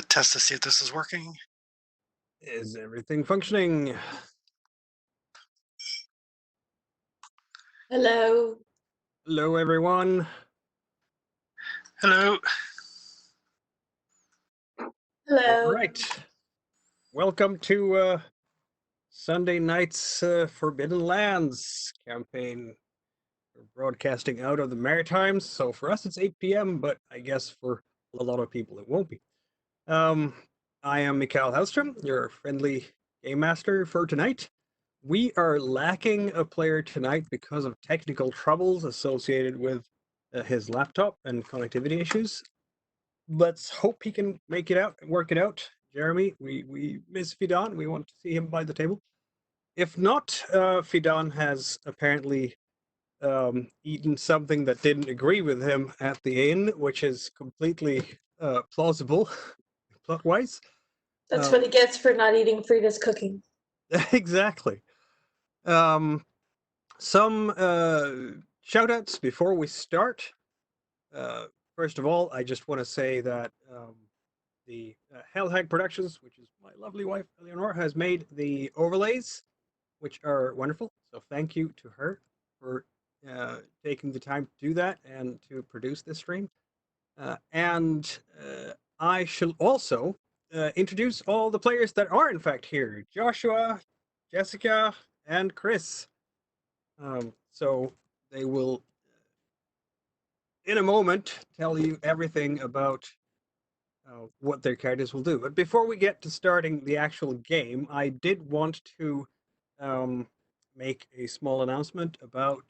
test to see if this is working. Is everything functioning? Hello. Hello, everyone. Hello. All Hello. right. Welcome to Sunday night's Forbidden Lands campaign. We're broadcasting out of the Maritimes, so for us it's 8 p.m., but I guess for a lot of people it won't be. I am Mikael Hellstrom, your friendly game master for tonight. We are lacking a player tonight because of technical troubles associated with his laptop and connectivity issues. Let's hope he can make it out and work it out. Jeremy, we miss Fidan. We want to see him by the table. If not, Fidan has apparently eaten something that didn't agree with him at the inn, which is completely plausible plot-wise. That's what he gets for not eating Frida's cooking. Exactly. Some shout-outs before we start. First of all, I just want to say that the Hellhag Productions, which is my lovely wife Eleanor, has made the overlays, which are wonderful. So thank you to her for taking the time to do that and to produce this stream. And I shall also introduce all the players that are in fact here: Joshua, Jessica, and Chris. So they will, in a moment, tell you everything about what their characters will do. But before we get to starting the actual game, I did want to make a small announcement about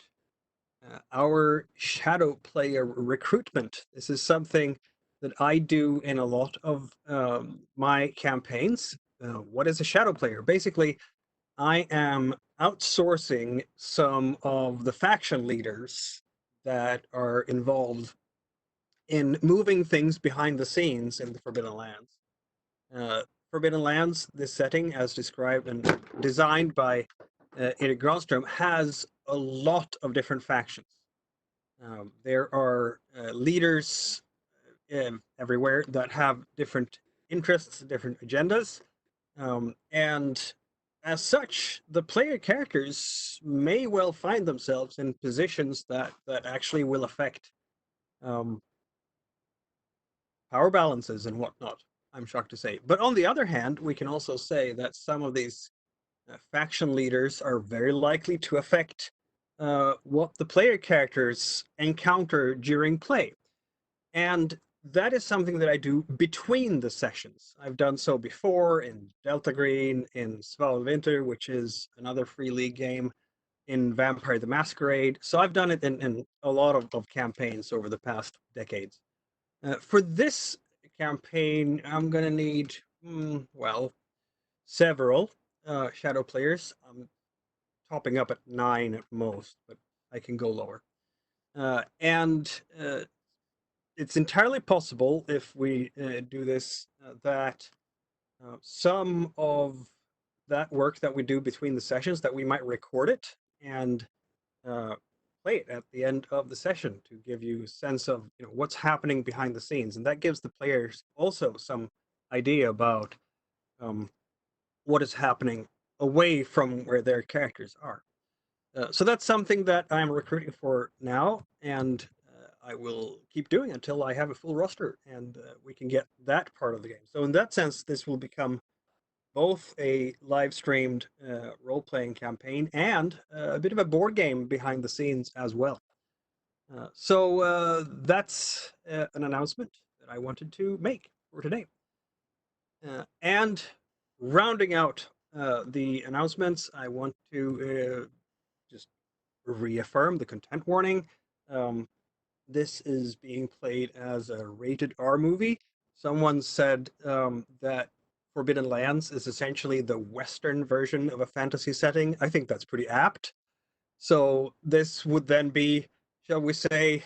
our shadow player recruitment. This is something that I do in a lot of my campaigns. What is a shadow player? Basically, I am outsourcing some of the faction leaders that are involved in moving things behind the scenes in the Forbidden Lands. Forbidden Lands, this setting, as described and designed by Erik Granström, has a lot of different factions. There are leaders everywhere that have different interests, different agendas, and as such, the player characters may well find themselves in positions that actually will affect power balances and whatnot. I'm shocked to say. But on the other hand, we can also say that some of these faction leaders are very likely to affect what the player characters encounter during play. And that is something that I do between the sessions. I've done so before in Delta Green, in Svalvinter, which is another free league game, in Vampire the Masquerade. So I've done it in a lot of campaigns over the past decades. For this campaign, I'm going to need, well, several shadow players. I'm topping up at 9 at most, but I can go lower. And it's entirely possible, if we do this, that some of that work that we do between the sessions, that we might record it and play it at the end of the session to give you a sense of what's happening behind the scenes, and that gives the players also some idea about what is happening away from where their characters are. So that's something that I'm recruiting for now, and I will keep doing until I have a full roster and we can get that part of the game. So in that sense, this will become both a live streamed role-playing campaign and a bit of a board game behind the scenes as well. So that's an announcement that I wanted to make for today. And rounding out the announcements, I want to just reaffirm the content warning. This is being played as a rated R movie. Someone said that Forbidden Lands is essentially the Western version of a fantasy setting. I think that's pretty apt. So this would then be, shall we say,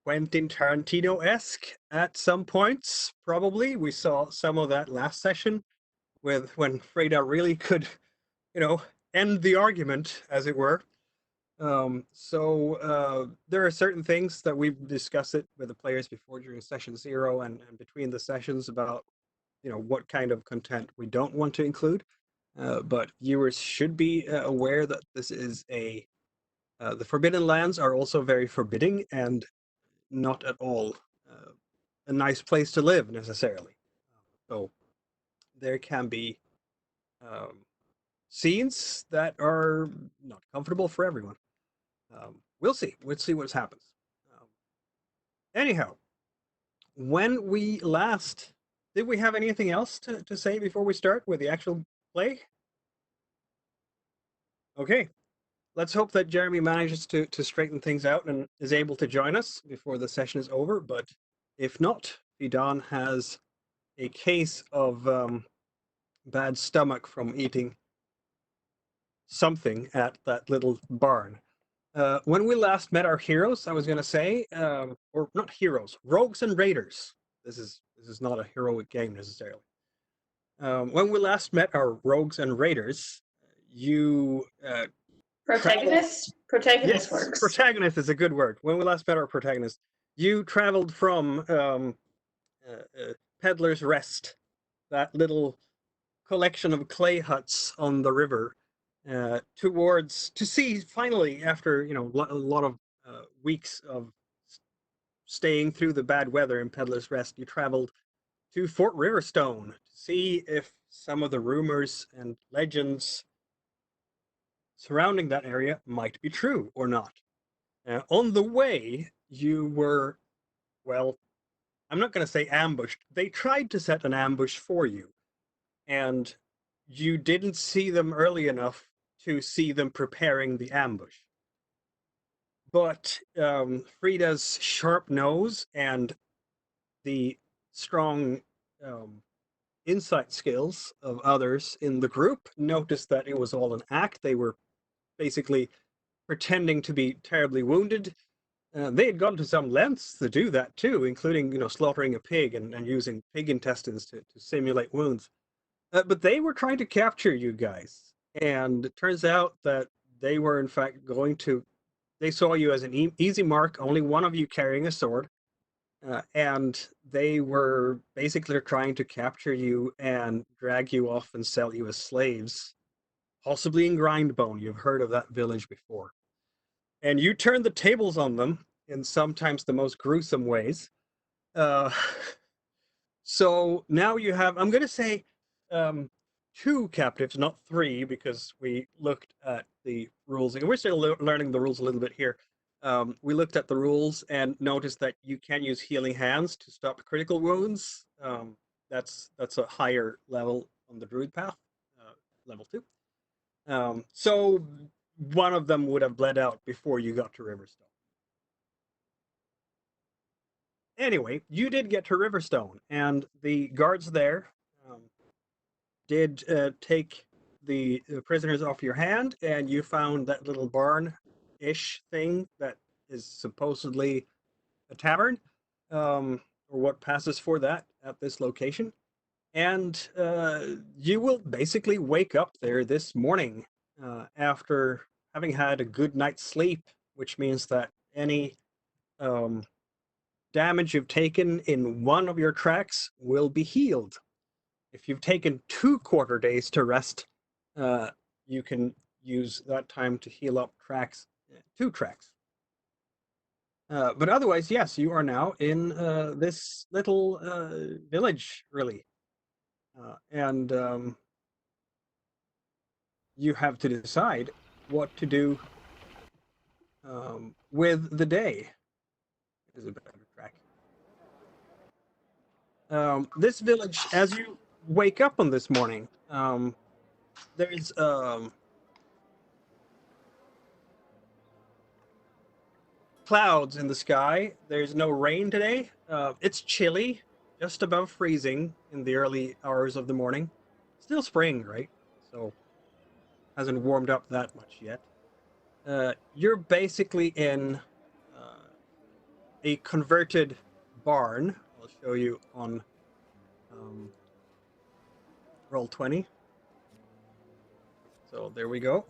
Quentin Tarantino-esque at some points, probably. We saw some of that last session with when Freda really could, end the argument, as it were. So there are certain things that we've discussed it with the players before during session 0 and between the sessions about what kind of content we don't want to include. But viewers should be aware that this is the Forbidden Lands are also very forbidding and not at all a nice place to live necessarily. So there can be scenes that are not comfortable for everyone. We'll see. We'll see what happens. Anyhow, when we last, did we have anything else to say before we start with the actual play? Okay. Let's hope that Jeremy manages to straighten things out and is able to join us before the session is over. But if not, Fidan has a case of bad stomach from eating something at that little barn. When we last met our heroes, I was going to say, or not heroes, rogues and raiders. This is not a heroic game necessarily. When we last met our rogues and raiders, you Protagonist? Protagonist works. protagonist is a good word. When we last met our protagonist, you traveled from Peddler's Rest, that little collection of clay huts on the river, to see finally, after a lot of weeks of staying through the bad weather in Peddler's Rest, you traveled to Fort Riverstone to see if some of the rumors and legends surrounding that area might be true or not. On the way, you were, well, I'm not going to say ambushed. They tried to set an ambush for you, and you didn't see them early enough to see them preparing the ambush. But Frida's sharp nose and the strong insight skills of others in the group noticed that it was all an act. They were basically pretending to be terribly wounded. They had gone to some lengths to do that too, including slaughtering a pig and using pig intestines to simulate wounds. But they were trying to capture you guys, and it turns out that they were in fact going to. They saw you as an easy mark, only one of you carrying a sword, and they were basically trying to capture you and drag you off and sell you as slaves, possibly in Grindbone. You've heard of that village before. And you turned the tables on them in sometimes the most gruesome ways. Uh, so now you have, I'm going to say, 2 captives, not 3, because we looked at the rules, and we're still learning the rules a little bit here. We looked at the rules and noticed that you can use healing hands to stop critical wounds. That's a higher level on the druid path, level 2. So one of them would have bled out before you got to Riverstone. Anyway, you did get to Riverstone, and the guards there did take the prisoners off your hand, and you found that little barn-ish thing that is supposedly a tavern, or what passes for that at this location. And you will basically wake up there this morning after having had a good night's sleep, which means that any damage you've taken in one of your tracks will be healed. If you've taken 2 quarter days to rest, you can use that time to heal up 2 tracks. But otherwise, yes, you are now in this little village, really. And you have to decide what to do with the day. It is a better track. This village, as you wake up on this morning, there's clouds in the sky. There's no rain today. It's chilly, just above freezing in the early hours of the morning. Still spring, right? So hasn't warmed up that much yet. You're basically in a converted barn. I'll show you on Roll20. So there we go.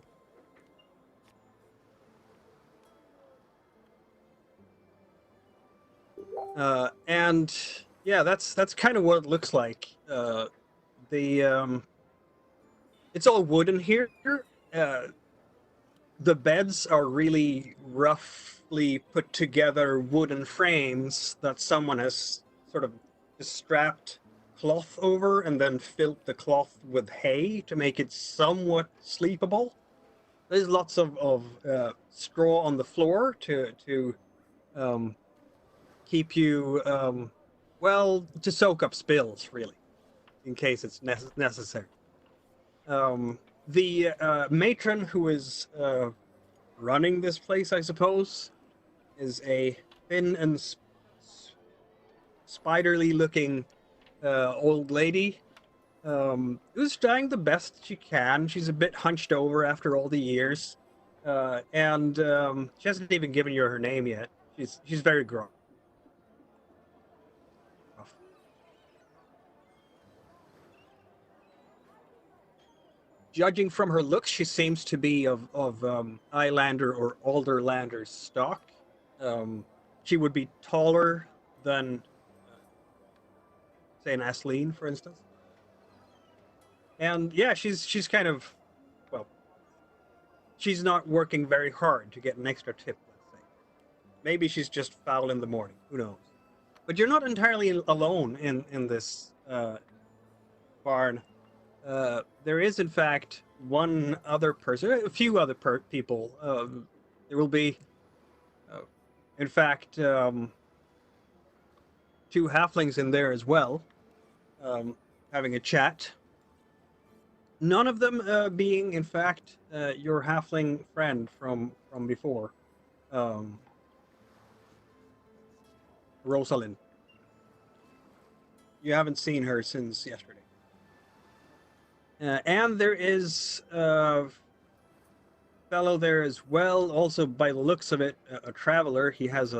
And Yeah, that's kind of what it looks like. The it's all wooden here. Uh, the beds are really roughly put together wooden frames that someone has sort of just strapped cloth over and then filled the cloth with hay to make it somewhat sleepable. There's lots of straw on the floor to um, keep you well, to soak up spills, really, in case it's necessary. The matron who is running this place, I suppose, is a thin and spiderly looking old lady who's trying the best she can. She's a bit hunched over after all the years, and she hasn't even given you her name yet. She's very gruff. Judging from her looks, she seems to be of Islander or Alderlander stock. She would be taller than, say, an Asleen, for instance. And yeah, she's kind of, well, she's not working very hard to get an extra tip, let's say. Maybe she's just foul in the morning. Who knows? But you're not entirely alone in this barn. There is, in fact, one other person, a few other people. There will be, uh, in fact, two halflings in there as well, having a chat. None of them being, in fact, your halfling friend from before, Rosalind. You haven't seen her since yesterday. And there is a fellow there as well, also by the looks of it, a traveler. He has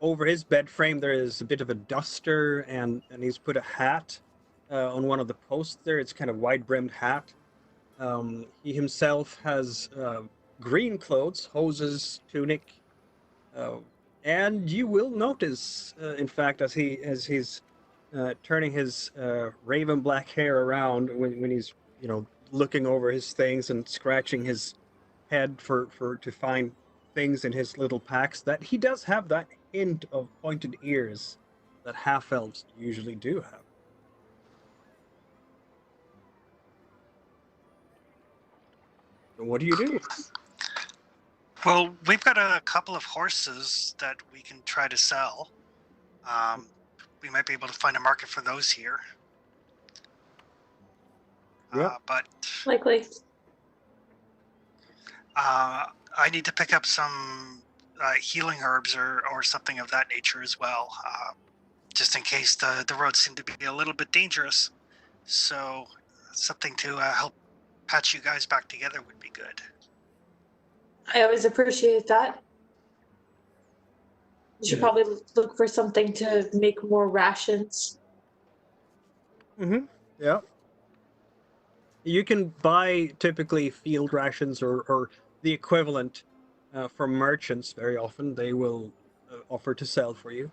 over his bed frame there is a bit of a duster, and he's put a hat on one of the posts there. It's kind of wide-brimmed hat. He himself has green clothes, hoses, tunic, and you will notice, in fact, as he's turning his raven black hair around when he's looking over his things and scratching his head for to find things in his little packs, that he does have that hint of pointed ears that half elves usually do have. So what do you do? Well, we've got a couple of horses that we can try to sell. We might be able to find a market for those here. Yep. But Likely. I need to pick up some healing herbs or something of that nature as well, just in case the roads seem to be a little bit dangerous. So something to help patch you guys back together would be good. I always appreciate that. You should probably look for something to make more rations. Mm-hmm. Yeah. You can buy typically field rations or the equivalent from merchants. Very often they will offer to sell for you.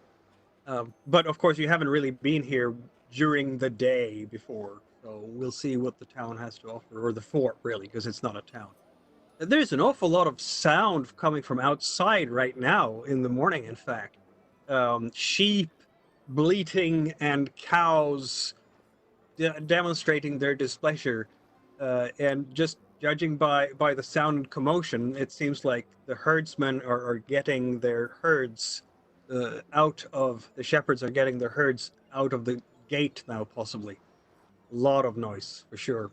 But of course, you haven't really been here during the day before, so we'll see what the town has to offer, or the fort, really, because it's not a town. There's an awful lot of sound coming from outside right now in the morning, in fact. Sheep bleating and cows demonstrating their displeasure. And just judging by the sound and commotion, it seems like the herdsmen are getting their herds out of, the shepherds are getting their herds out of the gate now, possibly. A lot of noise, for sure.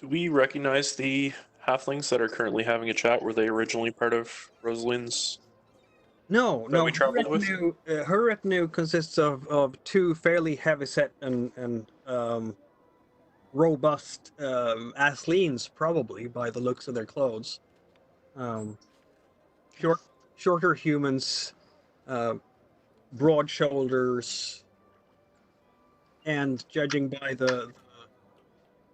Do we recognize the halflings that are currently having a chat? Were they originally part of Rosalind's? No, That we traveled with? her retinue consists of two fairly heavy-set and robust Asleens, probably, by the looks of their clothes. Shorter humans, broad shoulders, and judging by the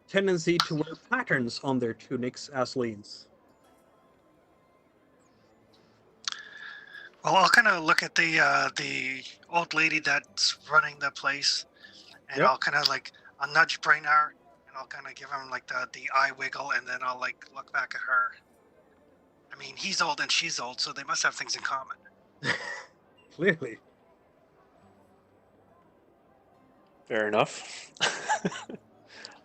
tendency to wear patterns on their tunics, Asleens. Well, I'll kind of look at the old lady that's running the place, and Yep. I'll kind of like I'll nudge Braynar, and I'll kind of give him like the eye wiggle, and then I'll like look back at her. I mean, he's old and she's old, so they must have things in common. Clearly. Fair enough.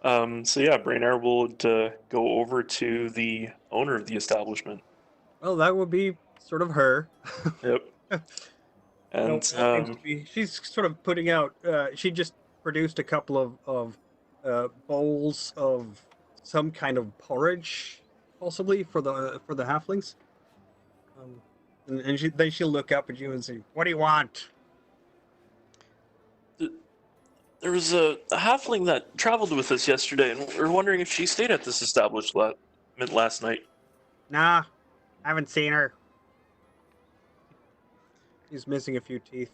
So yeah, Brainard will go over to the owner of the establishment. Well, that would be sort of her. Yep. And She's sort of putting out. She just produced a couple of bowls of some kind of porridge, possibly for the halflings. And then she'll look up at you and say, "What do you want?" there was a halfling that traveled with us yesterday, and we're wondering if she stayed at this establishment last night. Nah, haven't seen her. She's missing a few teeth.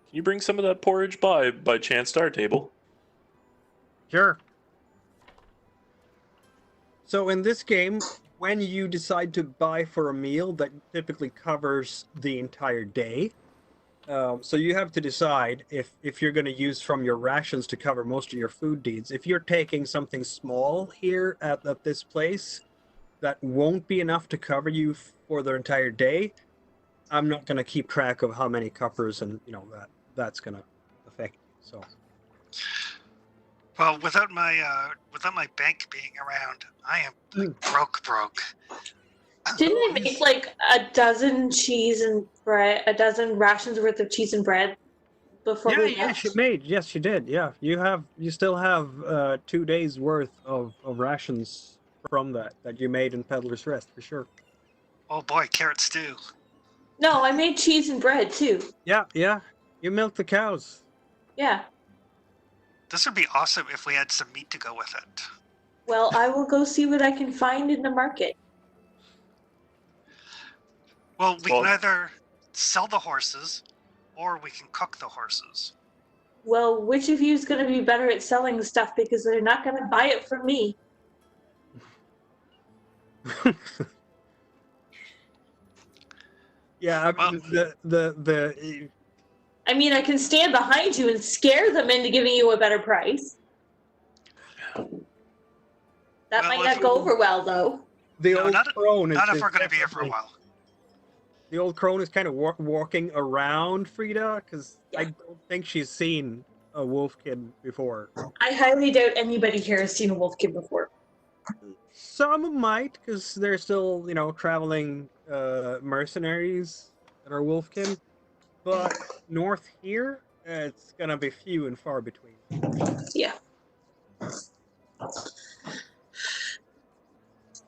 Can you bring some of that porridge by chance to our table? Sure. So in this game, when you decide to buy for a meal, that typically covers the entire day. So you have to decide if you're going to use from your rations to cover most of your food needs. If you're taking something small here at this place, that won't be enough to cover you for the entire day. I'm not going to keep track of how many cuppers and that's going to affect you. So. Well, without my bank being around, I am like, broke. Didn't I make like a dozen rations worth of cheese and bread before we left? Yes, she did. Yeah, you still have 2 days worth of rations from that you made in Peddler's Rest for sure. Oh boy, carrot stew. No, I made cheese and bread too. Yeah. You milked the cows. Yeah. This would be awesome if we had some meat to go with it. Well, I will go see what I can find in the market. Well, we can either sell the horses, or we can cook the horses. Well, which of you is going to be better at selling stuff because they're not going to buy it from me? Yeah, I mean, I mean, I can stand behind you and scare them into giving you a better price. That might not go over well, though. Old crone not if we're going to be here for a while. The old crone is kind of walking around Frida because I don't think she's seen a wolfkin before. I highly doubt anybody here has seen a wolfkin before. Some might, because they're still, traveling mercenaries that are wolfkin. But north here, it's gonna be few and far between. Yeah.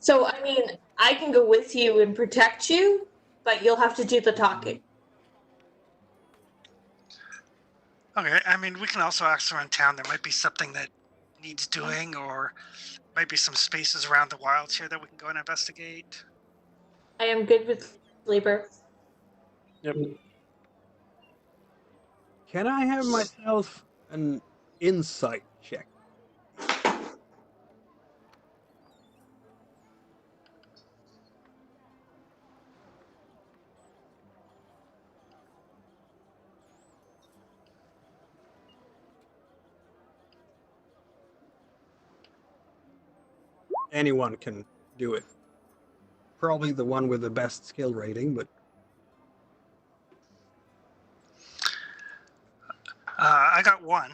So, I mean, I can go with you and protect you, but you'll have to do the talking. Okay, I mean, we can also ask around town. There might be something that needs doing, or might be some spaces around the wilds here that we can go and investigate. I am good with labor. Yep. Can I have myself an insight check? Anyone can do it. Probably the one with the best skill rating, but I got one.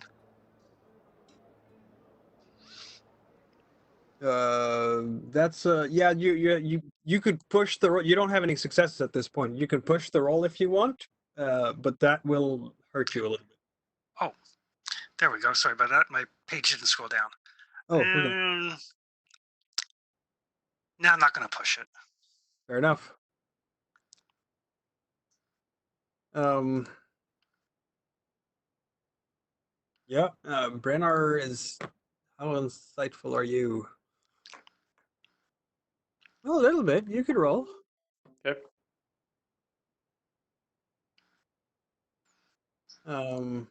That's yeah. You could push the roll. You don't have any successes at this point. You can push the roll if you want, but that will hurt you a little bit. Oh, there we go. Sorry about that. My page didn't scroll down. Oh, okay. No, I'm not going to push it. Fair enough. Yeah, Brennar is. How insightful are you? Well, a little bit. You could roll. Okay. Well,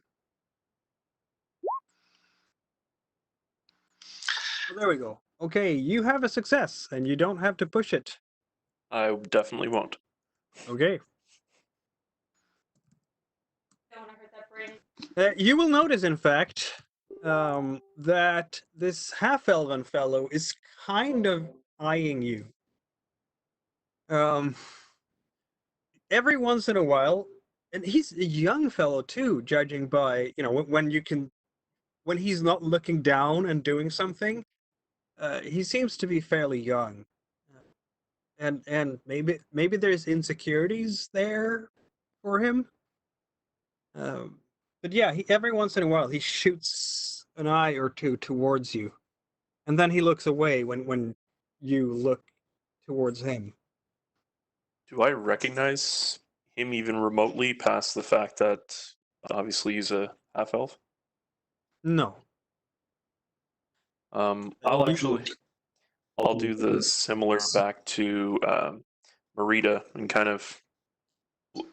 there we go. Okay, you have a success, and you don't have to push it. I definitely won't. Okay. Don't want to hurt that brain. You will notice, in fact, that this half-elven fellow is kind of eyeing you. Every once in a while, and he's a young fellow too, judging by when he's not looking down and doing something. He seems to be fairly young, and maybe there's insecurities there for him. But yeah, every once in a while he shoots an eye or two towards you, and then he looks away when you look towards him. Do I recognize him even remotely past the fact that obviously he's a half elf? No. I'll actually I'll do the similar back to Marita and kind of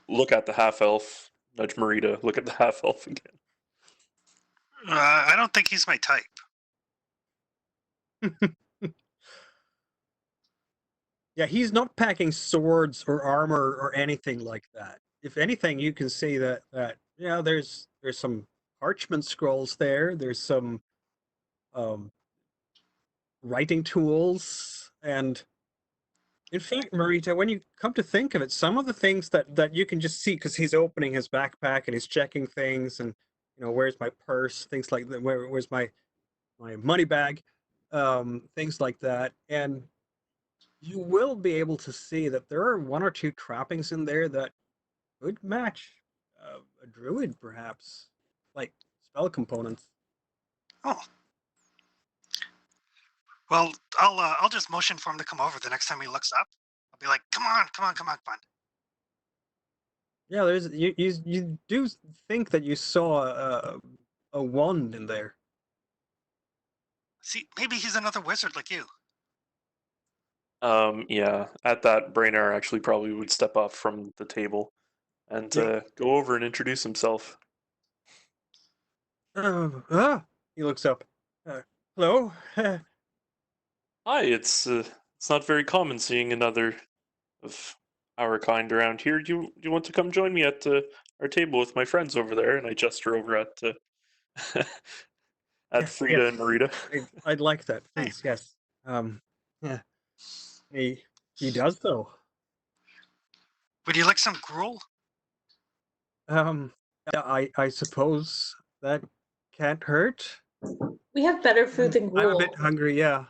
look at the half elf, nudge Marita, look at the half elf again. I don't think he's my type. Yeah, he's not packing swords or armor or anything like that. If anything, you can see that yeah, there's some parchment scrolls there. There's some writing tools, and in fact, Marita, when you come to think of it, some of the things that you can just see because he's opening his backpack and he's checking things, and where's my purse, things like that. Where's my money bag, things like that, and you will be able to see that there are one or two trappings in there that could match a druid, perhaps, like spell components. Oh. Well, I'll just motion for him to come over the next time he looks up. I'll be like, come on, come on, come on, come on. Yeah, there's you do think that you saw a wand in there. See, maybe he's another wizard like you. Yeah, at that, Brainard actually probably would step off from the table and Yeah. go over and introduce himself. He looks up. Hello. Hi, it's not very common seeing another of our kind around here. Do you want to come join me at our table with my friends over there? And I gesture over at at Yes, Frida yes. and Marita. I'd like that, please. Yes. Yeah. He does though. Would you like some gruel? Yeah, I suppose that can't hurt. We have better food than I'm a gruel. bit hungry. Yeah,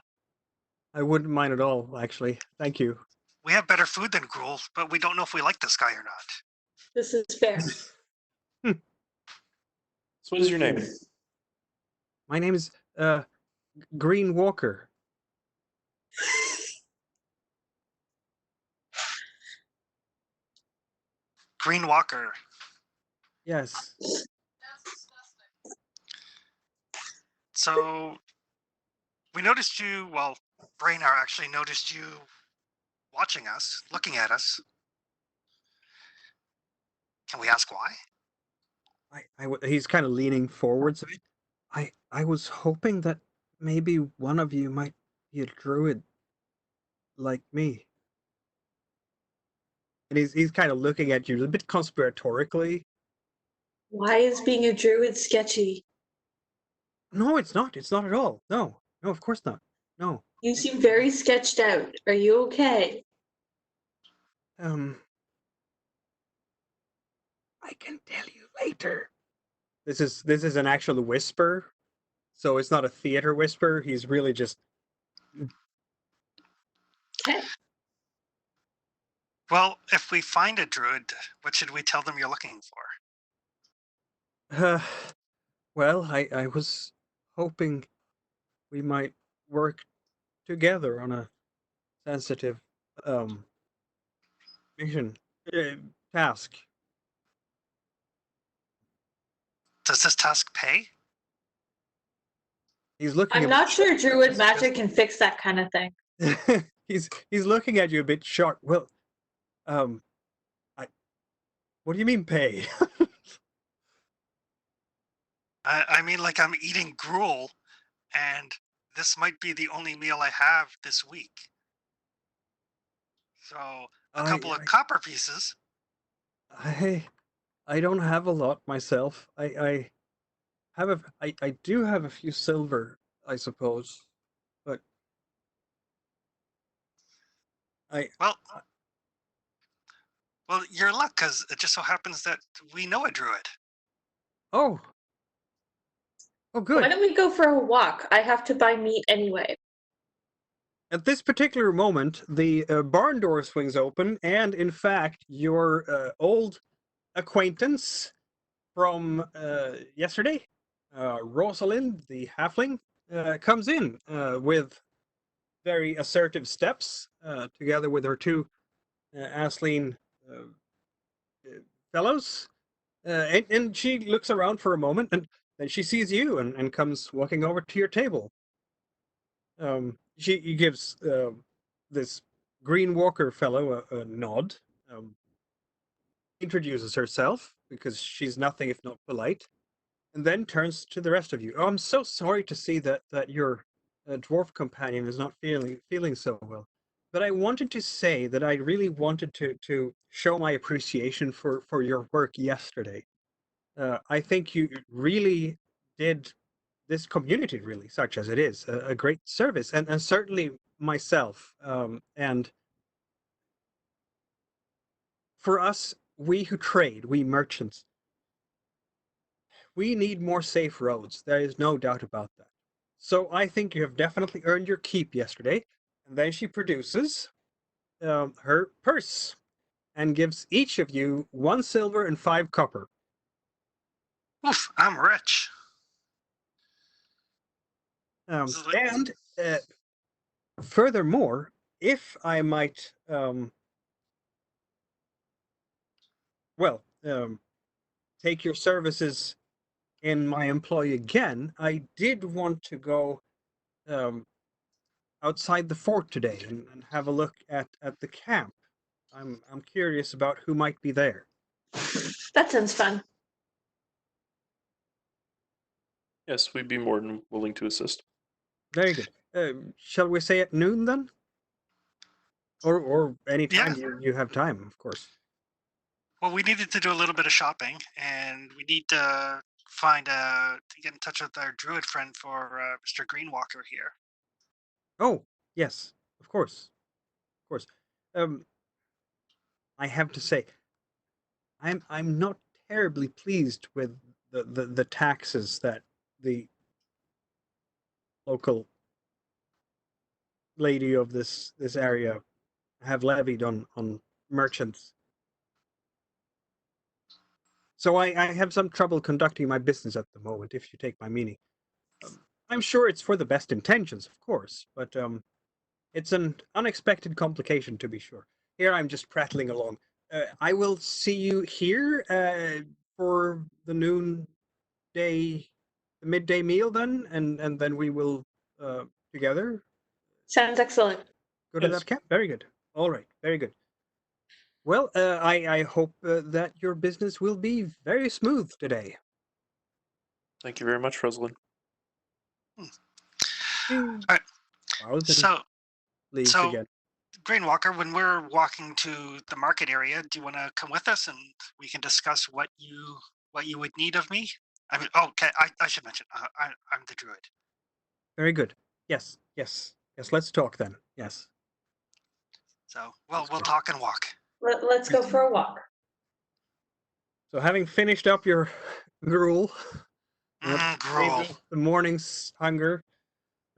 I wouldn't mind at all. Actually, thank you. We have better food than gruel, but we don't know if we like this guy or not. This is fair. So what is your name? My name is Green Walker. Green Walker. Yes. So we noticed you. Well, Brainard actually noticed you watching us, looking at us. Can we ask why? He's kind of leaning forwards a bit. I was hoping that maybe one of you might be a druid like me. And he's kind of looking at you a bit conspiratorically. Why is being a druid sketchy? No, it's not. It's not at all. No, of course not. No. You seem very sketched out. Are you okay? I can tell you later. This is an actual whisper, so it's not a theater whisper. He's really just. Okay. Well, if we find a druid, what should we tell them you're looking for? Well, I was hoping we might work together on a sensitive mission task. Does this task pay? He's looking. I'm not sure druid magic can fix that kind of thing. he's looking at you a bit shocked. Well, what do you mean pay? I mean, like I'm eating gruel, and this might be the only meal I have this week. So a couple of copper pieces. I don't have a lot myself. I do have a few silver, I suppose, but I Well, well, you're in luck because it just so happens that we know a druid. oh Why good. don't we go for a walk? I have to buy meat anyway. At this particular moment, the barn door swings open, and in fact, your old acquaintance from yesterday, Rosalind, the halfling, comes in with very assertive steps, together with her two Asleen fellows. And she looks around for a moment, and then she sees you and comes walking over to your table. She gives this Green Walker fellow a nod, introduces herself because she's nothing if not polite, and then turns to the rest of you. Oh, I'm so sorry to see that your dwarf companion is not feeling so well. But I wanted to say that I really wanted to show my appreciation for your work yesterday. I think you really did this community, really, such as it is, a great service, and certainly myself. And for us, we who trade, we merchants, we need more safe roads. There is no doubt about that. So I think you have definitely earned your keep yesterday. And then she produces her purse and gives each of you 1 silver and 5 copper. Oof, I'm rich. And furthermore, if I might, take your services in my employ again, I did want to go um, outside the fort today and have a look at the camp. I'm curious about who might be there. That sounds fun. Yes, we'd be more than willing to assist. Very good. Shall we say at noon then? Or any time you have time, of course. Well, we needed to do a little bit of shopping, and we need to to get in touch with our druid friend for Mr. Greenwalker here. Oh, yes, of course. Of course. I have to say, I'm not terribly pleased with the taxes that the local lady of this area have levied on merchants. So I have some trouble conducting my business at the moment, if you take my meaning. I'm sure it's for the best intentions, of course, but it's an unexpected complication, to be sure. Here I'm just prattling along. I will see you here for the midday meal then, and then we will together Sounds excellent. go to Yes. that camp. Very good. All right. Very good. Well, I hope that your business will be very smooth today. Thank you very much, Rosalind. She All right. bows and So, leaves so again. Greenwalker, when we're walking to the market area, do you want to come with us and we can discuss what you would need of me? I mean, okay, I should mention I'm the druid. Very good. Yes. Let's talk then. Yes. So That's we'll good. talk and walk. Let's go for a walk. So, having finished up your gruel, Gruel. maybe the morning's hunger,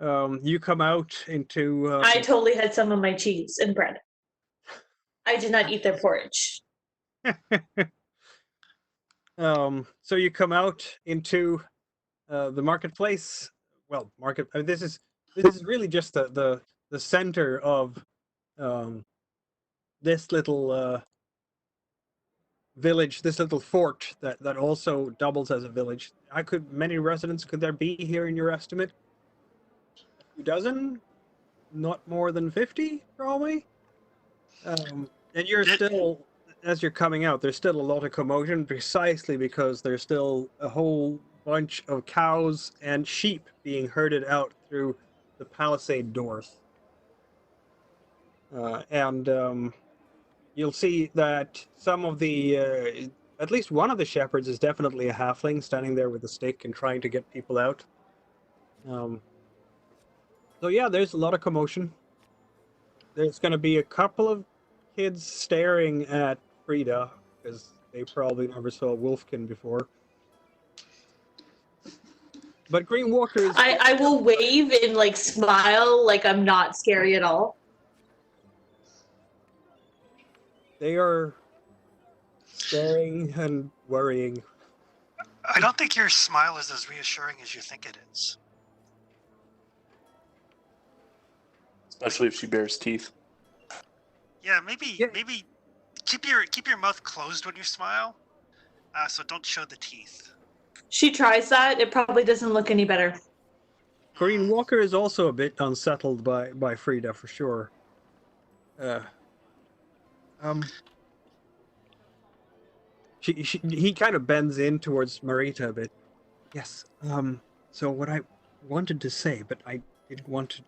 you come out into. I totally had some of my cheese and bread. I did not eat their porridge. So you come out into the marketplace. Well, market. I mean, this is really just the center of this little village, this little fort that also doubles as a village. Many residents could there be here in your estimate? A few dozen, not more than 50, probably. And you're still, as you're coming out, there's still a lot of commotion, precisely because there's still a whole bunch of cows and sheep being herded out through the palisade doors. And you'll see that some of the, at least one of the shepherds is definitely a halfling standing there with a stick and trying to get people out. So yeah, there's a lot of commotion. There's going to be a couple of kids staring at Frida because they probably never saw Wolfkin before. But Green Walker is... I will wave and like smile like I'm not scary at all. They are staring and worrying. I don't think your smile is as reassuring as you think it is. Especially if she bears teeth. Yeah, maybe keep your mouth closed when you smile, so don't show the teeth. She tries that, it probably doesn't look any better. Green Walker is also a bit unsettled by Frida for sure. He kind of bends in towards Marita a bit. Yes. So what I wanted to say, but I didn't want to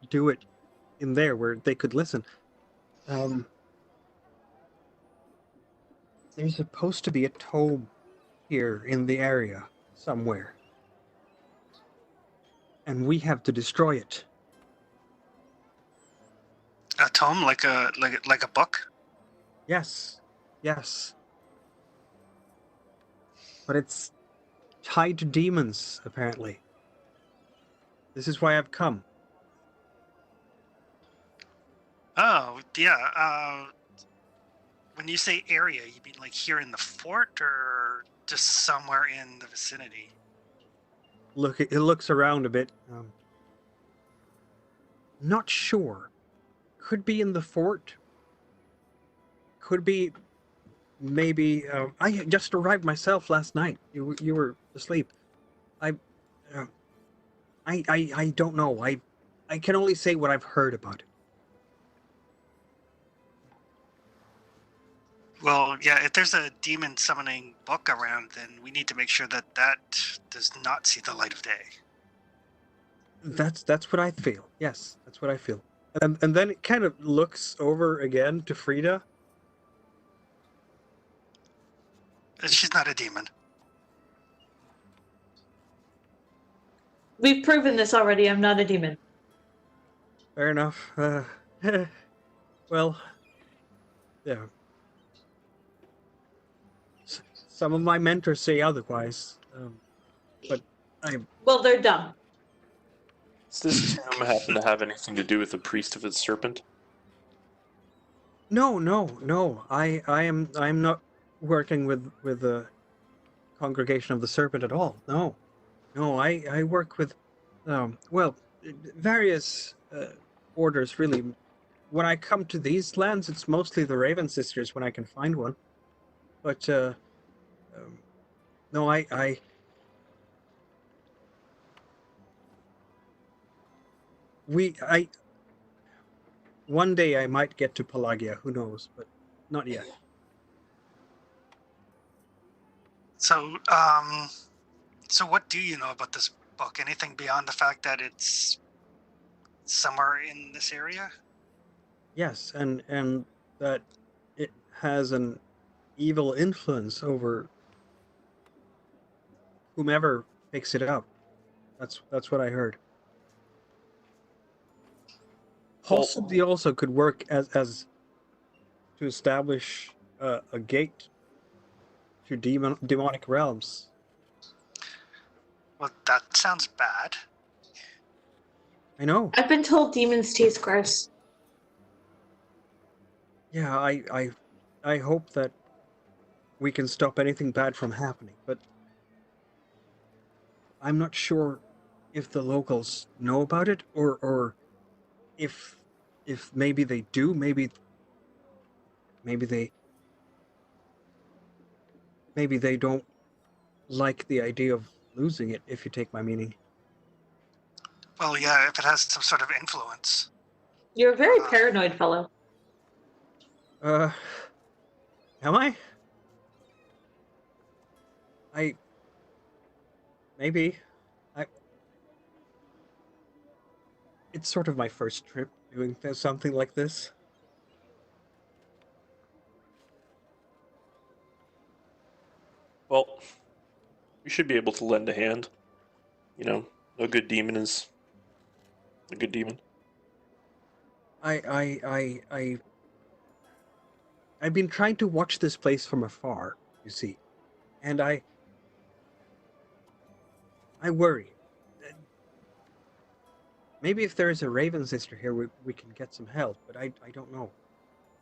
do it in there where they could listen. There's supposed to be a tome here in the area somewhere, and we have to destroy it. A tome, like a book. Yes. But it's tied to demons, apparently. This is why I've come. Oh, yeah. When you say area, you mean like here in the fort or just somewhere in the vicinity? It looks around a bit. Not sure. Could be in the fort. Could be maybe... I just arrived myself last night. You were asleep. I don't know. I can only say what I've heard about it. Well, yeah, if there's a demon summoning book around, then we need to make sure that does not see the light of day. That's what I feel. Yes, that's what I feel. And then it kind of looks over again to Frida. She's not a demon. We've proven this already, I'm not a demon. Fair enough. Well, yeah. Some of my mentors say otherwise, but Well, they're dumb. Does this tomb happen to have anything to do with the priest of the serpent? No. I'm not working with the congregation of the serpent at all. No. I work with, various orders really. When I come to these lands, it's mostly the Raven Sisters when I can find one. But no, one day I might get to Pelagia, who knows, but not yet. So, so what do you know about this book? Anything beyond the fact that it's somewhere in this area? Yes, and that it has an evil influence over whomever picks it up. That's what I heard. Possibly also could work as to establish a gate to demonic realms. Well, that sounds bad. I know. I've been told demons taste gross. Yeah, I hope that we can stop anything bad from happening, but I'm not sure if the locals know about it or if maybe they do, maybe they don't like the idea of losing it, if you take my meaning. Well, yeah, if it has some sort of influence. You're a very paranoid fellow. Am I? Maybe. It's sort of my first trip doing something like this. Well, we should be able to lend a hand. You know, no good demon is a good demon. I've been trying to watch this place from afar, you see, and I worry. Maybe if there is a Raven sister here, we can get some help, but I don't know.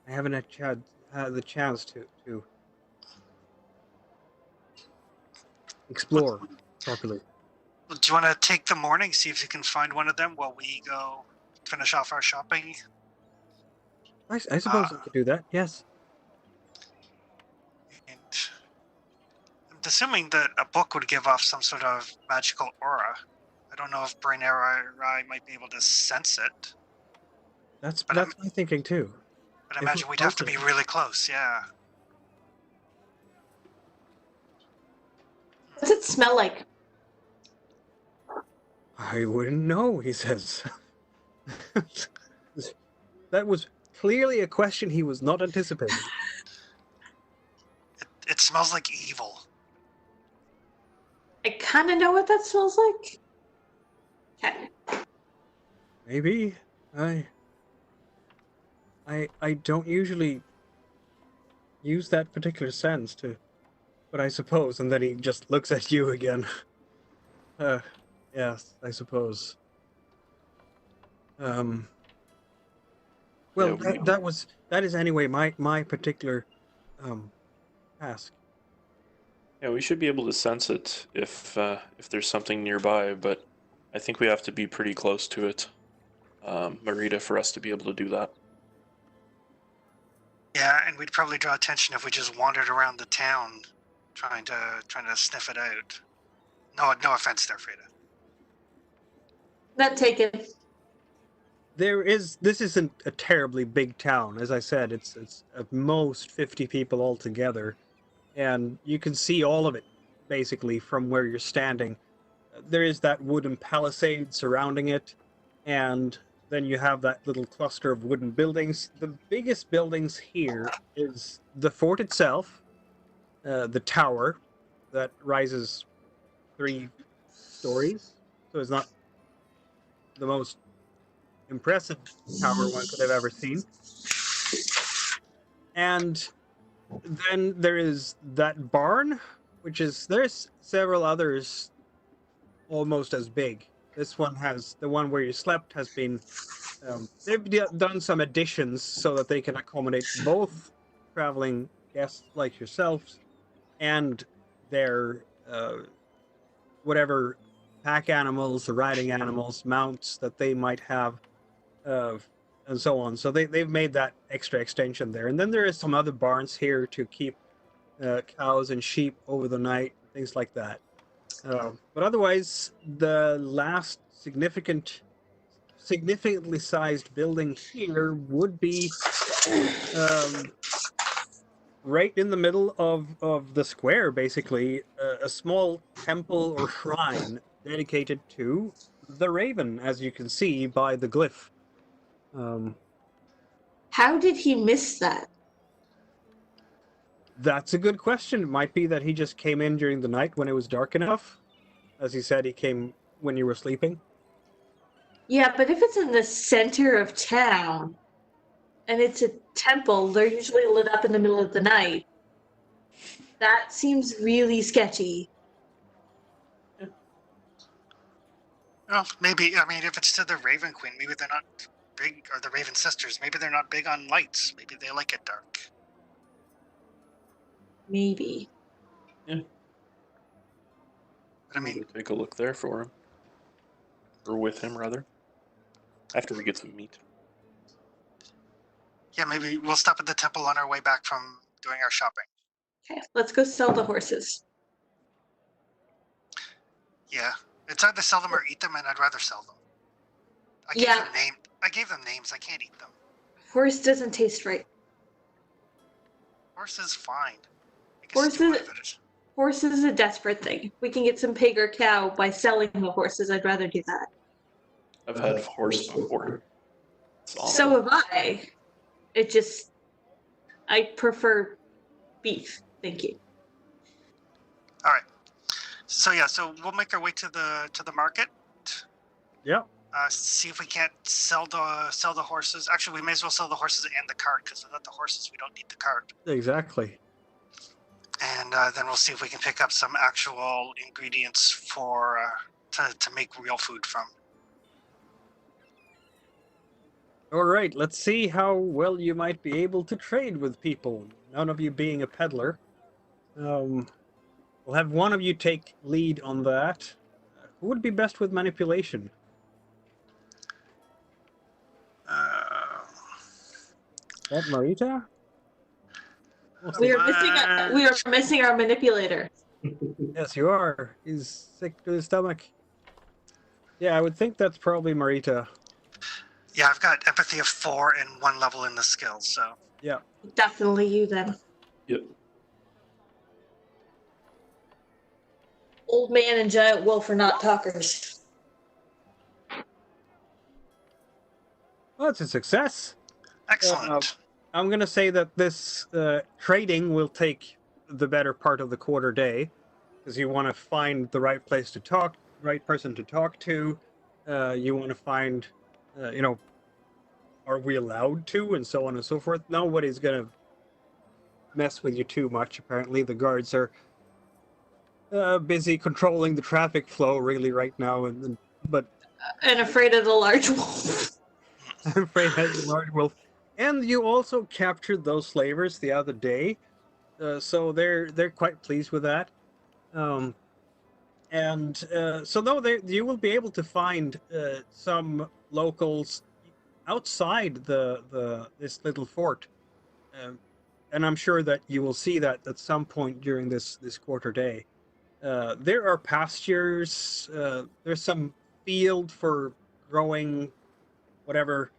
I haven't had the chance to explore properly. Do you want to take the morning, see if you can find one of them while we go finish off our shopping? I suppose I could do that, yes. And I'm assuming that a book would give off some sort of magical aura. I don't know if Brain Eye might be able to sense it, That's But my thinking too. but I If imagine we're we'd have to close be enough. really close, yeah. What's it smell like? I wouldn't know, he says. That was clearly a question he was not anticipating. It smells like evil. I kind of know what that smells like. Okay. Maybe I don't usually use that particular sense to, but I suppose. And then he just looks at you again. Yes, I suppose. Well, Yeah, that is anyway my particular task. Yeah, we should be able to sense it if there's something nearby, but I think we have to be pretty close to it, Marita, for us to be able to do that. Yeah, and we'd probably draw attention if we just wandered around the town trying to sniff it out. No offense there, Frida. Not taken. This isn't a terribly big town. As I said, it's at most 50 people altogether, and you can see all of it basically from where you're standing. There is that wooden palisade surrounding it, and then you have that little cluster of wooden buildings. The biggest buildings here is the fort itself, the tower that rises 3 stories, so it's not the most impressive tower one could have ever seen. And then there is that barn, there's several others almost as big. This one has, the one where you slept has been, they've done some additions so that they can accommodate both traveling guests like yourselves and their whatever pack animals, or riding animals, mounts that they might have, and so on. So they've made that extra extension there. And then there is some other barns here to keep cows and sheep over the night, things like that. But otherwise, the last significantly sized building here would be right in the middle of the square, basically, a small temple or shrine dedicated to the Raven, as you can see by the glyph. How did he miss that? That's a good question. It might be that he just came in during the night when it was dark enough. As he said, he came when you were sleeping. Yeah, but if it's in the center of town and it's a temple, they're usually lit up in the middle of the night. That seems really sketchy. Well, maybe, I mean, if it's to the Raven Queen, maybe they're not big, or the Raven Sisters, maybe they're not big on lights. Maybe they like it dark. Maybe. But I mean, We'll take a look there for him. Or with him, rather. After we get some meat. yeah, maybe we'll stop at the temple on our way back from doing our shopping. Okay, let's go sell the horses. Yeah, it's either sell them or eat them, and I'd rather sell them. I gave them names. I can't eat them. Horse doesn't taste right. Horse is fine. I can stew out of it. Horse is a desperate thing. We can get some pig or cow by selling the horses. I'd rather do that. I've had horse before. It's awful. So have I. I prefer beef. Thank you. So yeah, so we'll make our way to the market. Yeah, See if we can't sell the horses. Actually, we may as well sell the horses and the cart, because without the horses, we don't need the cart. exactly. And then we'll see if we can pick up some actual ingredients for to make real food from. All right, let's see how well you might be able to trade with people. None of you being a peddler. We'll have one of you take lead on that. Who would be best with manipulation? That Marita? We'll see. We are missing our manipulator. Yes, you are. He's sick to his stomach. Yeah, I would think that's probably Marita. Yeah, I've got empathy of 4 and 1 level in the skills, so. Yeah. Definitely you then. Yep. Old man and giant wolf are not talkers. Well, it's a success. Excellent. I'm going to say that this trading will take the better part of the quarter day, because you want to find the right place to talk, right person to talk to. You want to find, are we allowed to, and so on and so forth. Nobody's going to mess with you too much, apparently. The guards are busy controlling the traffic flow, really, right now. But And afraid of the large wolf. I'm afraid that's a large wolf. And you also captured those slavers the other day, so they're quite pleased with that. So you will be able to find some locals outside this little fort, and I'm sure that you will see that at some point during this quarter day. There are pastures. There's some field for growing whatever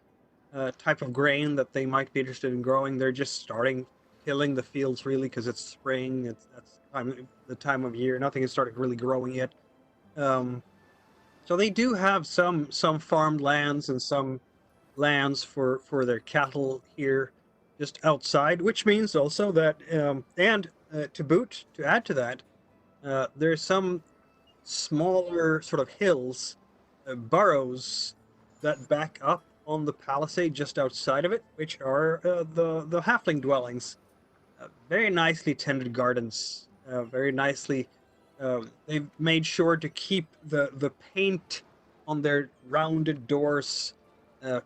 type of grain that they might be interested in growing. They're just starting tilling the fields, really, because it's spring. That's the time of year. Nothing has started really growing yet. So they do have some farmed lands and some lands for their cattle here, just outside, which means also that to add to that, there's some smaller sort of hills, burrows that back up on the palisade just outside of it, which are the halfling dwellings. Very nicely tended gardens, very nicely. They've made sure to keep the paint on their rounded doors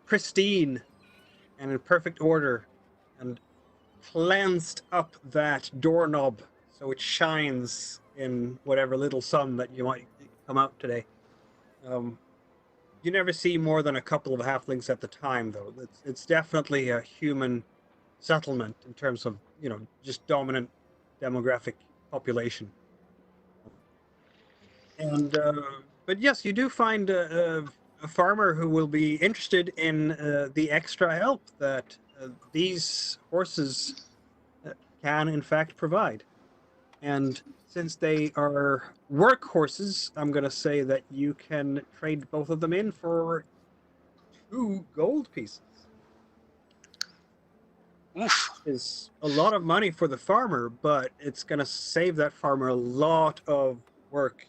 pristine and in perfect order, and cleansed up that doorknob so it shines in whatever little sun that you might come out today. You never see more than a couple of halflings at the time, though. It's definitely a human settlement in terms of, just dominant demographic population. And but yes, you do find a farmer who will be interested in the extra help that these horses can in fact provide. And since they are work horses, I'm going to say that you can trade both of them in for 2 gold pieces. Oof. Is a lot of money for the farmer, but it's going to save that farmer a lot of work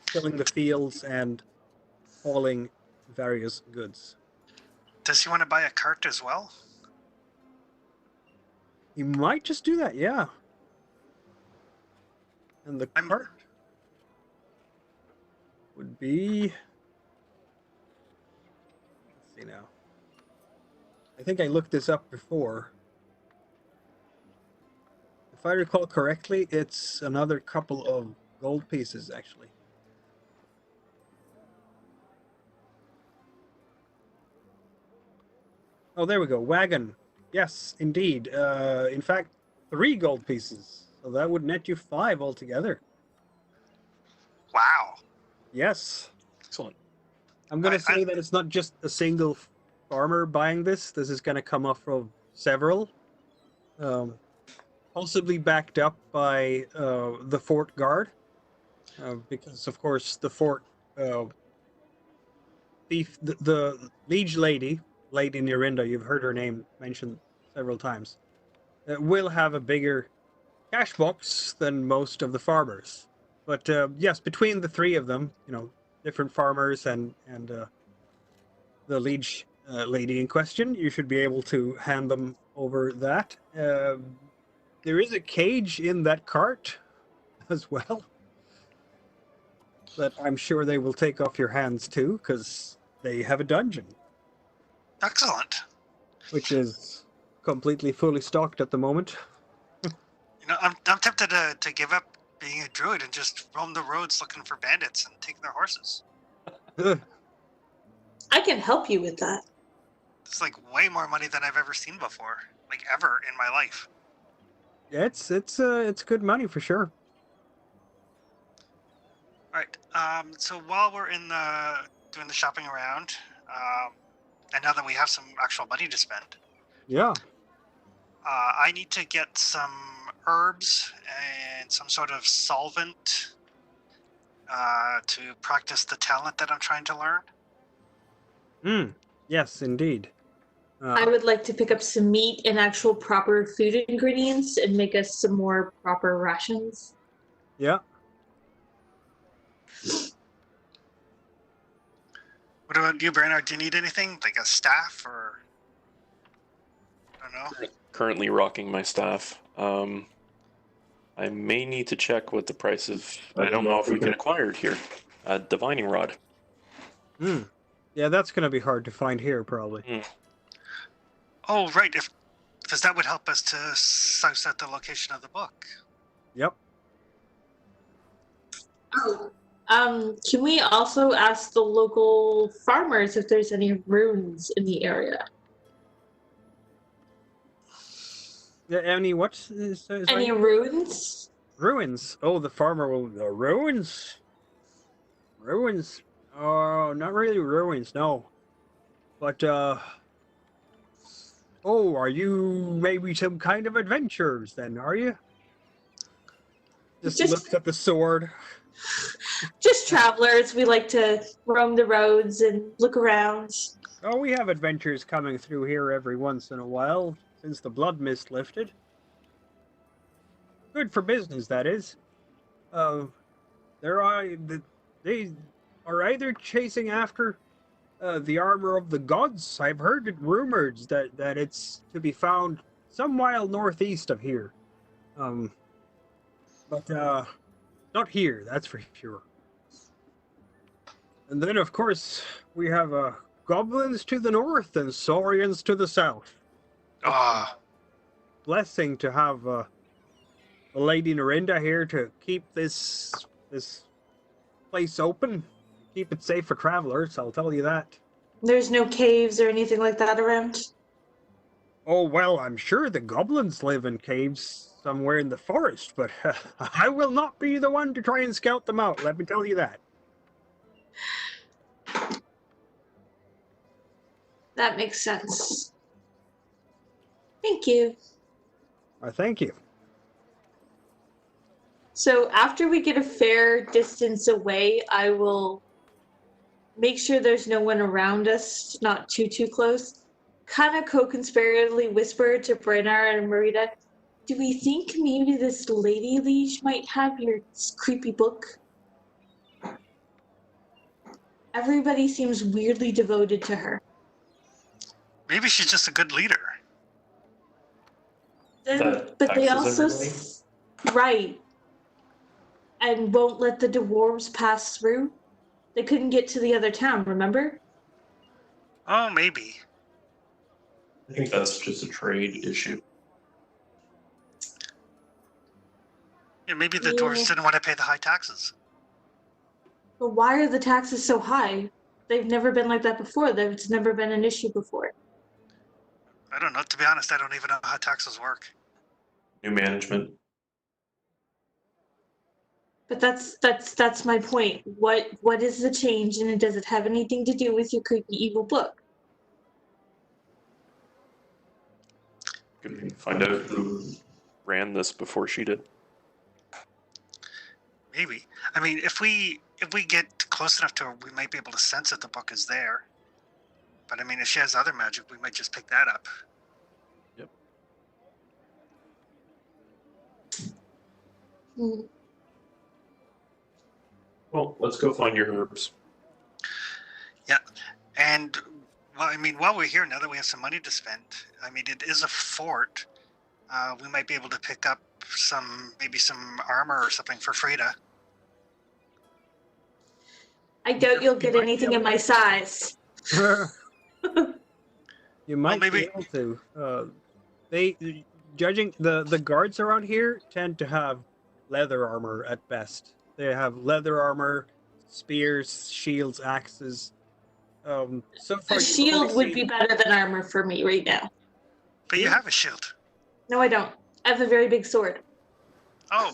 tilling the fields and hauling various goods. Does he want to buy a cart as well? He might just do that, yeah. And the cart would be... Let's see now. I think I looked this up before. If I recall correctly, it's another couple of gold pieces, actually. Oh, there we go. Wagon. Yes, indeed. In fact, 3 gold pieces. So that would net you 5 altogether. Wow. Yes. Excellent. I'm going to say that it's not just a single farmer buying this. This is going to come off of several. Possibly backed up by the fort guard. Because, of course, the fort... the liege lady, Lady Nirinda, you've heard her name mentioned several times, will have a bigger cash box than most of the farmers. But yes, between the three of them, different farmers and the liege lady in question, you should be able to hand them over that. There is a cage in that cart as well that I'm sure they will take off your hands too, because they have a dungeon, Excellent. which is completely fully stocked at the moment. I'm tempted to give up being a druid and just roam the roads looking for bandits and taking their horses. I can help you with that. It's like way more money than I've ever seen before, like ever in my life. Yeah, it's good money for sure. All right. So while we're in doing the shopping around, and now that we have some actual money to spend, Yeah. I need to get some herbs and some sort of solvent to practice the talent that I'm trying to learn. Yes, indeed. I would like to pick up some meat and actual proper food ingredients and make us some more proper rations. Yeah. What about you, Bernard? Do you need anything, like a staff or I don't know? Currently rocking my staff. I may need to check what the price of. I don't know if we can acquire it here. A divining rod. Yeah, that's going to be hard to find here, probably. Oh, right. Because that would help us to source out the location of the book. Yep. Oh, can we also ask the local farmers if there's any runes in the area? Yeah, any what? Any ruins? Ruins. Oh, the farmer will. Ruins? Ruins? Oh, not really ruins, no. But, oh, are you maybe some kind of adventurers then, are you? Just looks at the sword. Just travelers. We like to roam the roads and look around. Oh, we have adventures coming through here every once in a while, since the blood mist lifted. Good for business, that is. They are either chasing after the armor of the gods. I've heard it rumored that it's to be found some mile northeast of here. But not here, that's for sure. And then, of course, we have goblins to the north and saurians to the south. Ah. Blessing to have Lady Narinda here to keep this place open, keep it safe for travelers. I'll tell you that. There's no caves or anything like that around. Oh well, I'm sure the goblins live in caves somewhere in the forest, but I will not be the one to try and scout them out. Let me tell you that. That makes sense. Thank you. Thank you. So after we get a fair distance away, I will make sure there's no one around us, not too close. Kind of co-conspiratively whisper to Brennar and Marita, do we think maybe this lady liege might have your creepy book? Everybody seems weirdly devoted to her. Maybe she's just a good leader. But they also... Right. And won't let the dwarves pass through. They couldn't get to the other town, remember? Oh, maybe. I think that's just a trade issue. Yeah, maybe the dwarves didn't want to pay the high taxes. But why are the taxes so high? They've never been like that before. It's never been an issue before. I don't know. To be honest, I don't even know how taxes work. New management. But that's my point. What is the change, and does it have anything to do with your creepy evil book? Could we find out who ran this before she did? Maybe. I mean, if we get close enough to her, we might be able to sense that the book is there. But I mean, if she has other magic, we might just pick that up. Yep. let's go find your herbs. Yeah, and well, I mean, while we're here, now that we have some money to spend, I mean, it is a fort. We might be able to pick up maybe some armor or something for Freda. I doubt you'll You get might be anything able in my size. You might be maybe- able to. Judging the guards around here tend to have leather armor at best. They have leather armor, spears, shields, axes. So far, A you've only shield would seen- be better than armor for me right now. But you Yeah. have a shield. No, I don't. I have a very big sword. Oh,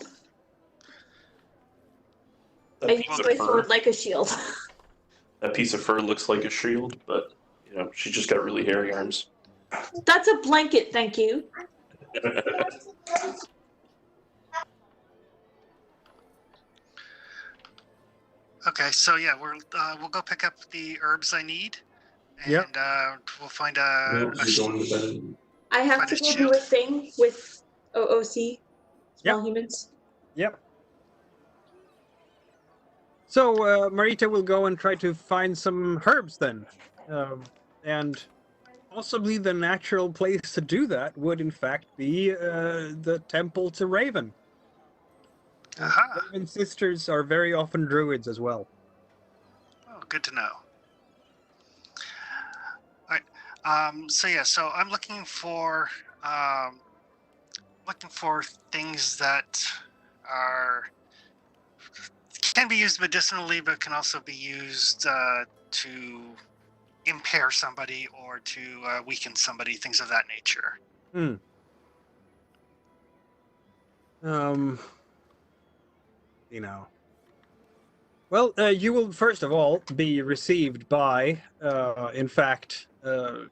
That I piece use of my fur- sword like a shield. That piece of fur looks like a shield, but she's just got really hairy arms. That's a blanket, thank you. okay. So yeah, we'll go pick up the herbs I need, and Yep. we'll find a I have Find to a go do shield. a thing with OOC, small humans. Yep. So Marita will go and try to find some herbs then, and possibly the natural place to do that would in fact be the temple to Raven. Aha. Raven sisters are very often druids as well. Oh, good to know. All right. So yeah, so I'm looking for things that can be used medicinally, but can also be used to impair somebody or to weaken somebody, things of that nature. Well, you will first of all be received by, in fact, the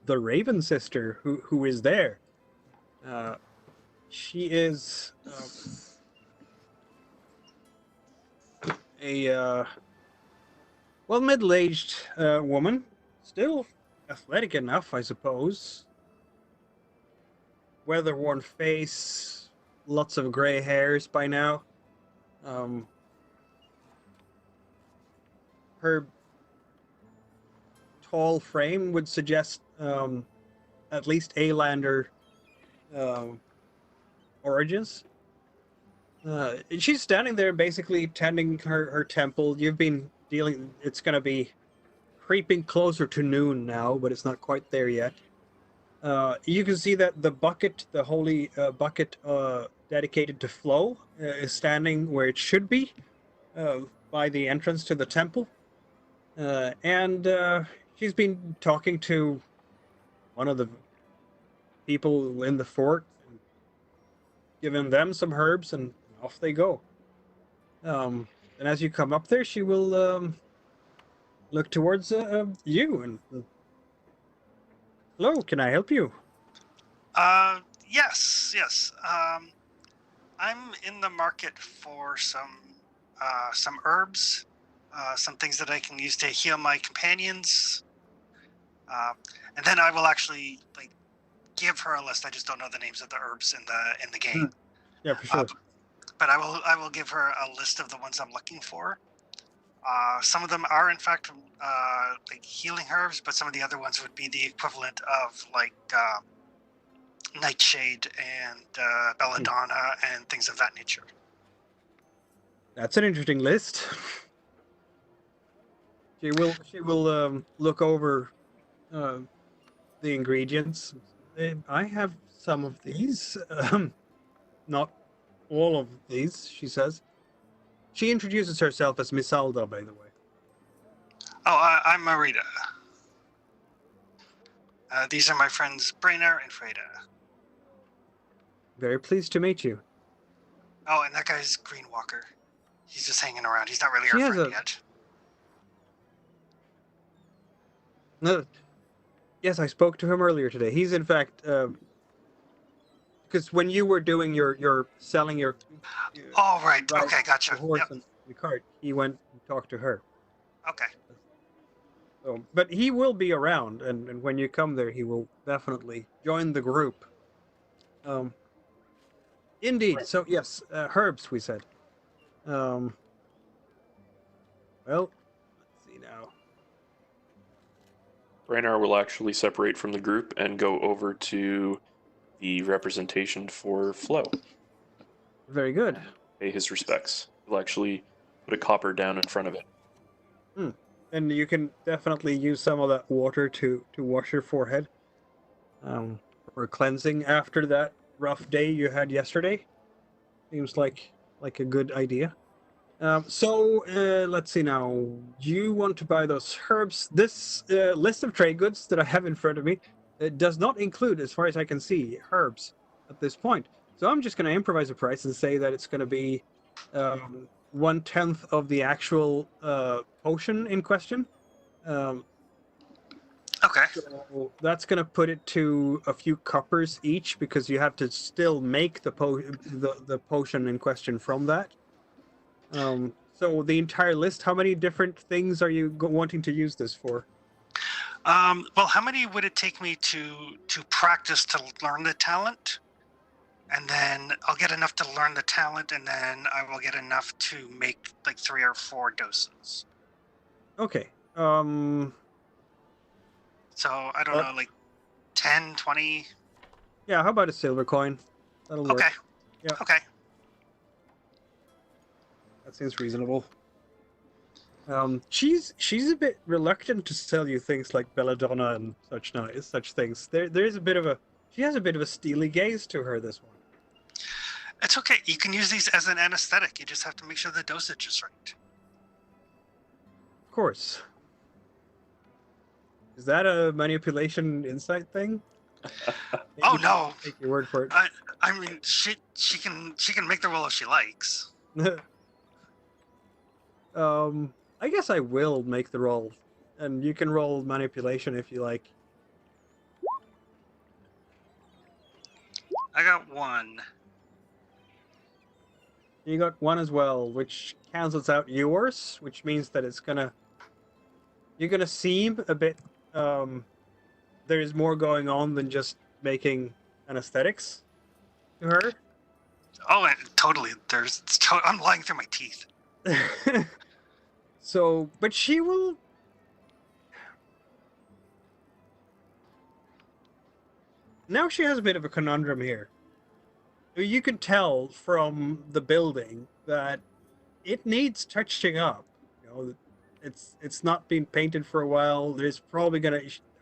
Raven sister who is there. She is a middle-aged woman, still athletic enough, I suppose. Weather-worn face, lots of gray hairs by now. Her tall frame would suggest at least Alander origins. She's standing there basically tending her temple. You've been dealing, it's going to be creeping closer to noon now, but it's not quite there yet. You can see that the bucket, the holy bucket dedicated to flow, is standing where it should be by the entrance to the temple. And she's been talking to one of the people in the fort, and giving them some herbs, and off they go. And as you come up there, she will look towards you and hello, can I help you? Yes. I'm in the market for some herbs, some things that I can use to heal my companions, and then I will actually give her a list. I just don't know the names of the herbs in the game. Yeah, for sure. But I will give her a list of the ones I'm looking for. Some of them are in fact healing herbs, but some of the other ones would be the equivalent of nightshade and belladonna and things of that nature. That's an interesting list. She will look over the ingredients. I have some of these, not all of these, she says. She introduces herself as Miss Alda, by the way. Oh, I'm Marita. These are my friends Brainer and Freda. Very pleased to meet you. Oh, and that guy's Green Walker. He's just hanging around. He's not really She our has friend a- yet. No, yes, I spoke to him earlier today. He's in fact, because when you were doing your selling your Oh, right. ride Okay, gotcha. the horse Yep. and the cart, he went and talked to her. Okay. So, but he will be around, and when you come there, he will definitely join the group. Indeed. Right. So yes, herbs. We said. Well, let's see now. Raynar will actually separate from the group and go over to the representation for Flo. Very good. Pay his respects. He'll actually put a copper down in front of it. And you can definitely use some of that water to wash your forehead. For cleansing after that rough day you had yesterday. Seems like a good idea. So let's see now. You want to buy those herbs? This list of trade goods that I have in front of me does not include, as far as I can see, herbs at this point. So I'm just going to improvise a price and say that it's going to be 1/10 of the actual potion in question. Okay. So that's going to put it to a few coppers each, because you have to still make the potion in question from that. So the entire list, how many different things are you wanting to use this for? Well, how many would it take me to practice to learn the talent? And then I'll get enough to learn the talent, and then I will get enough to make like 3 or 4 doses. Okay. So I don't know, like 10, 20. Yeah, how about a silver coin? That'll work. Okay. Yeah. Okay. That seems reasonable. She's a bit reluctant to sell you things like belladonna and such things. There's a bit of she has a bit of a steely gaze to her, this one. It's okay. You can use these as an anesthetic. You just have to make sure the dosage is right. Of course. Is that a manipulation insight thing? Oh no! Take your word for it. I mean, she can make the roll if she likes. I guess I will make the roll, and you can roll manipulation if you like. I got 1. You got 1 as well, which cancels out yours, which means that you're gonna seem a bit there is more going on than just making anesthetics to her. Oh, totally. I'm lying through my teeth. So, but she will. Now she has a bit of a conundrum here. You can tell from the building that it needs touching up. You know, it's not been painted for a while. There's probably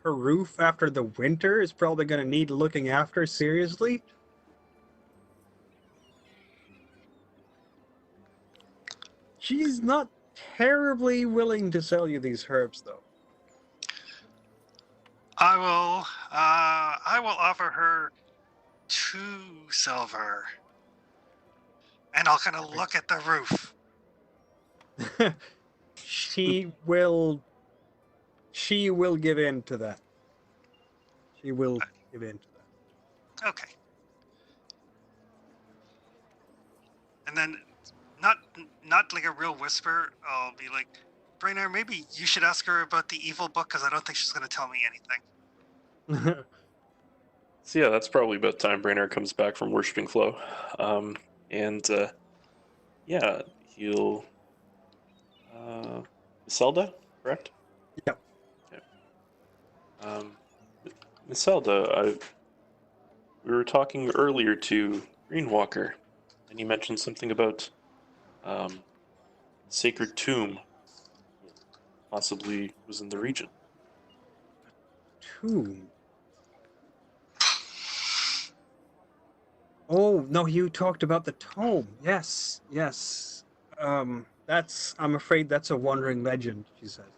her roof after the winter is probably gonna need looking after seriously. She's not terribly willing to sell you these herbs, though. I will offer her 2 silver, and I'll kind of look at the roof. She will give in to that. She will give in to that. Okay. And then, not like a real whisper, I'll be like, Brainerd, maybe you should ask her about the evil book, because I don't think she's going to tell me anything. So yeah, that's probably about time Brainerd comes back from worshipping Flo. Yeah, he'll... Zelda, correct? Yep. Okay. Miss Zelda, we were talking earlier to Greenwalker, and he mentioned something about sacred tomb possibly was in the region. Tomb. Oh no, you talked about the tome. Yes. I'm afraid that's a wandering legend, she said.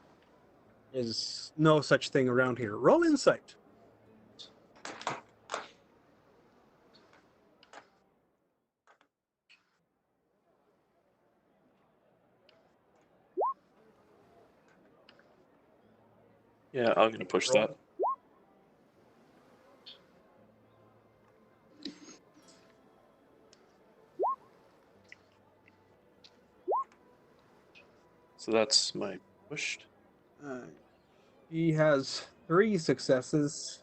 There's no such thing around here. Roll insight. Yeah, I'm gonna push that. So that's my pushed. He has 3 successes.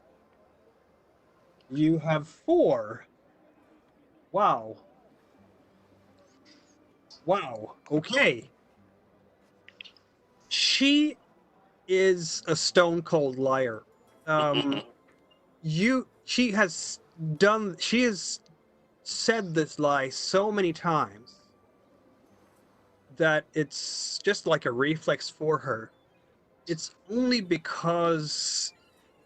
You have 4. Wow. Okay. She is a stone cold liar. She has said this lie so many times that it's just like a reflex for her. It's only because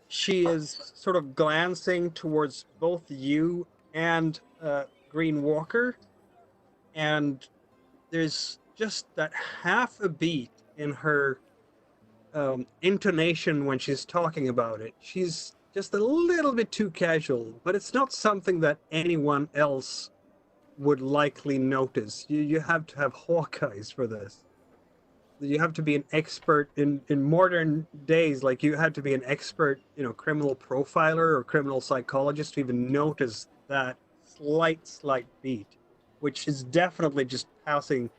she is sort of glancing towards both you and Green Walker, and there's just that half a beat in her intonation when she's talking about it. She's just a little bit too casual, but it's not something that anyone else would likely notice. You have to have Hawkeyes for this. You have to be an expert in modern days. Like, you had to be an expert, criminal profiler or criminal psychologist to even notice that slight beat, which is definitely just passing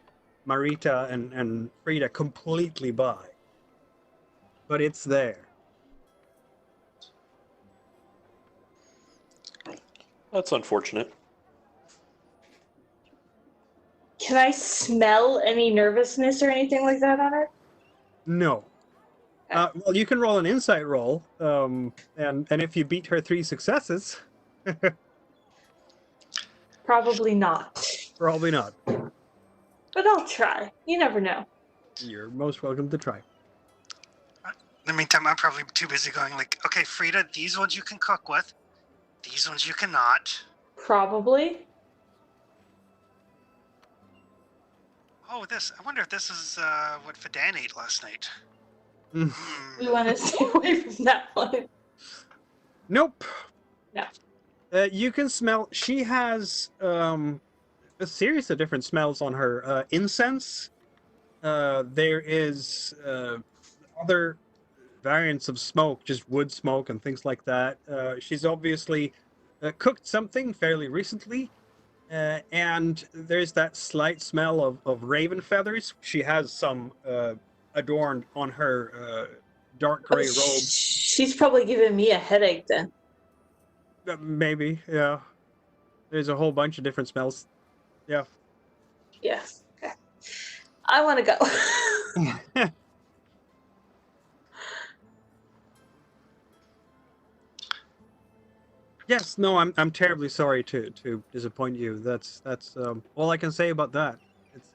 Marita and Frida completely by. But it's there. That's unfortunate. Can I smell any nervousness or anything like that on her? No. Well, you can roll an insight roll, and if you beat her 3 successes, Probably not. probably not. But I'll try. You never know. You're most welcome to try. In the meantime, I'm probably too busy going like, okay, Frida, these ones you can cook with. These ones you cannot. Probably. Oh, I wonder if this is what Fadan ate last night. We want to stay away from that one. Nope. No. You can smell. She has a series of different smells on her. Incense. There is other variants of smoke, just wood smoke and things like that. She's obviously cooked something fairly recently. And there's that slight smell of raven feathers. She has some adorned on her dark gray robe. She's probably giving me a headache then. Maybe, yeah. There's a whole bunch of different smells. Yeah. Yeah. Okay. I want to go. Yes, no, I'm terribly sorry to disappoint you. That's all I can say about that.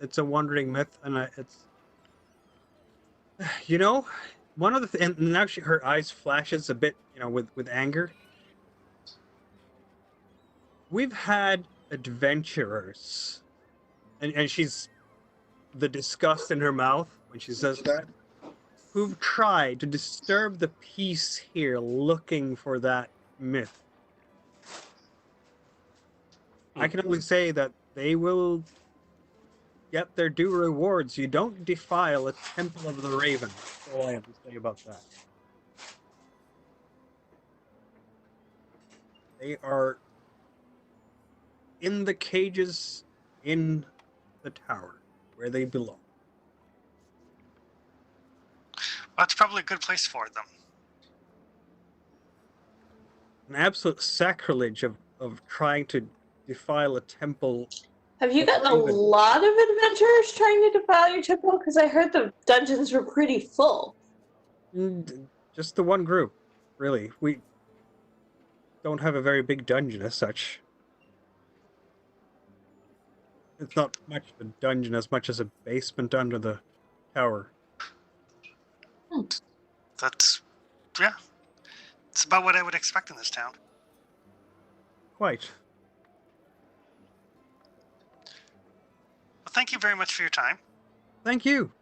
It's a wandering myth, and it's one of the and now her eyes flashes a bit, with anger. We've had adventurers, and she's the disgust in her mouth when she says that, who've tried to disturb the peace here, looking for that myth. I can only say that they will get their due rewards. You don't defile a temple of the Raven. That's all I have to say about that. They are in the cages in the tower where they belong. Well, that's probably a good place for them. An absolute sacrilege of trying to defile a temple. Have you gotten a lot of adventurers trying to defile your temple? Because I heard the dungeons were pretty full. Just the one group, really. We don't have a very big dungeon as such. It's not much of a dungeon as much as a basement under the tower. That's, yeah. It's about what I would expect in this town. Quite. Well, thank you very much for your time. Thank you.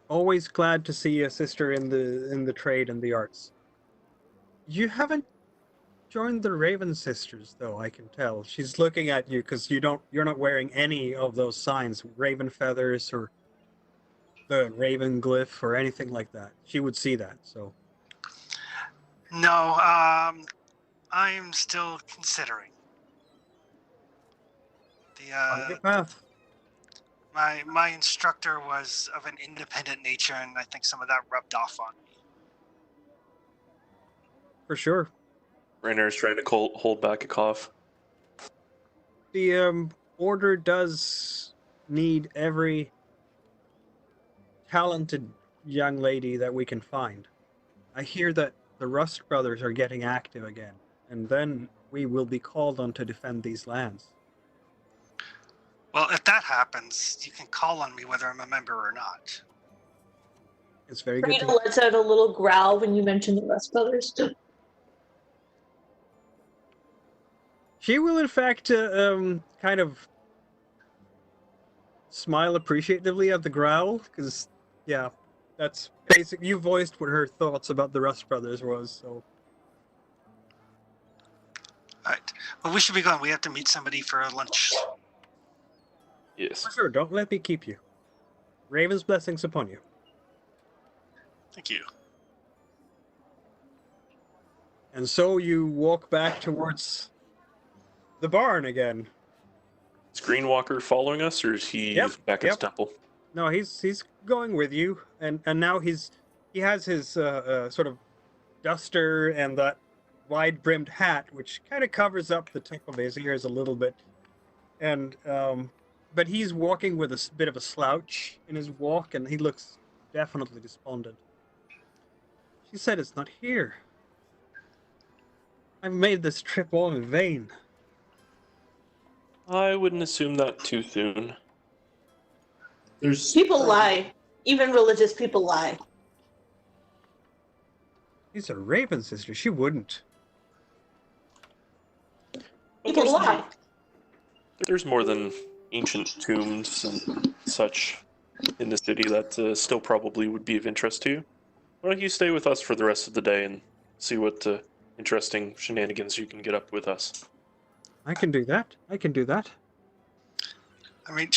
Always glad to see a sister in the trade and the arts. You haven't joined the Raven Sisters, though. I can tell. She's looking at you because you're not wearing any of those signs, raven feathers or the raven glyph or anything like that. She would see that. So No, I'm still considering. on your path. My instructor was of an independent nature, and I think some of that rubbed off on me. For sure. Rainer's trying to hold back a cough. The order does need every talented young lady that we can find. I hear that the Rust brothers are getting active again, and then we will be called on to defend these lands. Well, if that happens, you can call on me whether I'm a member or not. It's very good Frida to lets out a little growl when you mention the Rust Brothers. She will, in fact, kind of smile appreciatively at the growl, because, yeah, that's basic. You voiced what her thoughts about the Rust brothers was, so. All right. Well, we should be going. We have to meet somebody for lunch. Yes. For sure, don't let me keep you. Raven's blessings upon you. Thank you. And so you walk back towards the barn again. Is Greenwalker following us, or is he back at the temple? No, he's going with you, and now he has his sort of duster and that wide-brimmed hat, which kind of covers up the tip of his ears a little bit, and but he's walking with a bit of a slouch in his walk, and he looks definitely despondent. She said it's not here. I've made this trip all in vain. I wouldn't assume that too soon. There's People lie. Even religious people lie. He's a Raven sister. She wouldn't. People lie. There's more than ancient tombs and such in the city that still probably would be of interest to you. Why don't you stay with us for the rest of the day and see what interesting shenanigans you can get up with us? I can do that. I can do that. I mean,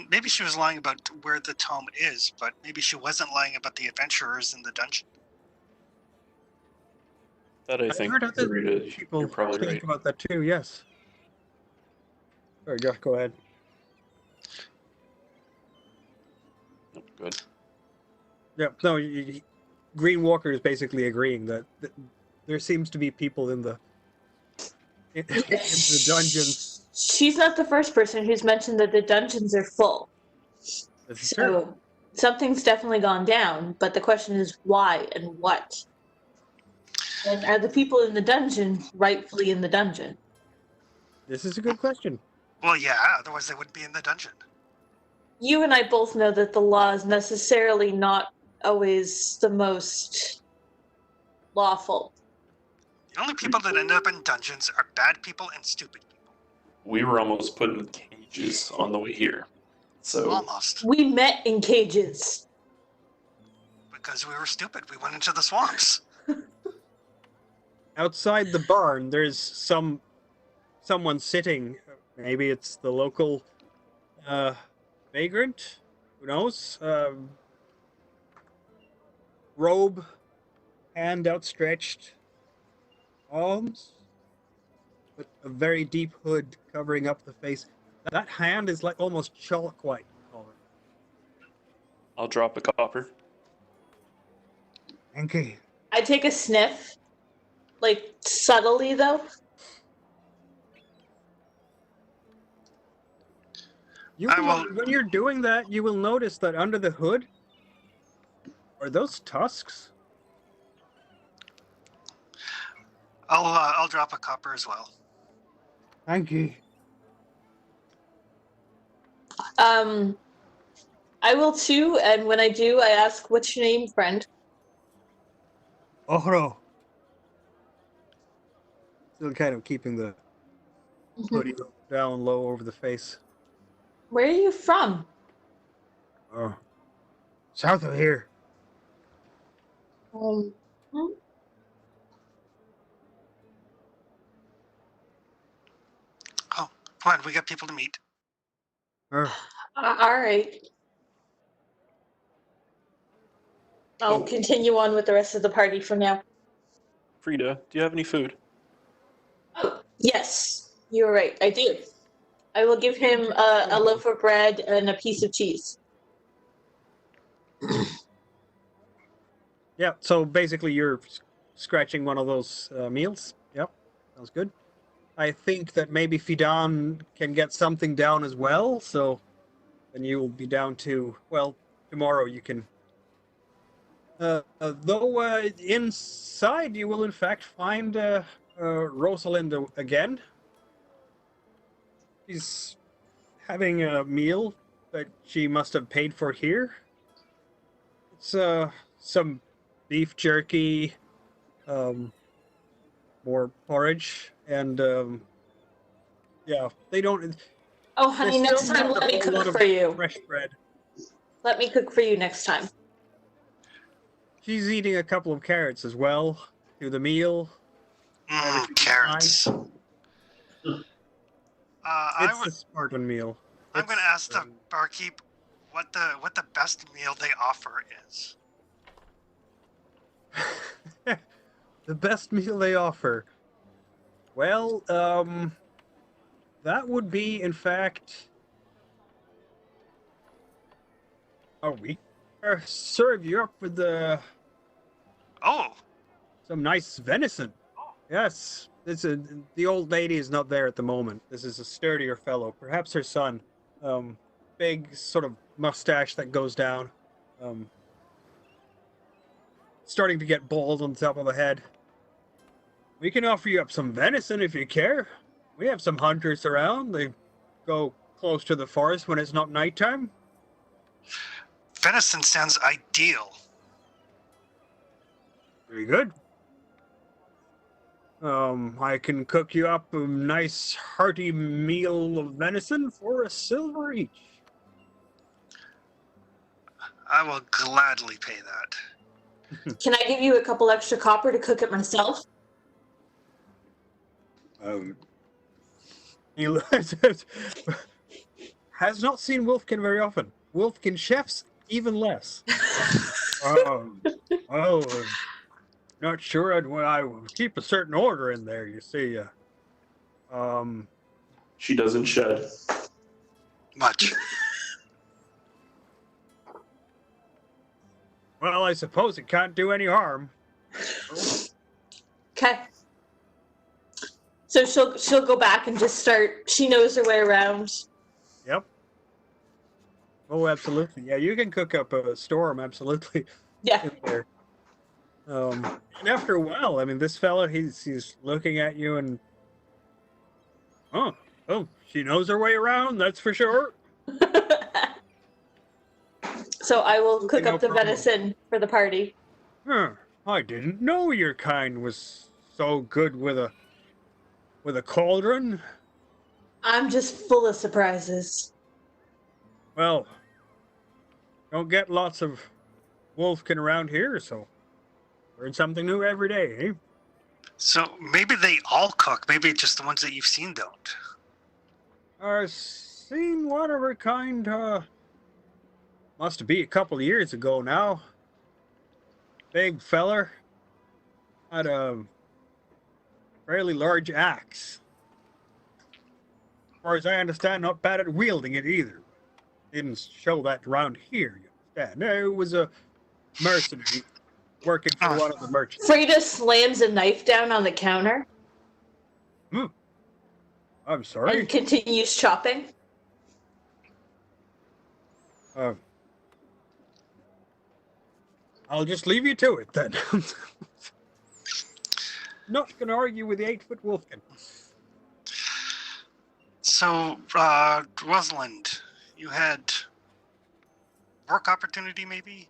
maybe she was lying about where the tome is, but maybe she wasn't lying about the adventurers in the dungeon. That I I've think heard other Rita, people you're probably speak right. about that too, yes. Sorry, Josh, go ahead. Good. Yeah, no, Green Walker is basically agreeing that there seems to be people in the dungeons. She's not the first person who's mentioned that the dungeons are full. This is true. So something's definitely gone down, but the question is why and what? And are the people in the dungeon rightfully in the dungeon? This is a good question. Well, yeah, otherwise they wouldn't be in the dungeon. You and I both know that the law is necessarily not always the most lawful. The only people that end up in dungeons are bad people and stupid people. We were almost put in cages on the way here. So Almost. We met in cages. Because we were stupid. We went into the swamps. Outside the barn, there's someone sitting. Maybe it's the local vagrant. Who knows? Robe, hand outstretched, arms, with a very deep hood covering up the face. That hand is like almost chalk white color. I'll drop a copper. Thank you. I take a sniff, like subtly though. When you're doing that, you will notice that under the hood, are those tusks? I'll drop a copper as well. Thank you. I will too, and when I do, I ask, what's your name, friend? Ohro. Still kind of keeping the hoodie down low over the face. Where are you from? Oh. South of here. Hmm? Oh, come on, we got people to meet. All right. I'll continue on with the rest of the party for now. Frida, do you have any food? Oh, yes, you're right. I do. I will give him a loaf of bread and a piece of cheese. Yeah, so basically you're scratching one of those meals. Yep, sounds good. I think that maybe Fidan can get something down as well, so then you will be down to, well, tomorrow you can Though inside you will in fact find Rosalind again. She's having a meal that she must have paid for here. It's some beef jerky, more porridge, and yeah, they don't. Oh, They honey, still next time have let a me whole lot cook of for you. fresh bread. Let me cook for you next time. She's eating a couple of carrots as well through the meal. Whenever she can Carrots. It's a Spartan meal. I'm going to It's, ask the barkeep what the best meal they offer is. the best meal they offer. Well, that would be, in fact, we serve you up with Oh, some nice venison. Yes, the old lady is not there at the moment. This is a sturdier fellow, perhaps her son. Big sort of mustache that goes down. Starting to get bald on the top of the head. We can offer you up some venison if you care. We have some hunters around. They go close to the forest when it's not nighttime. venison sounds ideal. Very good. I can cook you up a nice hearty meal of venison for a silver each. I will gladly pay that. Can I give you a couple extra copper to cook it myself? He has not seen Wolfkin very often. Wolfkin chefs, even less. Not sure I would keep a certain order in there, you see. She doesn't shed. Much. Well, I suppose it can't do any harm. Okay. So she'll go back and just start. She knows her way around. Yep. Oh, absolutely. Yeah, you can cook up a storm, absolutely. Yeah. In there. And after a while, I mean, this fella, he's looking at you and, oh, she knows her way around, that's for sure. So I will cook No up the problem. venison for the party. I didn't know your kind was so good with a cauldron. I'm just full of surprises. Well, don't get lots of wolfkin around here, so learn something new every day, eh? So maybe they all cook. Maybe just the ones that you've seen don't. I've seen one of her kind, must be a couple of years ago now. Big feller. Had a fairly large axe. As far as I understand, not bad at wielding it either. Didn't show that around here, you understand. No, it was a mercenary working for one of the merchants. Frida slams a knife down on the counter I'm sorry. and continues chopping. I'll just leave you to it then. Not gonna argue with the 8-foot wolfkin. So, Rosalind, you had work opportunity maybe?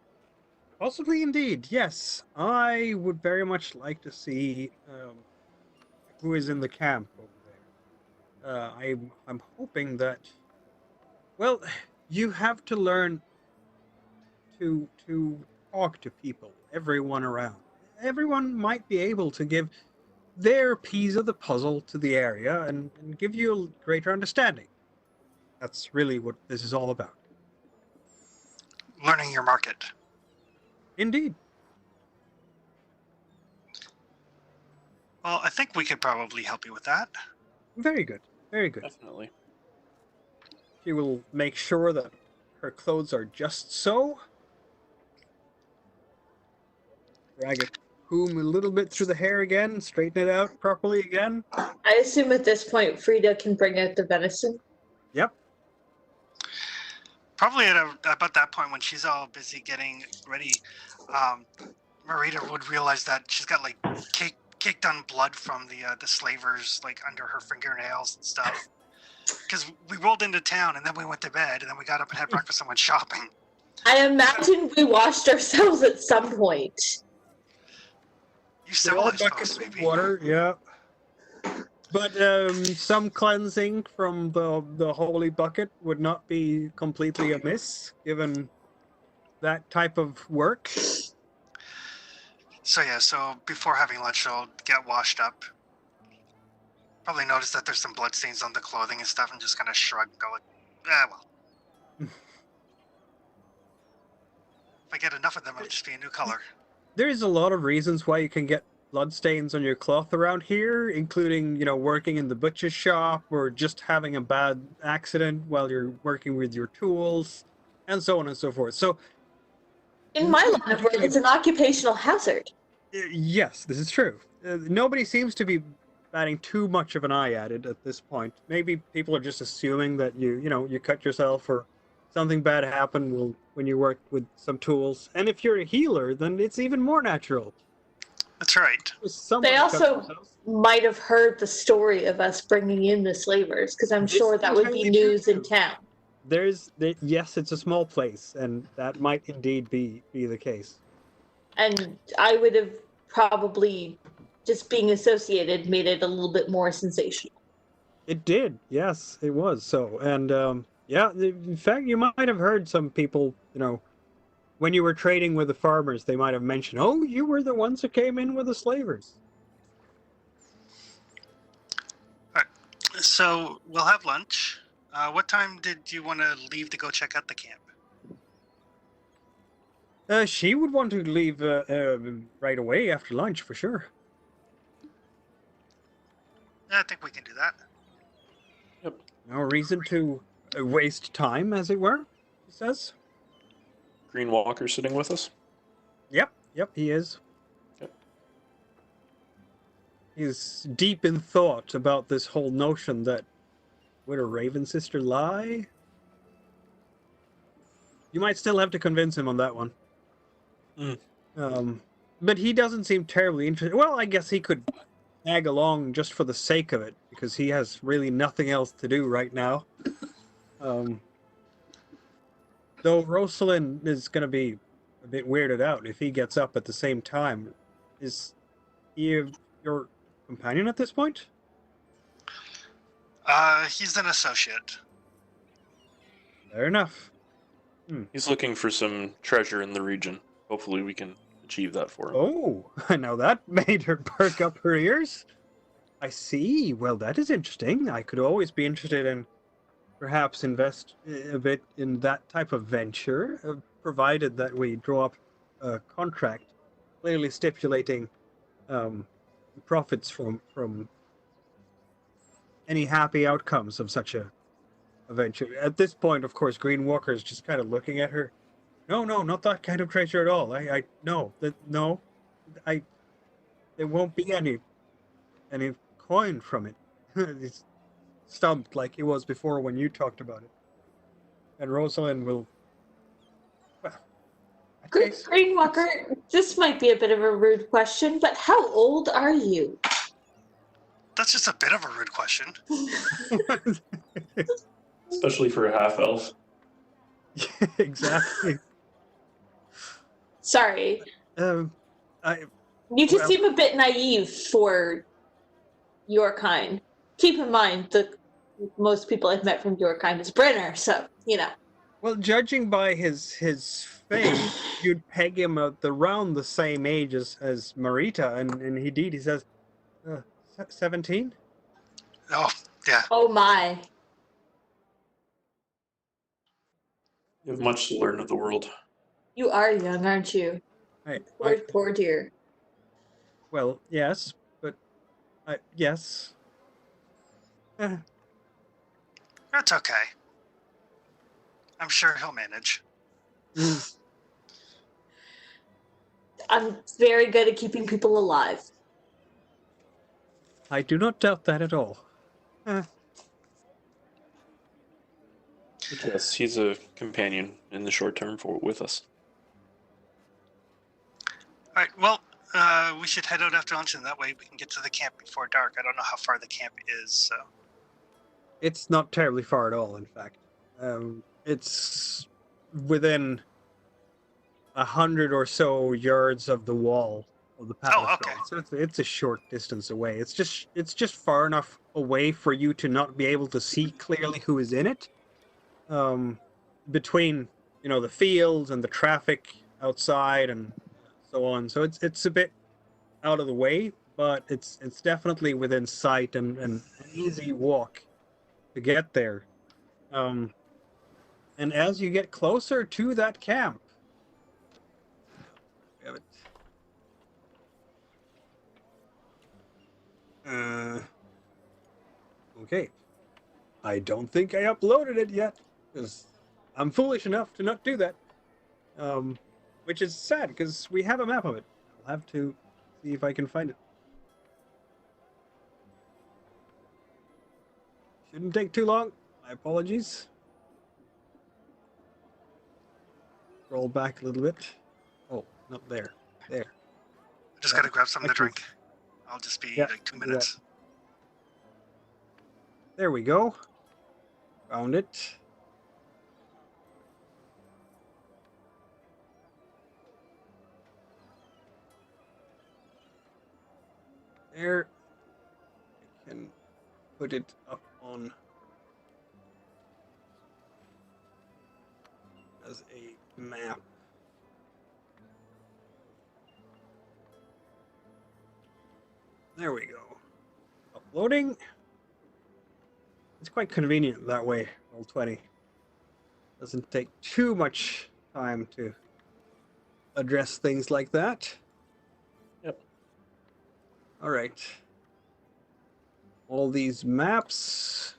Possibly indeed, yes. I would very much like to see who is in the camp over there. I'm hoping that. Well, you have to learn to talk to people, everyone around. Everyone might be able to give their piece of the puzzle to the area and give you a greater understanding. That's really what this is all about. Learning your market. Indeed. Well, I think we could probably help you with that. Very good. Very good. Definitely. She will make sure that her clothes are just so. Drag it comb a little bit through the hair again, straighten it out properly again. I assume at this point Frida can bring out the venison. Yep. Probably about that point when she's all busy getting ready, Marita would realize that she's got like caked on blood from the slavers like under her fingernails and stuff. Because we rolled into town and then we went to bed and then we got up and had breakfast and went shopping. I imagine we washed ourselves at some point. You civilized buckets folks, of maybe. water, yeah. But some cleansing from the holy bucket would not be completely amiss, given that type of work. So yeah, so before having lunch, she'll get washed up. Probably notice that there's some blood stains on the clothing and stuff, and just kind of shrug and go like, well. If I get enough of them, it'll just be a new color. There's a lot of reasons why you can get blood stains on your cloth around here, including, working in the butcher's shop or just having a bad accident while you're working with your tools, and so on and so forth. So, In my line of work, it's an occupational hazard. yes, this is true. Nobody seems to be batting too much of an eye at it at this point. Maybe people are just assuming that you cut yourself or something bad happened when you work with some tools. And if you're a healer, then it's even more natural. That's right. They also might have heard the story of us bringing in the slavers, because I'm sure that would be news in town. Yes, it's a small place, and that might indeed be the case. And I would have probably, just being associated, made it a little bit more sensational. It did, yes, it was so. And yeah, in fact, you might have heard some people, when you were trading with the farmers, they might have mentioned, oh, you were the ones who came in with the slavers. All right. So we'll have lunch. What time did you want to leave to go check out the camp? She would want to leave right away after lunch, for sure. I think we can do that. Yep. No reason to waste time, as it were, he says. Green Walker sitting with us? Yep, he is. Yep. He's deep in thought about this whole notion that would a Raven sister lie? You might still have to convince him on that one. But he doesn't seem terribly interested. Well, I guess he could tag along just for the sake of it, because he has really nothing else to do right now. Though Rosalind is going to be a bit weirded out if he gets up at the same time. Is he your companion at this point? He's an associate. Fair enough. He's looking for some treasure in the region. Hopefully we can achieve that for him. Oh, now that made her perk up her ears. I see. Well, that is interesting. I could always be interested in perhaps invest a bit in that type of venture, provided that we draw up a contract clearly stipulating profits from any happy outcomes of such a venture. At this point, of course, Green Walker is just kind of looking at her. No, not that kind of treasure at all. There won't be any coin from it. He's stumped like he was before when you talked about it. And Rosalind will. Well, Green Walker, this might be a bit of a rude question, but how old are you? That's just a bit of a rude question. Especially for a half-elf. Exactly. Sorry. You just seem a bit naive for your kind. Keep in mind that most people I've met from your kind is Brenner, so, Well, judging by his face, you'd peg him at around the same age as Marita, and indeed he says, 17? Oh, yeah. Oh my. You have much to learn of the world. You are young, aren't you? Poor dear. Well, yes, but yes. That's okay. I'm sure he'll manage. I'm very good at keeping people alive. I do not doubt that at all. But yes, he's a companion in the short term with us. All right. Well, we should head out after lunch, and that way we can get to the camp before dark. I don't know how far the camp is, so. It's not terribly far at all, in fact. It's within 100 or so yards of the wall of the palace. okay. So it's a short distance away. It's just far enough away for you to not be able to see clearly who is in it. Between the fields and the traffic outside and so on. So it's a bit out of the way, but it's definitely within sight and an easy walk to get there. And as you get closer to that camp, we have it. Okay. I don't think I uploaded it yet, because I'm foolish enough to not do that. Which is sad, because we have a map of it. I'll have to see if I can find it. Shouldn't take too long. My apologies. Roll back a little bit. Oh, not there. There. I just gotta grab something to drink. I'll just be Yeah, like 2 do that. minutes. There we go. Found it. There. I can put it up on as a map. There we go. Uploading. It's quite convenient that way, Roll20. Doesn't take too much time to address things like that. Yep. All right. All these maps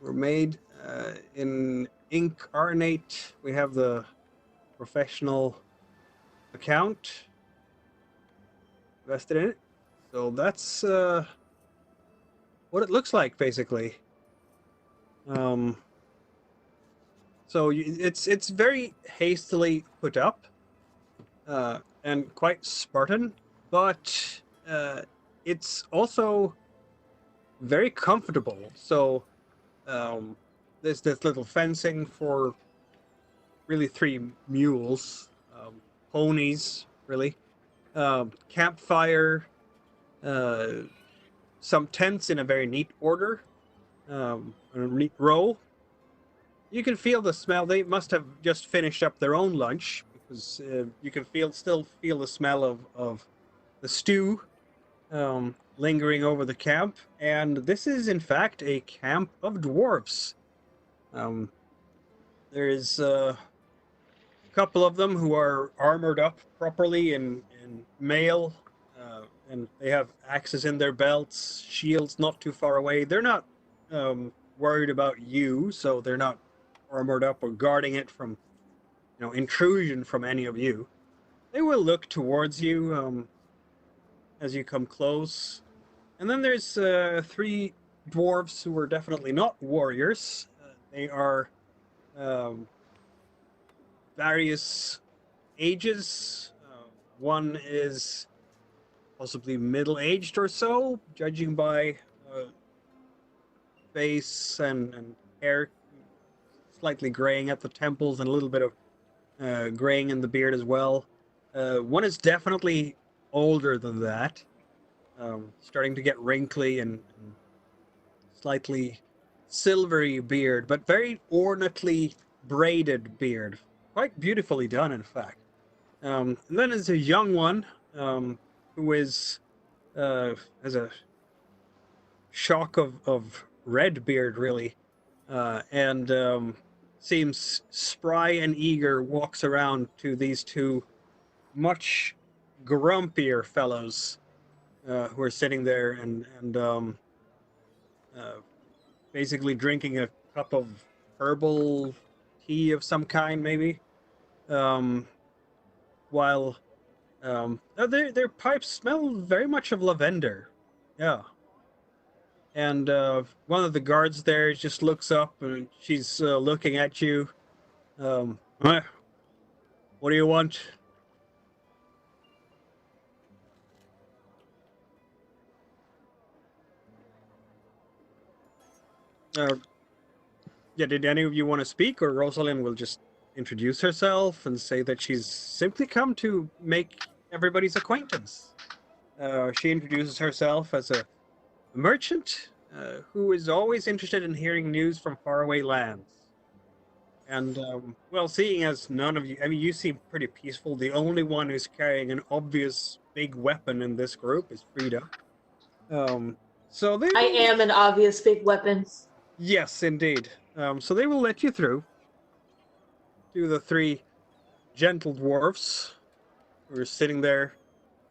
were made in Incarnate. We have the professional account invested in it. So that's what it looks like, basically. So it's very hastily put up and quite Spartan, but it's also very comfortable. So there's this little fencing for really 3 mules, ponies, really, campfire, some tents in a very neat order, a neat row. You can feel the smell. They must have just finished up their own lunch, because you can still feel the smell of the stew lingering over the camp. And this is, in fact, a camp of dwarves. There is a couple of them who are armored up properly in mail, and they have axes in their belts, shields not too far away. They're not worried about you, so they're not armored up or guarding it from intrusion from any of you. They will look towards you as you come close. And then there's 3 dwarves who are definitely not warriors. They are various ages. One is possibly middle-aged or so, judging by face and hair slightly graying at the temples and a little bit of graying in the beard as well. One is definitely older than that, starting to get wrinkly and slightly silvery beard, but very ornately braided beard. Quite beautifully done, in fact. And then there's a young one who is has a shock of red beard, really, and seems spry and eager, walks around to these 2 much grumpier fellows who are sitting there and basically drinking a cup of herbal tea of some kind, maybe. While their pipes smell very much of lavender. Yeah. and one of the guards there just looks up, and she's looking at you. What do you want? Yeah, did any of you want to speak, or Rosalind will just introduce herself and say that she's simply come to make everybody's acquaintance? She introduces herself as a merchant who is always interested in hearing news from faraway lands. And, well, seeing as none of you, I mean, you seem pretty peaceful. The only one who's carrying an obvious big weapon in this group is Frida. So they I am an obvious big weapon. Yes, indeed. So they will let you through to the three gentle dwarfs who are sitting there.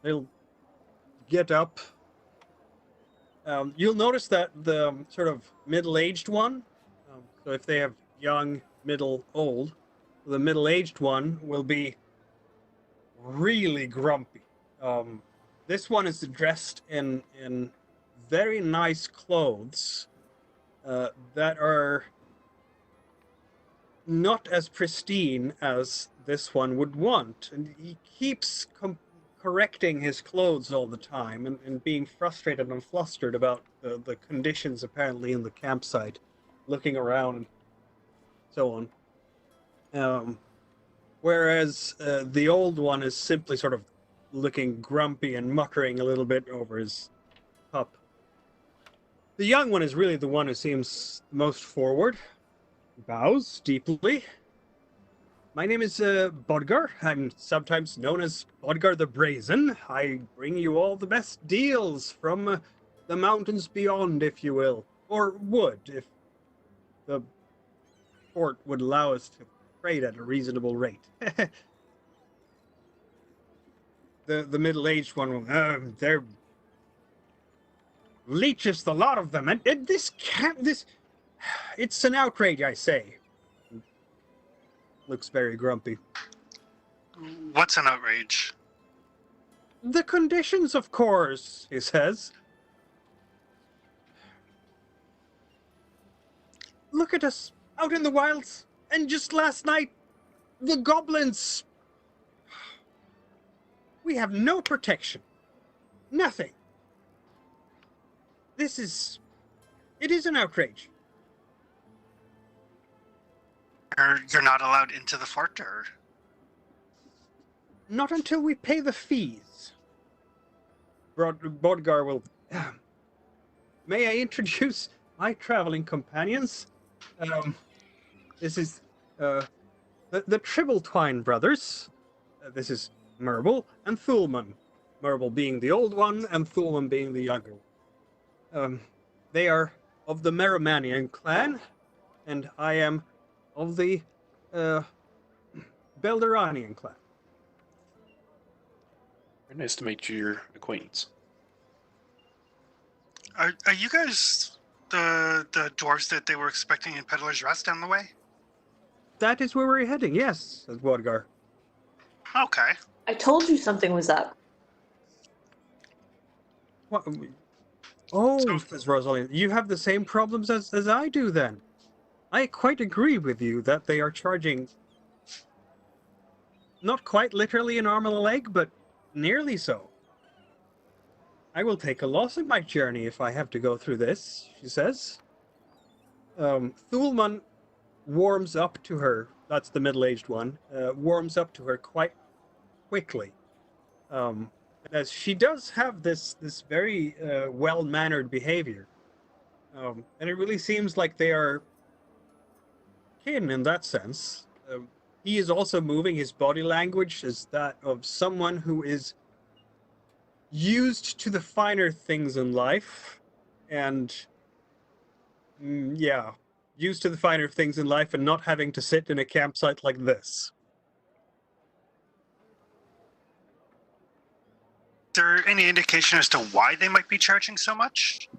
They'll get up. You'll notice that the sort of middle-aged one, so if they have young, middle, old, the middle-aged one will be really grumpy. This one is dressed in very nice clothes that are not as pristine as this one would want, and he keeps correcting his clothes all the time and being frustrated and flustered about the conditions apparently in the campsite, looking around and so on. Whereas the old one is simply sort of looking grumpy and muttering a little bit over his pup. The young one is really the one who seems most forward. Bows deeply. My name is Bodgar. I'm sometimes known as Bodgar the Brazen. I bring you all the best deals from the mountains beyond, if you will. Or would, if the port would allow us to trade at a reasonable rate. The middle-aged one, they're leeches, the lot of them. And this can't, it's an outrage, I say. Looks very grumpy. What's an outrage? The conditions, of course, he says. Look at us out in the wilds, and just last night, the goblins. We have no protection. Nothing. It is an outrage. You're not allowed into the fort, or? Not until we pay the fees. Bodgar will... May I introduce my traveling companions? This is the Tribbletwine brothers. This is Merble and Thulman. Merble being the old one, and Thulman being the younger one. They are of the Merrimanian clan, and I am of the Belderanian clan. Very nice to make your acquaintance. Are you guys the dwarves that they were expecting in Peddler's Rest down the way? That is where we're heading, yes, says Bodgar. Okay. I told you something was up. What? Oh, So- says Rosalind, you have the same problems as I do then. I quite agree with you that they are charging not quite literally an arm and a leg, but nearly so. I will take a loss in my journey if I have to go through this, she says. Thulman warms up to her, that's the middle-aged one, warms up to her quite quickly. As she does have this very well-mannered behavior. And it really seems like they are kin in that sense. He is also moving, his body language as that of someone who is used to the finer things in life, and used to the finer things in life and not having to sit in a campsite like this. Is there any indication as to why they might be charging so much?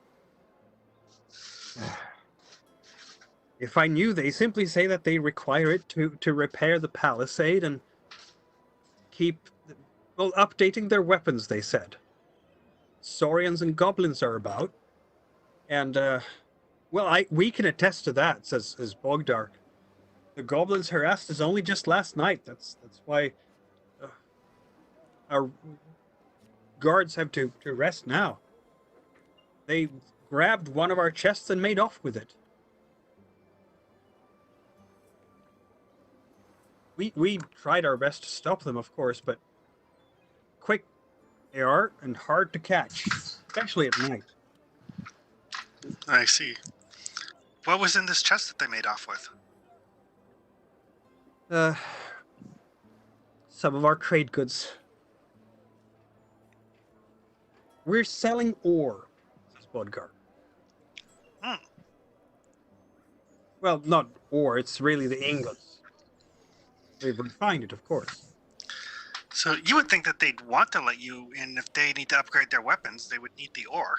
If I knew, they simply say that they require it to repair the palisade and keep, well, updating their weapons, they said. Saurians and goblins are about. And well, we can attest to that, says Bogdar. The goblins harassed us only just last night. That's why our guards have to rest now. They grabbed one of our chests and made off with it. We tried our best to stop them, of course, but quick they are and hard to catch, especially at night. I see. What was in this chest that they made off with? Some of our trade goods. We're selling ore, says Bodgar. Hmm. Well, not ore, it's really the ingots. They've refined it, of course. So you would think that they'd want to let you in if they need to upgrade their weapons. They would need the ore.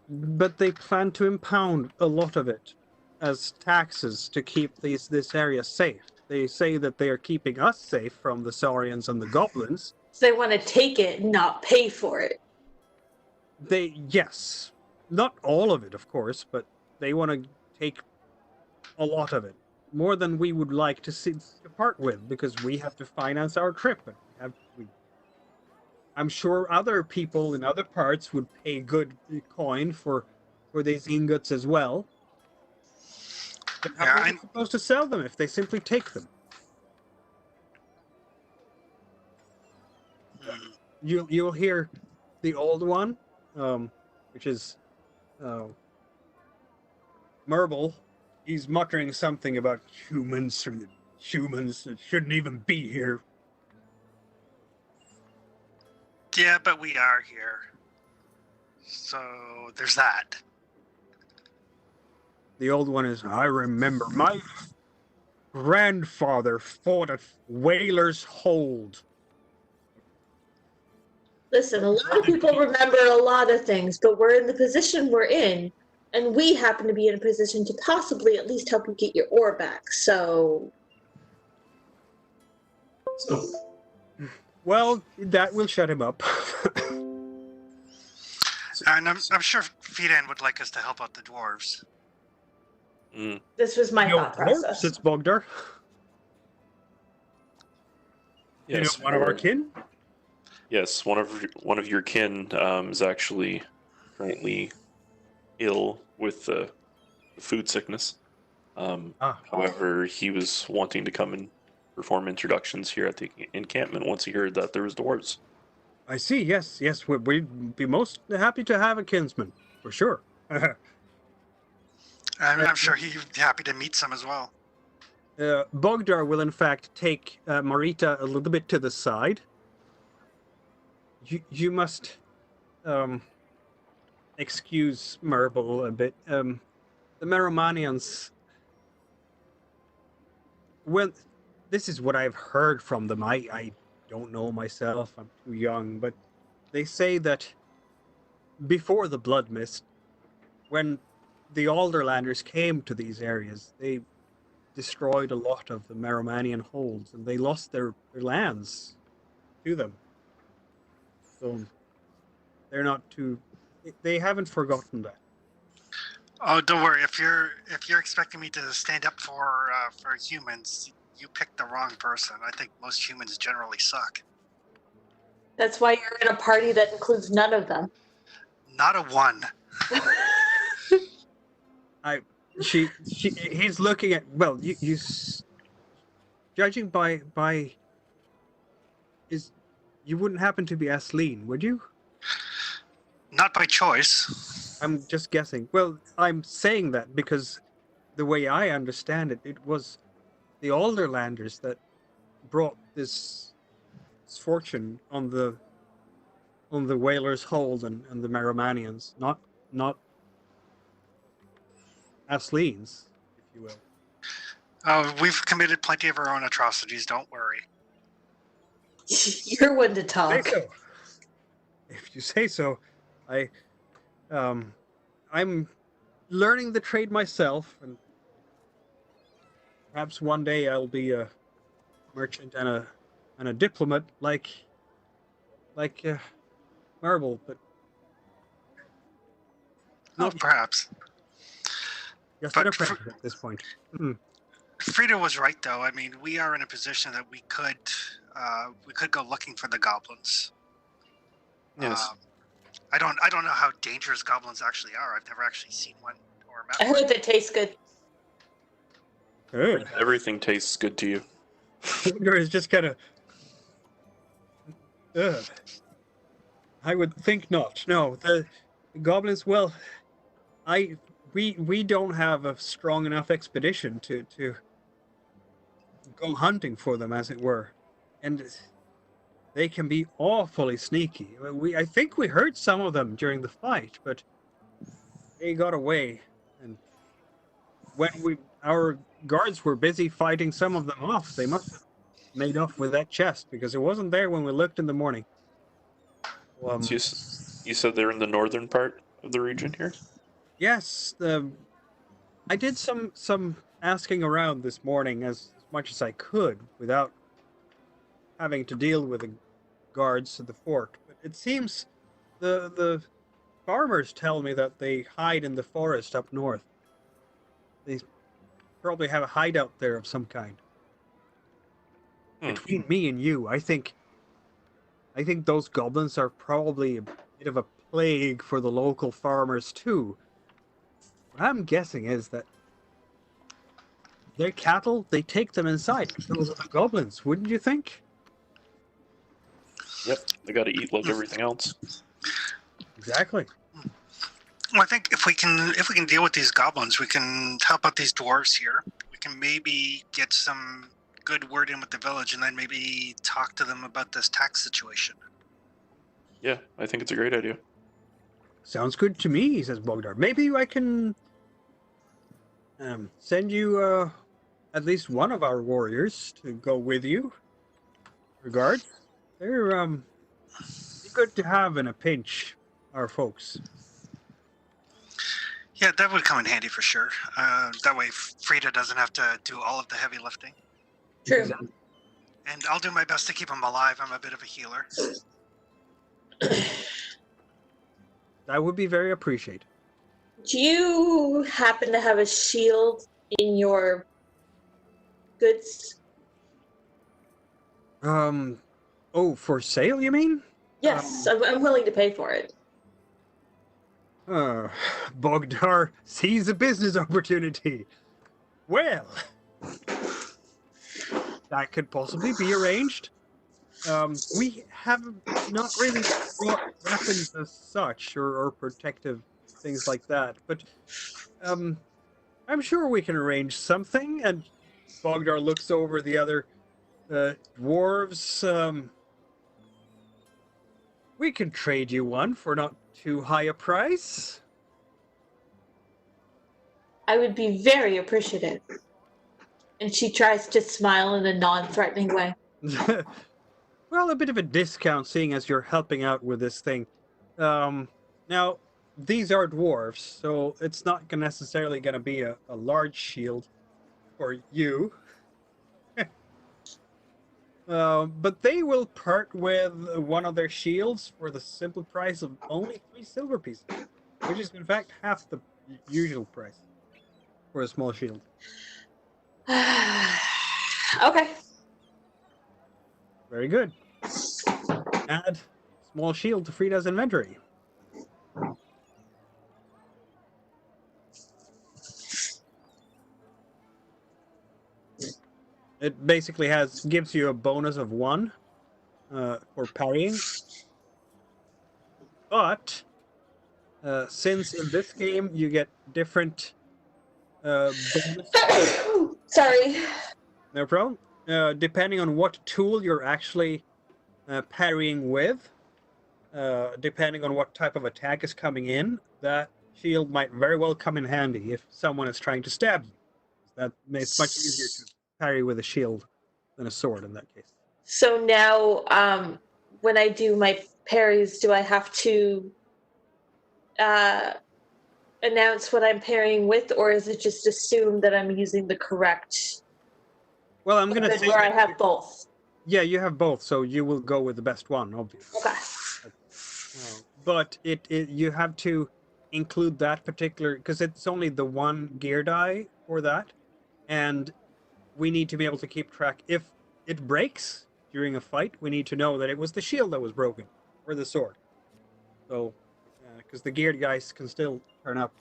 But they plan to impound a lot of it as taxes to keep this area safe. They say that they are keeping us safe from the Saurians and the goblins. So they want to take it, not pay for it. Yes. Not all of it, of course, but they want to take a lot of it. More than we would like to part with, because we have to finance our trip. And I'm sure other people in other parts would pay good coin for these ingots as well. But how are we supposed to sell them if they simply take them? You'll hear the old one, which is Merble. He's muttering something about humans that shouldn't even be here. Yeah, but we are here. So there's that. The old one is, I remember my grandfather fought at Whaler's Hold. Listen, a lot of people remember a lot of things, but we're in the position we're in, and we happen to be in a position to possibly at least help you get your ore back, so... Well, that will shut him up. And I'm sure Fidan would like us to help out the dwarves. Mm. This was my thought process. It's Bogdar. Yes, one of our kin? Yes, one of your kin is actually currently ill with food sickness. However, he was wanting to come and perform introductions here at the encampment once he heard that there was dwarves. I see. Yes. We'd be most happy to have a kinsman, for sure. I'm sure he'd be happy to meet some as well. Bogdar will, in fact, take Marita a little bit to the side. You must excuse Merble a bit. The Meromanians. Well, this is what I've heard from them. I don't know myself. I'm too young, but they say that before the Blood Mist, when the Alderlanders came to these areas, they destroyed a lot of the Meromanian holds, and they lost their lands to them. So they're not too. They haven't forgotten that. Oh, don't worry. If you're expecting me to stand up for humans, you picked the wrong person. I think most humans generally suck. That's why you're in a party that includes none of them. Not a one. He's looking at, well, you judging by you wouldn't happen to be Asleen, would you? Not by choice. I'm just guessing. Well, I'm saying that because the way I understand it, it was the Alderlanders that brought this fortune on the Whalers' Hold and the Meromanians, not Asleen's, if you will. Oh, we've committed plenty of our own atrocities. Don't worry. You're one to talk. Say so. If you say so. I'm learning the trade myself, and perhaps one day I'll be a merchant and a diplomat like Marble. But Not perhaps. just but an apprentice at this point. Frida was right, though. I mean, we are in a position that we could go looking for the goblins. Yes. I don't know how dangerous goblins actually are. I've never actually seen one or met I one. heard they taste good. Ugh. Everything tastes good to you. Bogdar is just kind of. I would think not. No, the goblins. Well, we don't have a strong enough expedition to go hunting for them, as it were, and they can be awfully sneaky. I think we heard some of them during the fight, but they got away, and when our guards were busy fighting some of them off, they must have made off with that chest because it wasn't there when we looked in the morning. So you said they're in the northern part of the region here? Yes, I did some asking around this morning as much as I could without having to deal with the guards at the fort. But it seems the farmers tell me that they hide in the forest up north. They probably have a hideout there of some kind. Between me and you, I think those goblins are probably a bit of a plague for the local farmers too. What I'm guessing is that their cattle, they take them inside. Those are the goblins, wouldn't you think? Yep, they gotta eat like everything else. Exactly. Well, I think if we can deal with these goblins, we can help out these dwarves here. We can maybe get some good word in with the village, and then maybe talk to them about this tax situation. Yeah, I think it's a great idea. Sounds good to me, says Bogdar. Maybe I can send you at least one of our warriors to go with you. Regards. They're good to have in a pinch, our folks. Yeah, that would come in handy for sure. That way Frida doesn't have to do all of the heavy lifting. True. And I'll do my best to keep them alive. I'm a bit of a healer. That would be very appreciated. Do you happen to have a shield in your goods? Oh, for sale, you mean? Yes, I'm willing to pay for it. Bogdar sees a business opportunity. Well, that could possibly be arranged. We have not really brought weapons as such, or protective things like that, but I'm sure we can arrange something. And Bogdar looks over the other dwarves. We can trade you one for not too high a price. I would be very appreciative. And she tries to smile in a non-threatening way. Well, a bit of a discount, seeing as you're helping out with this thing. Now, these are dwarves, so it's not necessarily going to be a large shield for you. But they will part with one of their shields for the simple price of only 3 silver pieces, which is in fact half the usual price for a small shield. Okay. Very good. Add small shield to Frida's inventory. It basically gives you a bonus of 1 for parrying. But since in this game you get different bonus. Sorry. No problem. Depending on what tool you're actually parrying with, depending on what type of attack is coming in, that shield might very well come in handy if someone is trying to stab you. That makes it much easier to parry with a shield than a sword in that case. So now, when I do my parries, do I have to announce what I'm parrying with, or is it just assumed that I'm using the correct Well, I'm going to method say where I have both? Yeah, you have both, so you will go with the best one, obviously. Okay. But you have to include that particular, because it's only the one gear die for that, and we need to be able to keep track. If it breaks during a fight, we need to know that it was the shield that was broken or the sword. So, because the geared guys can still turn up,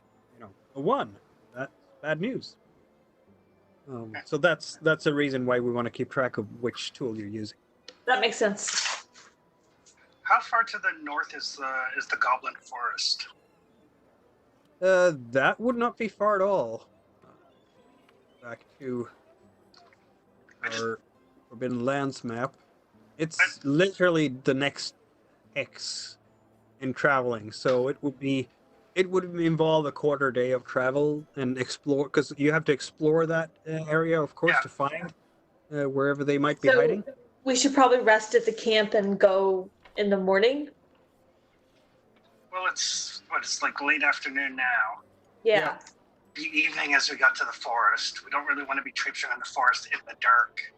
a 1. That's bad news. So that's a reason why we want to keep track of which tool you're using. That makes sense. How far to the north is the Goblin Forest? That would not be far at all. Back to our Forbidden Lands map. It's literally the next X in traveling, so it would involve a quarter day of travel and explore, because you have to explore that area, of course, to find wherever they might be hiding. We should probably rest at the camp and go in the morning. Well, it's like late afternoon now. Yeah. The evening as we got to the forest. We don't really want to be traipsing in the forest in the dark.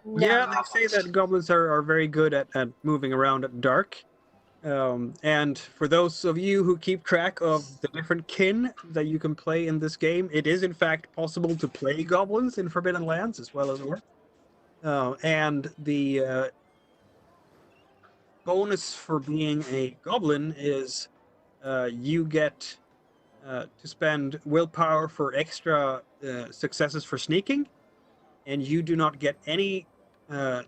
No. Yeah, they say that goblins are very good at moving around at dark. And for those of you who keep track of the different kin that you can play in this game, it is in fact possible to play goblins in Forbidden Lands as well as orcs. And the bonus for being a goblin is you get to spend willpower for extra successes for sneaking, and you do not get any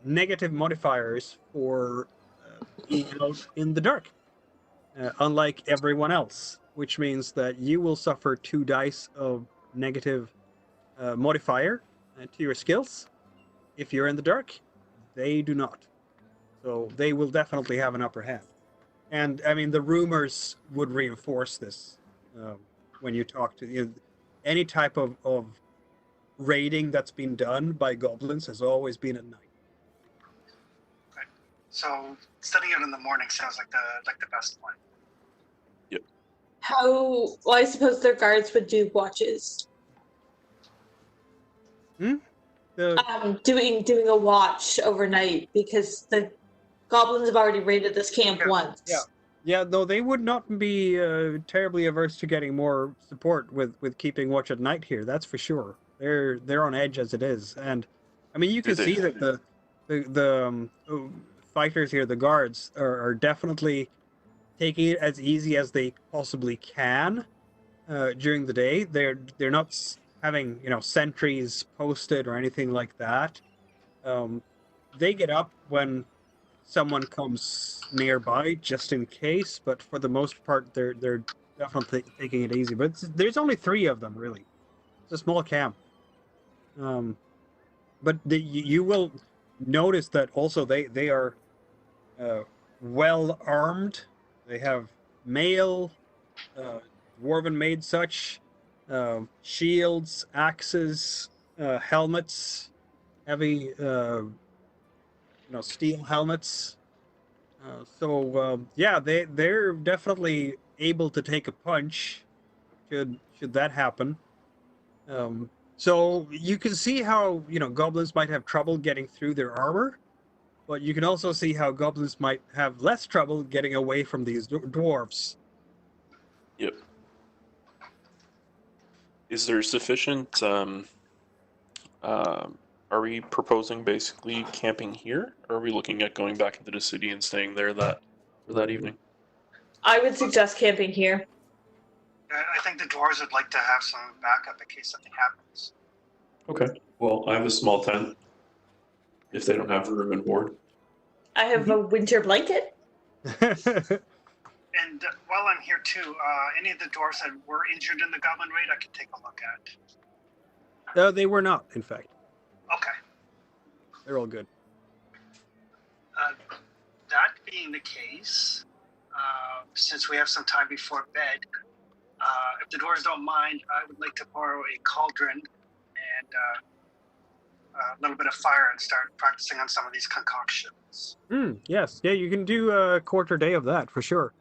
negative modifiers for being out in the dark, unlike everyone else, which means that you will suffer 2 dice of negative modifier to your skills if you're in the dark. They do not. So they will definitely have an upper hand. And I mean, the rumors would reinforce this when you talk to any type of raiding that's been done by goblins has always been at night. Okay. So setting out in the morning sounds like the best plan. Yep. Well, I suppose their guards would do watches. Doing a watch overnight, because the goblins have already raided this camp once. Yeah, though they would not be terribly averse to getting more support with keeping watch at night here. That's for sure. They're on edge as it is, and I mean you can see that the fighters here, the guards, are definitely taking it as easy as they possibly can during the day. They're not having sentries posted or anything like that. They get up when someone comes nearby just in case, but for the most part they're definitely taking it easy. But there's only 3 of them, really. It's a small camp. But you will notice that also they are well armed. They have mail, dwarven made such, shields, axes, helmets, heavy steel helmets. Yeah, they're definitely able to take a punch should that happen. So you can see how goblins might have trouble getting through their armor, but you can also see how goblins might have less trouble getting away from these dwarves. Yep. Is there sufficient? Are we proposing basically camping here, or are we looking at going back into the city and staying there that evening? I would suggest camping here. I think the dwarves would like to have some backup in case something happens. Okay. Well, I have a small tent. If they don't have room and board. I have a winter blanket. And while I'm here too, any of the dwarves that were injured in the goblin raid, I can take a look at. They were not, in fact. Okay. They're all good. That being the case, since we have some time before bed, if the dwarves don't mind, I would like to borrow a cauldron and a little bit of fire and start practicing on some of these concoctions. Yes. Yeah, you can do a quarter day of that for sure.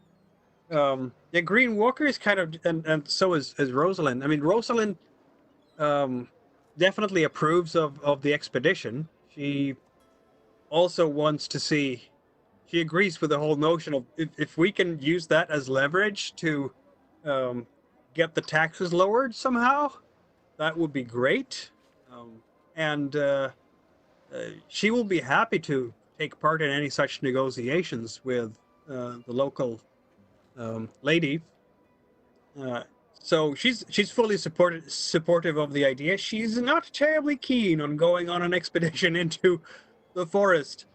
Yeah, Green Walker is kind of, and so is Rosalind. I mean, Rosalind definitely approves of the expedition. She also wants to see, she agrees with the whole notion of if we can use that as leverage to get the taxes lowered somehow, that would be great. And she will be happy to take part in any such negotiations with the local lady. So she's fully supportive of the idea. She's not terribly keen on going on an expedition into the forest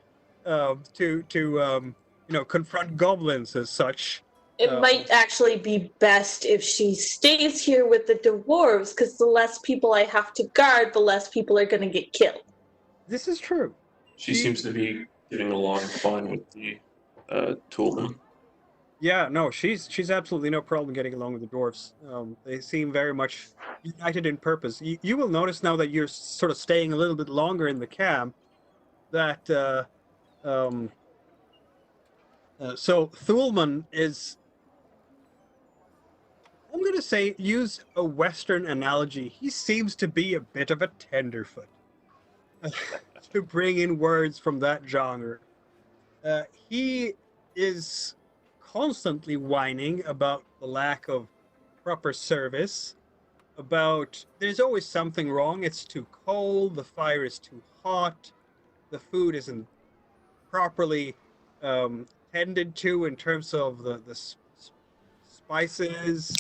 to confront goblins as such. It might actually be best if she stays here with the dwarves, because the less people I have to guard, the less people are going to get killed. This is true. She seems to be getting along fine with the toolman. Yeah, no, she's absolutely no problem getting along with the dwarves. They seem very much united in purpose. You will notice now that you're sort of staying a little bit longer in the camp that so Thulman is, I'm going to say, use a Western analogy. He seems to be a bit of a tenderfoot. To bring in words from that genre. He is constantly whining about the lack of proper service, about there's always something wrong. It's too cold, the fire is too hot, the food isn't properly tended to in terms of the spices.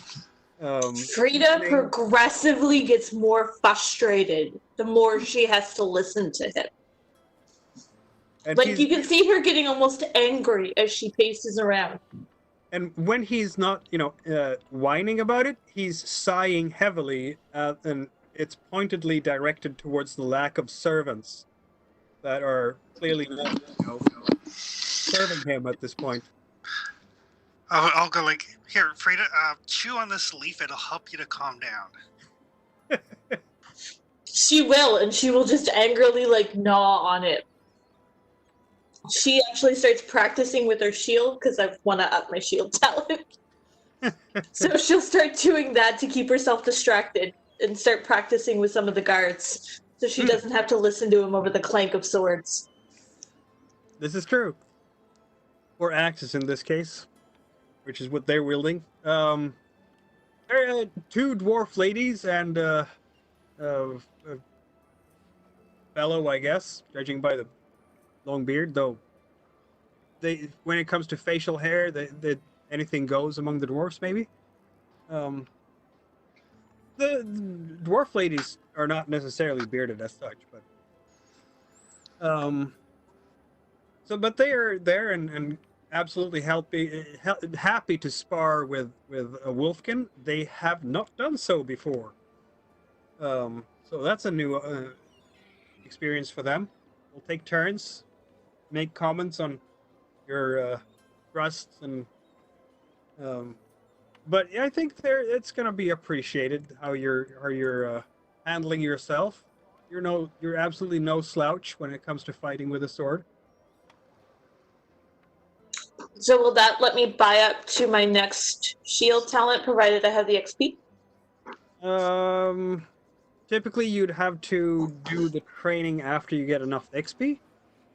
Frida seasoning. progressively gets more frustrated the more she has to listen to him. And Like, you can see her getting almost angry as she paces around. And when he's not, whining about it, he's sighing heavily, and it's pointedly directed towards the lack of servants that are clearly not, serving him at this point. I'll go like, here, Frida, chew on this leaf. It'll help you to calm down. She will, and she will just angrily, gnaw on it. She actually starts practicing with her shield, because I want to up my shield talent. So she'll start doing that to keep herself distracted, and start practicing with some of the guards, so she doesn't have to listen to him over the clank of swords. This is true. Or axes in this case, which is what they're wielding. There are two dwarf ladies and a fellow, I guess, judging by the long beard, though when it comes to facial hair, anything goes among the dwarfs, maybe. The dwarf ladies are not necessarily bearded as such, but but they are there and absolutely happy to spar with a wolfkin. They have not done so before, so that's a new experience for them. We'll take turns, make comments on your thrusts and but I think it's going to be appreciated how you're handling yourself. You're absolutely no slouch when it comes to fighting with a sword. So will that let me buy up to my next shield talent, provided I have the XP? Typically you'd have to do the training after you get enough XP.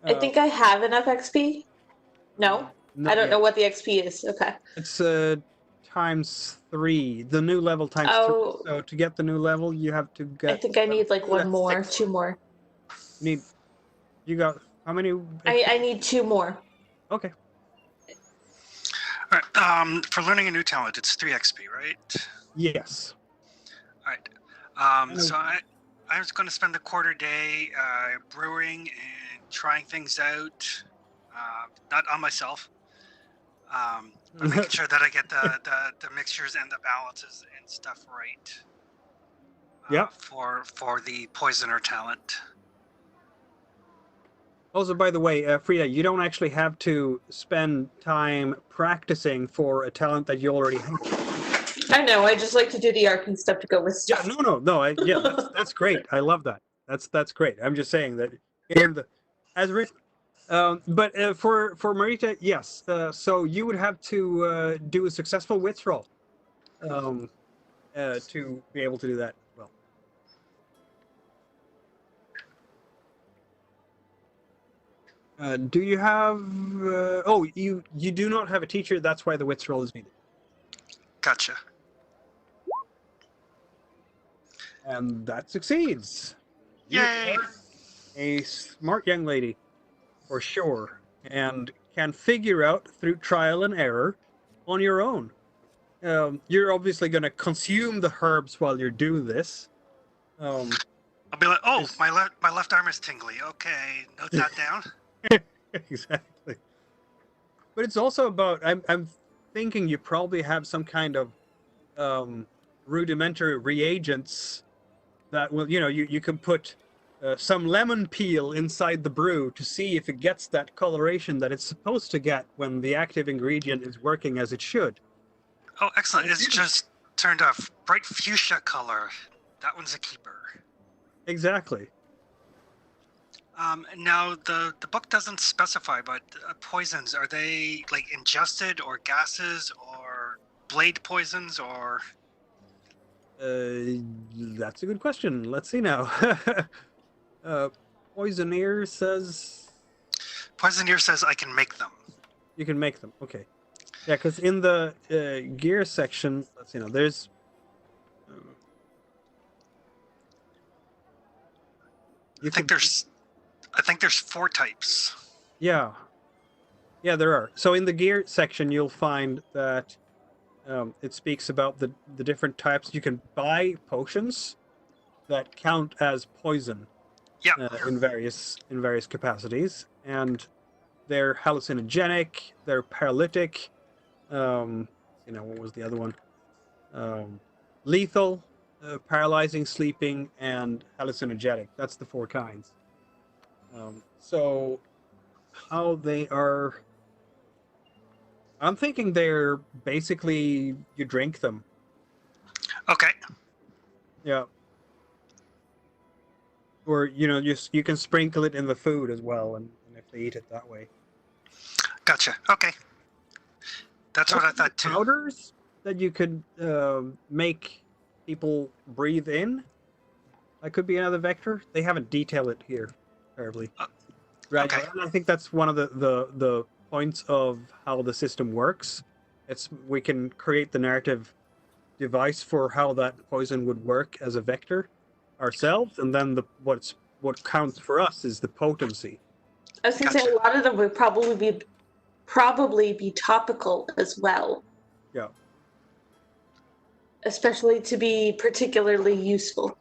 I think I have enough XP. No? I don't know what the XP is. Okay. It's ×3. The new level ×3. So to get the new level, you have to get. I think I need one more, 2 more. You got how many? I need 2 more. Okay. All right. For learning a new talent, it's 3 XP, right? Yes. All right. So I was going to spend the quarter day brewing and trying things out. Not on myself. But making sure that I get the mixtures and the balances and stuff right. Yeah. For the poisoner talent. Also, by the way, Frida, you don't actually have to spend time practicing for a talent that you already have. I know. I just like to do the RP stuff to go with stuff. Yeah, no. That's great. I love that. That's great. I'm just saying that as written. But for Marita, yes. So you would have to do a successful wits roll to be able to do that well. Do you have? You do not have a teacher. That's why the wits roll is needed. Gotcha. And that succeeds. You Yay! are a smart young lady, for sure, and can figure out through trial and error on your own. You're obviously going to consume the herbs while you're doing this. I'll be like, oh, Is- my left arm is tingly. Okay, note that down. Exactly. But it's also about I'm thinking you probably have some kind of rudimentary reagents that will, you can put some lemon peel inside the brew to see if it gets that coloration that it's supposed to get when the active ingredient is working as it should. Oh, excellent. It's just turned a bright fuchsia color. That one's a keeper. Exactly. Now, the book doesn't specify, but poisons, are they like ingested or gases or blade poisons or... That's a good question. Let's see now. Poisoneer says Poisoneer says I can make them. you can make them. Okay. Yeah, because in the gear section, let's see now. There's I think there's 4 types. Yeah, there are. So in the gear section, you'll find that it speaks about the different types. You can buy potions that count as poison Yeah. in various capacities, and they're hallucinogenic. They're paralytic. What was the other one? Lethal, paralyzing, sleeping, and hallucinogenic. That's the 4 kinds. So how they are, I'm thinking they're basically you drink them. Okay. Yeah. Or you can sprinkle it in the food as well, and if they eat it that way. Gotcha. Okay. That's what I thought too. Powders that you could make people breathe in. That could be another vector. They haven't detailed it here terribly. Right. Okay. And I think that's one of the points of how the system works. We can create the narrative device for how that poison would work as a vector ourselves, and then what counts for us is the potency. I was going to say a lot of them would probably be topical as well. Yeah. Especially to be particularly useful.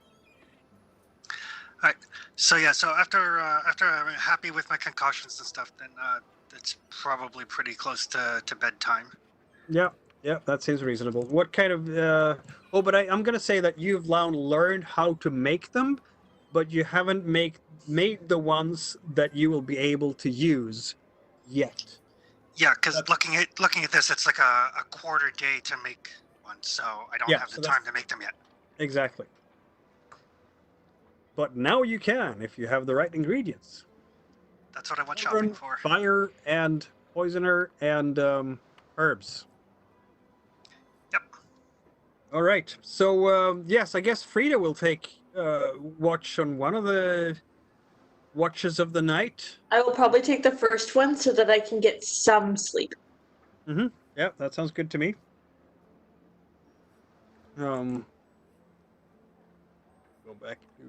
All right. So yeah. So after I'm happy with my concoctions and stuff, then it's probably pretty close to bedtime. Yeah, that seems reasonable. What kind of? But I'm gonna say that you've now learned how to make them, but you haven't made the ones that you will be able to use yet. Yeah, because looking at this, it's like a quarter day to make one, so I don't have the time to make them yet. Exactly. But now you can if you have the right ingredients. That's what I went shopping for. Fire and poisoner and herbs. Yep. All right. So yes, I guess Frida will take watch on one of the watches of the night. I will probably take the first one so that I can get some sleep. Mm-hmm. Yeah, that sounds good to me. Go back to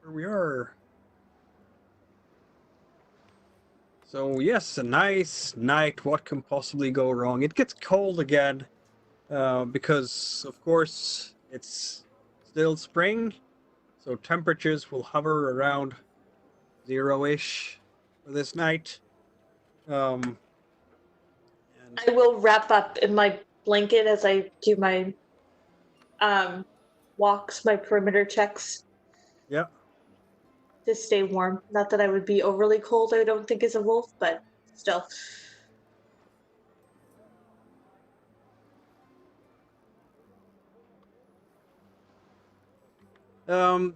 where we are. So yes, a nice night. What can possibly go wrong? It gets cold again because, of course, it's still spring, so temperatures will hover around 0-ish for this night. And I will wrap up in my blanket as I do my walks, my perimeter checks. Yeah. To stay warm. Not that I would be overly cold, I don't think, as a wolf, but still.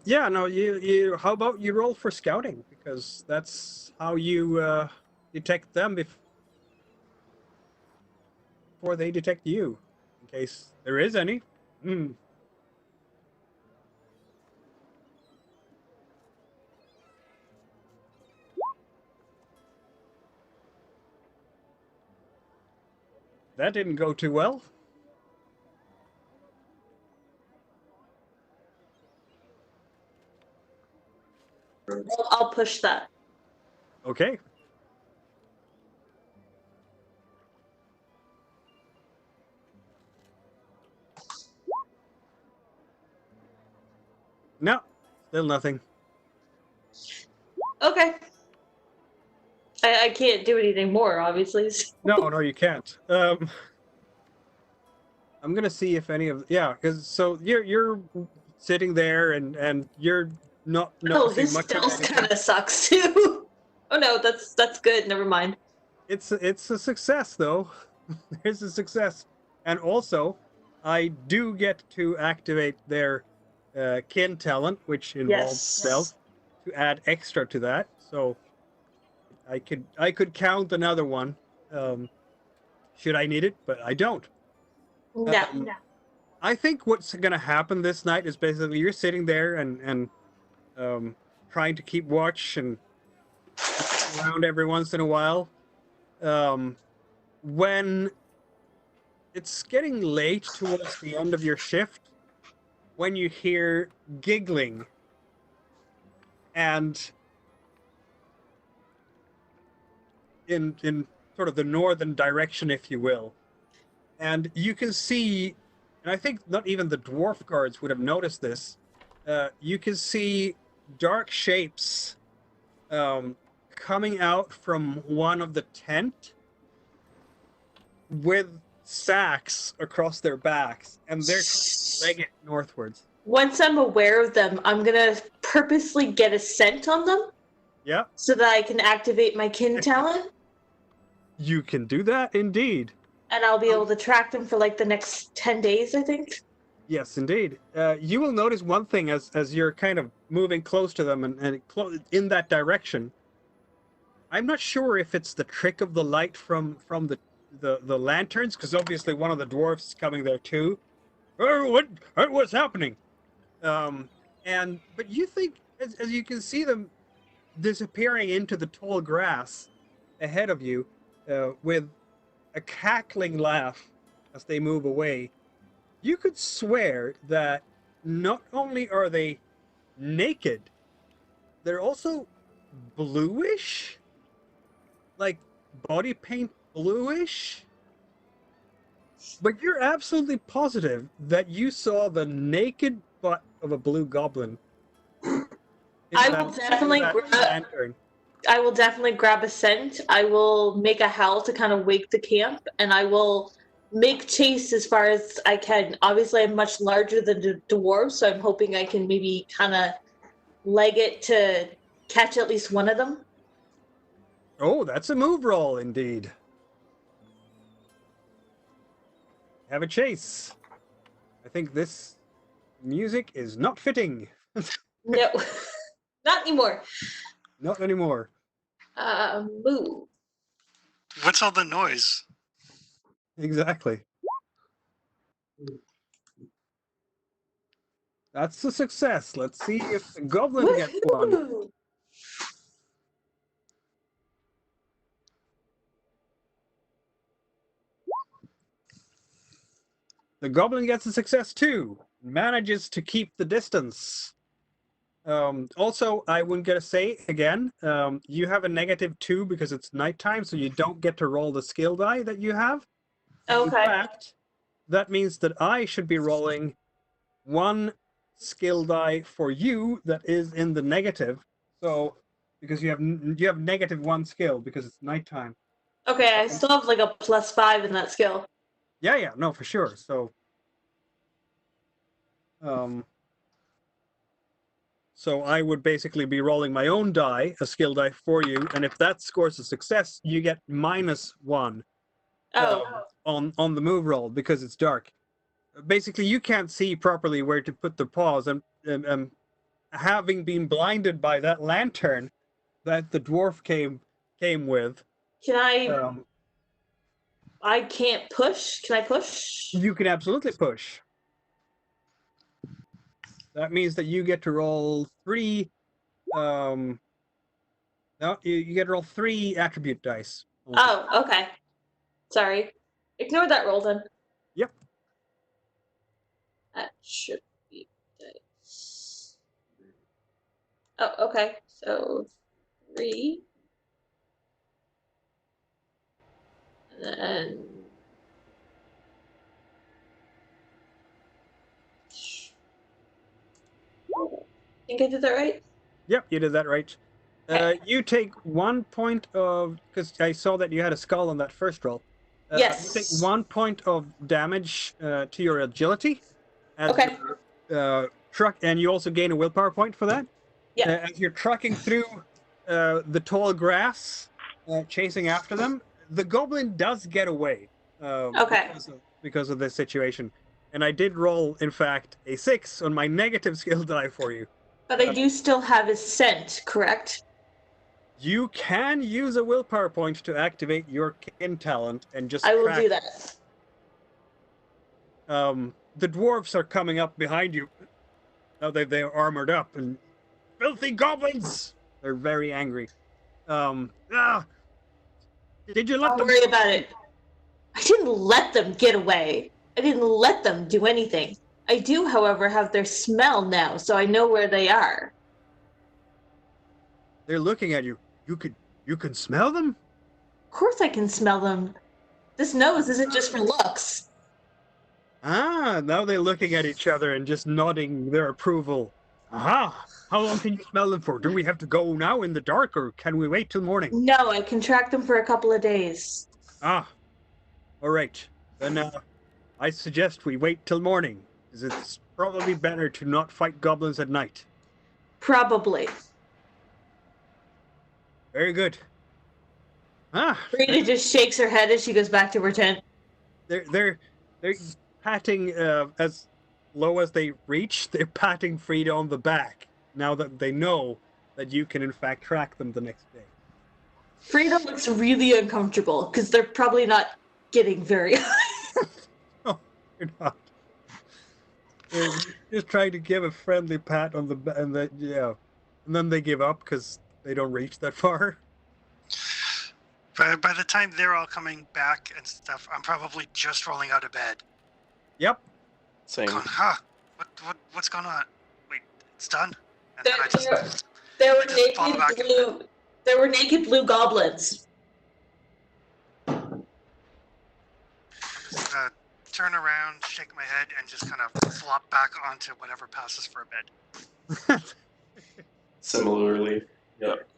Yeah, no, you how about you roll for scouting, because that's how you detect them before they detect you, in case there is any. That didn't go too well. I'll push that. Okay. No, still nothing. Okay. I can't do anything more, obviously. No, you can't. I'm gonna see if any of because so you're sitting there and you're not Oh, noticing his much of stealth anything. kind of sucks too. Oh no, that's good. Never mind. It's a success though. There's a success, and also I do get to activate their kin talent, which involves stealth, to add extra to that. So I could count another one, should I need it, but I don't. No. I think what's gonna happen this night is basically you're sitting there and trying to keep watch and look around every once in a while. When it's getting late towards the end of your shift, when you hear giggling and in sort of the northern direction, if you will, and you can see, and I think not even the dwarf guards would have noticed this. You can see dark shapes coming out from one of the tent with sacks across their backs, and they're trying to leg it northwards. Once I'm aware of them, I'm gonna purposely get a scent on them. Yeah. So that I can activate my kin talent. You can do that indeed. And I'll be able to track them for like the next 10 days, I think. Yes, indeed. You will notice one thing as you're kind of moving close to them and in that direction. I'm not sure if it's the trick of the light from the lanterns, because obviously one of the dwarfs is coming there too. What's happening? But you think as you can see them disappearing into the tall grass ahead of you, with a cackling laugh as they move away, you could swear that not only are they naked, they're also bluish, like body paint bluish. But you're absolutely positive that you saw the naked butt of a blue goblin. I will definitely grab a scent. I will make a howl to kind of wake the camp, and I will make chase as far as I can. Obviously, I'm much larger than the dwarves, so I'm hoping I can maybe kind of leg it to catch at least one of them. Oh, that's a move roll indeed. Have a chase. I think this music is not fitting. No, not anymore. Not anymore. Move. What's all the noise? Exactly. That's a success. Let's see if the goblin gets one. Woohoo! The goblin gets a success too. Manages to keep the distance. Also, I wouldn't get to say again, you have a -2 because it's nighttime, so you don't get to roll the skill die that you have. Okay. In fact, that means that I should be rolling one skill die for you that is in the negative. So, because you have -1 skill because it's nighttime. Okay, I still have like a +5 in that skill. Yeah, no, for sure. So, so I would basically be rolling my own die, a skill die for you, and if that scores a success, you get -1 on the move roll because it's dark. Basically, you can't see properly where to put the paws, and having been blinded by that lantern that the dwarf came with. Can I? I can't push. Can I push? You can absolutely push. That means that you get to roll 3. No, you get to roll 3 attribute dice. Oh, okay. Sorry. Ignore that roll then. Yep. That should be dice. Oh, okay. So 3. And then I think I did that right. Yep, you did that right. Okay. You take 1 point of, because I saw that you had a skull on that first roll. You take Yes. 1 point of damage to your agility as Okay. you're truck, and you also gain a willpower point for that. Yeah. As you're trucking through the tall grass, chasing after them, the goblin does get away Okay. because of this situation. And I did roll, in fact, a 6 on my negative skill die for you. But I do still have his scent, correct? You can use a willpower point to activate your kin talent and just I will track. do that. The dwarves are coming up behind you. Now they're armored up and filthy goblins. They're very angry. Did you let Don't them? worry about it. I didn't let them get away. I didn't let them do anything. I do, however, have their smell now, so I know where they are. They're looking at you. You can smell them? Of course I can smell them. This nose isn't just for looks. Ah, now they're looking at each other and just nodding their approval. Aha! How long can you smell them for? Do we have to go now in the dark, or can we wait till morning? No, I can track them for a couple of days. Ah, all right. Then I suggest we wait till morning, because it's probably better to not fight goblins at night. Probably. Very good. Ah, Rita just shakes her head as she goes back to her tent. they're patting as low as they reach. They're patting Frida on the back now that they know that you can in fact track them the next day. Frida looks really uncomfortable because they're probably not getting very No, you're not. They're just trying to give a friendly pat on the back, and then they give up because they don't reach that far. By the time they're all coming back and stuff, I'm probably just rolling out of bed. Yep. Same. Going, what's going on? Wait, it's done? And then I just there were just fall back naked blue. There were naked blue goblins. just turn around, shake my head, and just kind of flop back onto whatever passes for a bed. Similarly. Yep.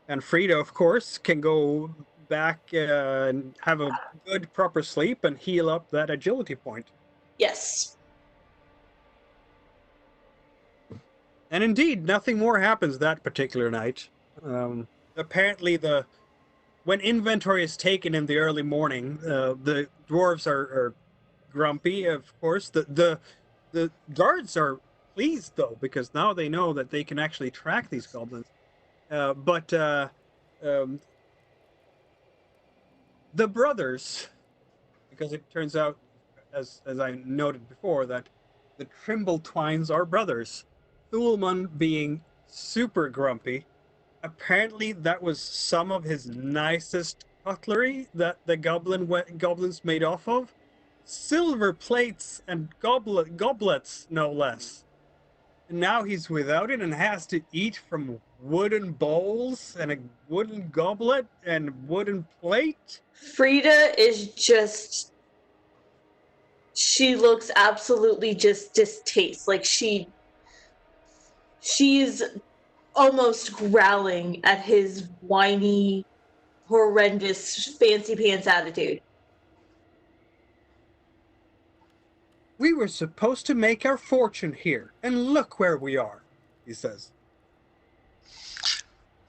And Frida, of course, can go back and have a good, proper sleep and heal up that agility point. Yes. And indeed, nothing more happens that particular night. Apparently, when inventory is taken in the early morning, the dwarves are grumpy. Of course, the guards are pleased though, because now they know that they can actually track these goblins. But the brothers, because it turns out, as I noted before, that the Trimble Twines are brothers. Thulman being super grumpy. Apparently, that was some of his nicest cutlery that the goblins made off of. Silver plates and goblets, no less. And now he's without it and has to eat from wooden bowls and a wooden goblet and wooden plate. Frida is just. She looks absolutely just distaste. Like she's almost growling at his whiny, horrendous, fancy pants attitude. We were supposed to make our fortune here, and look where we are, he says.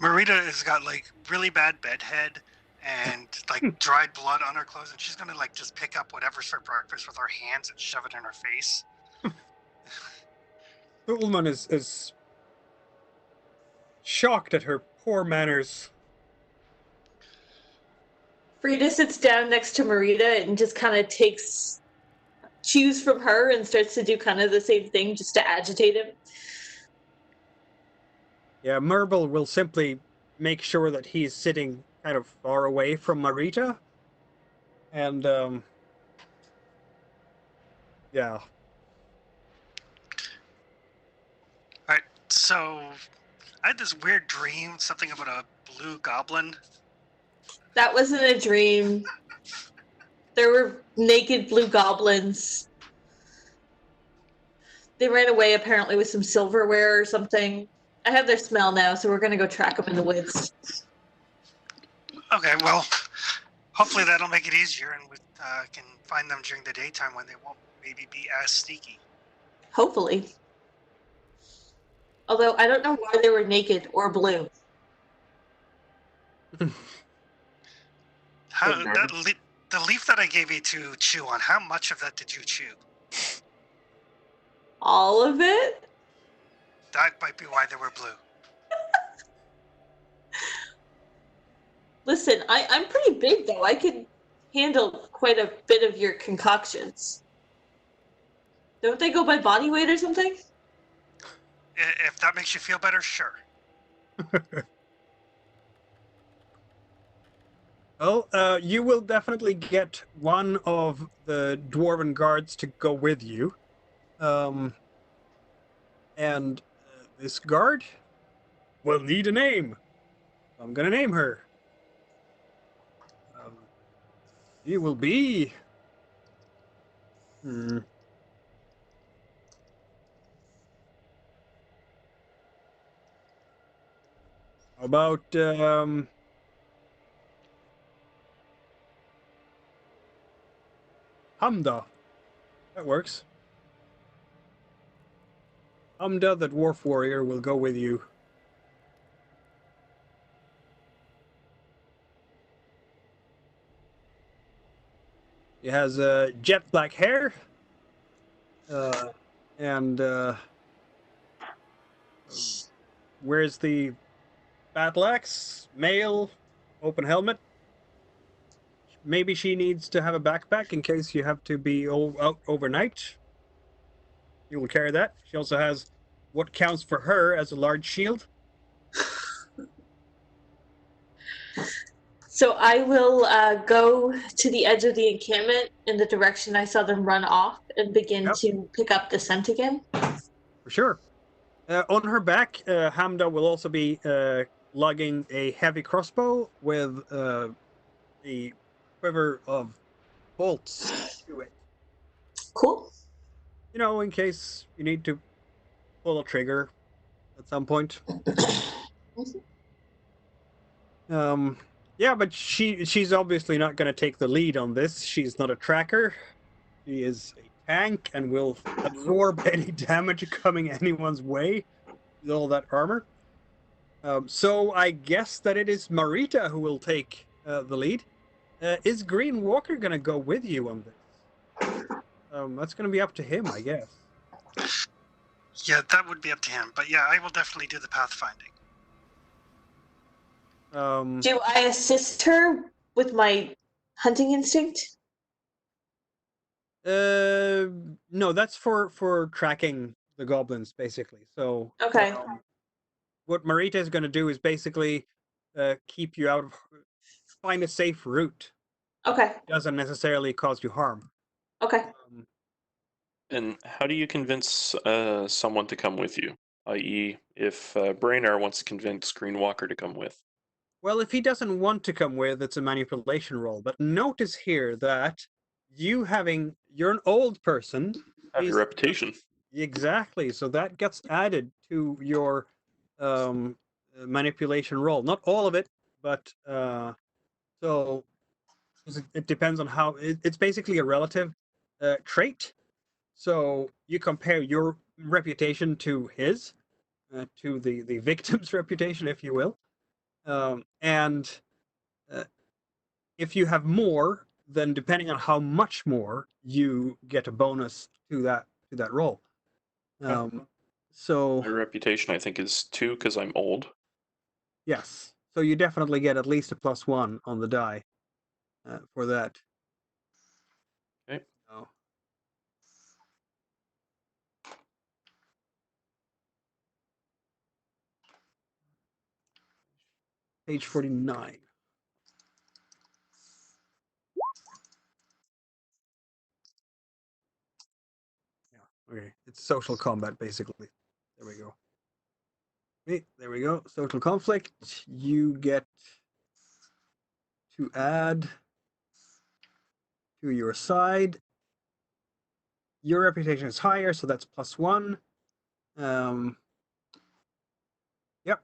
Marita has got like really bad bedhead and like dried blood on her clothes, and she's gonna like just pick up whatever's for breakfast with her hands and shove it in her face. Thulman is shocked at her poor manners. Frida sits down next to Marita and just kind of takes cues from her and starts to do kind of the same thing just to agitate him. Yeah, Merble will simply make sure that he's sitting kind of far away from Marita. And, yeah. Alright, So, I had this weird dream, something about a blue goblin. That wasn't a dream. There were naked blue goblins. They ran away apparently with some silverware or something. I have their smell now, so we're gonna go track them in the woods. Okay, well, hopefully that'll make it easier, and we can find them during the daytime when they won't maybe be as sneaky. Hopefully. Although I don't know why they were naked or blue. How the leaf that I gave you to chew on? How much of that did you chew? All of it? That might be why they were blue. Listen, I'm pretty big though. I could handle quite a bit of your concoctions. Don't they go by body weight or something? If that makes you feel better, sure. Well, you will definitely get one of the dwarven guards to go with you. And this guard will need a name. I'm gonna name her. She will be. How about Hamda? That works. Hamda, the dwarf warrior, will go with you. He has jet black hair, and wears the battle axe, mail, open helmet. Maybe she needs to have a backpack in case you have to be out overnight. You will carry that. She also has what counts for her as a large shield. So I will go to the edge of the encampment in the direction I saw them run off and begin to pick up the scent again. For sure. On her back, Hamda will also be lugging a heavy crossbow with a quiver of bolts to it. Cool. You know, in case you need to pull a trigger at some point. Yeah, but she's obviously not going to take the lead on this. She's not a tracker. She is a tank and will absorb any damage coming anyone's way with all that armor. So I guess that it is Marita who will take the lead. Is Green Walker going to go with you on this? That's going to be up to him, I guess. Yeah, that would be up to him. But yeah, I will definitely do the pathfinding. Do I assist her with my hunting instinct? No, that's for tracking the goblins, basically. So okay. What Marita is going to do is basically keep you out of, find a safe route. Okay. It doesn't necessarily cause you harm. Okay. And how do you convince someone to come with you? I.e., if Braynar wants to convince Greenwalker to come with. Well, if he doesn't want to come with, it's a manipulation roll. But notice here that you're an old person. Have your reputation. Exactly. So that gets added to your manipulation roll. Not all of it, but so it depends on how it's basically a relative trait. So you compare your reputation to his, to the victim's reputation, if you will, and if you have more, then depending on how much more, you get a bonus to that roll. So my reputation, I think, is 2 because I'm old. Yes, so you definitely get at least a +1 on the die for that. Okay. Oh. Page 49. Yeah, okay. It's social combat, basically. There we go. There we go. Social conflict. You get to add to your side. Your reputation is higher, so that's +1. Yep,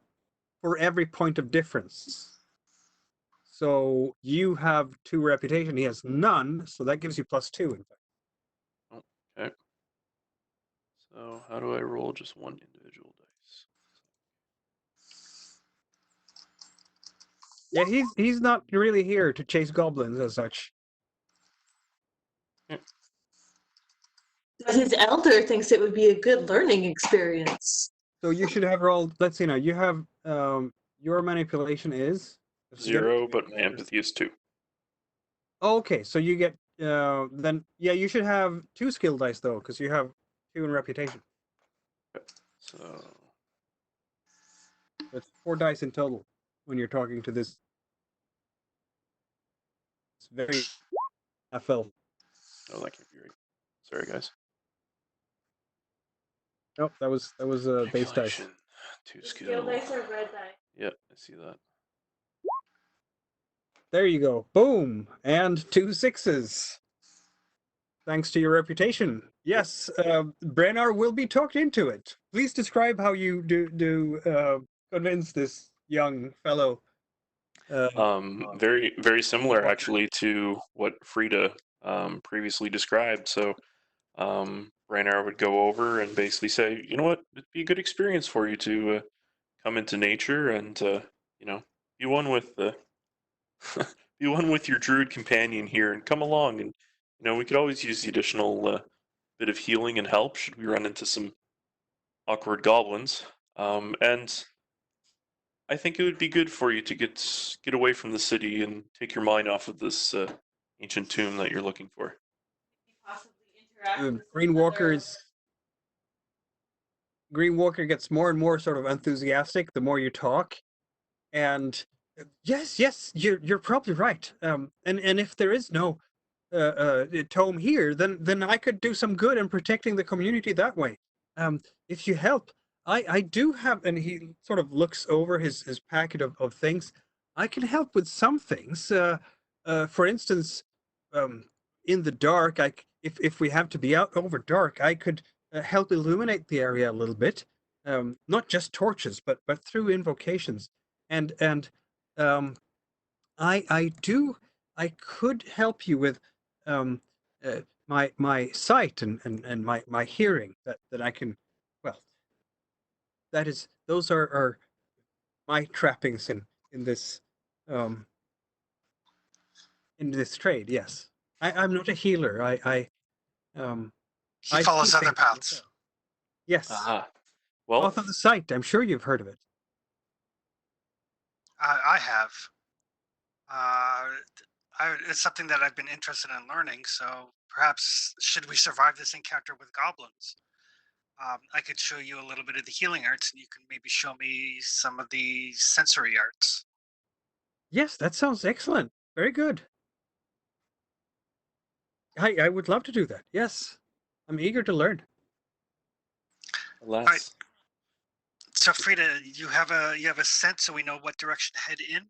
for every point of difference. So you have 2 reputation. He has none, so that gives you +2. In fact. Okay. So how do I roll just one individual dice? Yeah, he's not really here to chase goblins as such. But his elder thinks it would be a good learning experience. So you should have rolled. Let's see now. You have your manipulation is just to get it 0, but my empathy is 2. Okay, so you get then yeah, you should have 2 skill dice though, because you have 2 in reputation. So That's 4 dice in total when you're talking to this. It's very FL. oh, that can't be right. Sorry, guys. Nope, that was base dice. Manipulation, 2 The skill. skill dice are red dice. Yeah, I see that. There you go. Boom, and 2 6s. Thanks to your reputation. Yes, Brennar will be talked into it. Please describe how you convince this young fellow. Very, very similar actually to what Frida previously described. So, Rainer would go over and basically say, you know what, it'd be a good experience for you to come into nature and you know, be one with the be one with your druid companion here and come along, and you know, we could always use the additional bit of healing and help should we run into some awkward goblins. And I think it would be good for you to get away from the city and take your mind off of this ancient tomb that you're looking for. Possibly interact with Green Walker gets more and more sort of enthusiastic the more you talk, and yes, you're probably right. And if there is no tome here, then I could do some good in protecting the community that way. If you help, I do have, and he sort of looks over his packet of things. I can help with some things. For instance, in the dark, if we have to be out over dark, I could help illuminate the area a little bit. Not just torches, but through invocations. And I could help you with my sight and my hearing that I can, well, those are my trappings in this um in this trade. Yes, I'm not a healer. He I follows see other things paths. myself. Yes, Aha. Well, Path of the Sight. I'm sure you've heard of it. I have. It's something that I've been interested in learning. So perhaps, should we survive this encounter with goblins, I could show you a little bit of the healing arts, and you can maybe show me some of the sensory arts. Yes, that sounds excellent. Very good. I would love to do that. Yes, I'm eager to learn. alas, Right. So Frida, you have a sense, so we know what direction to head in.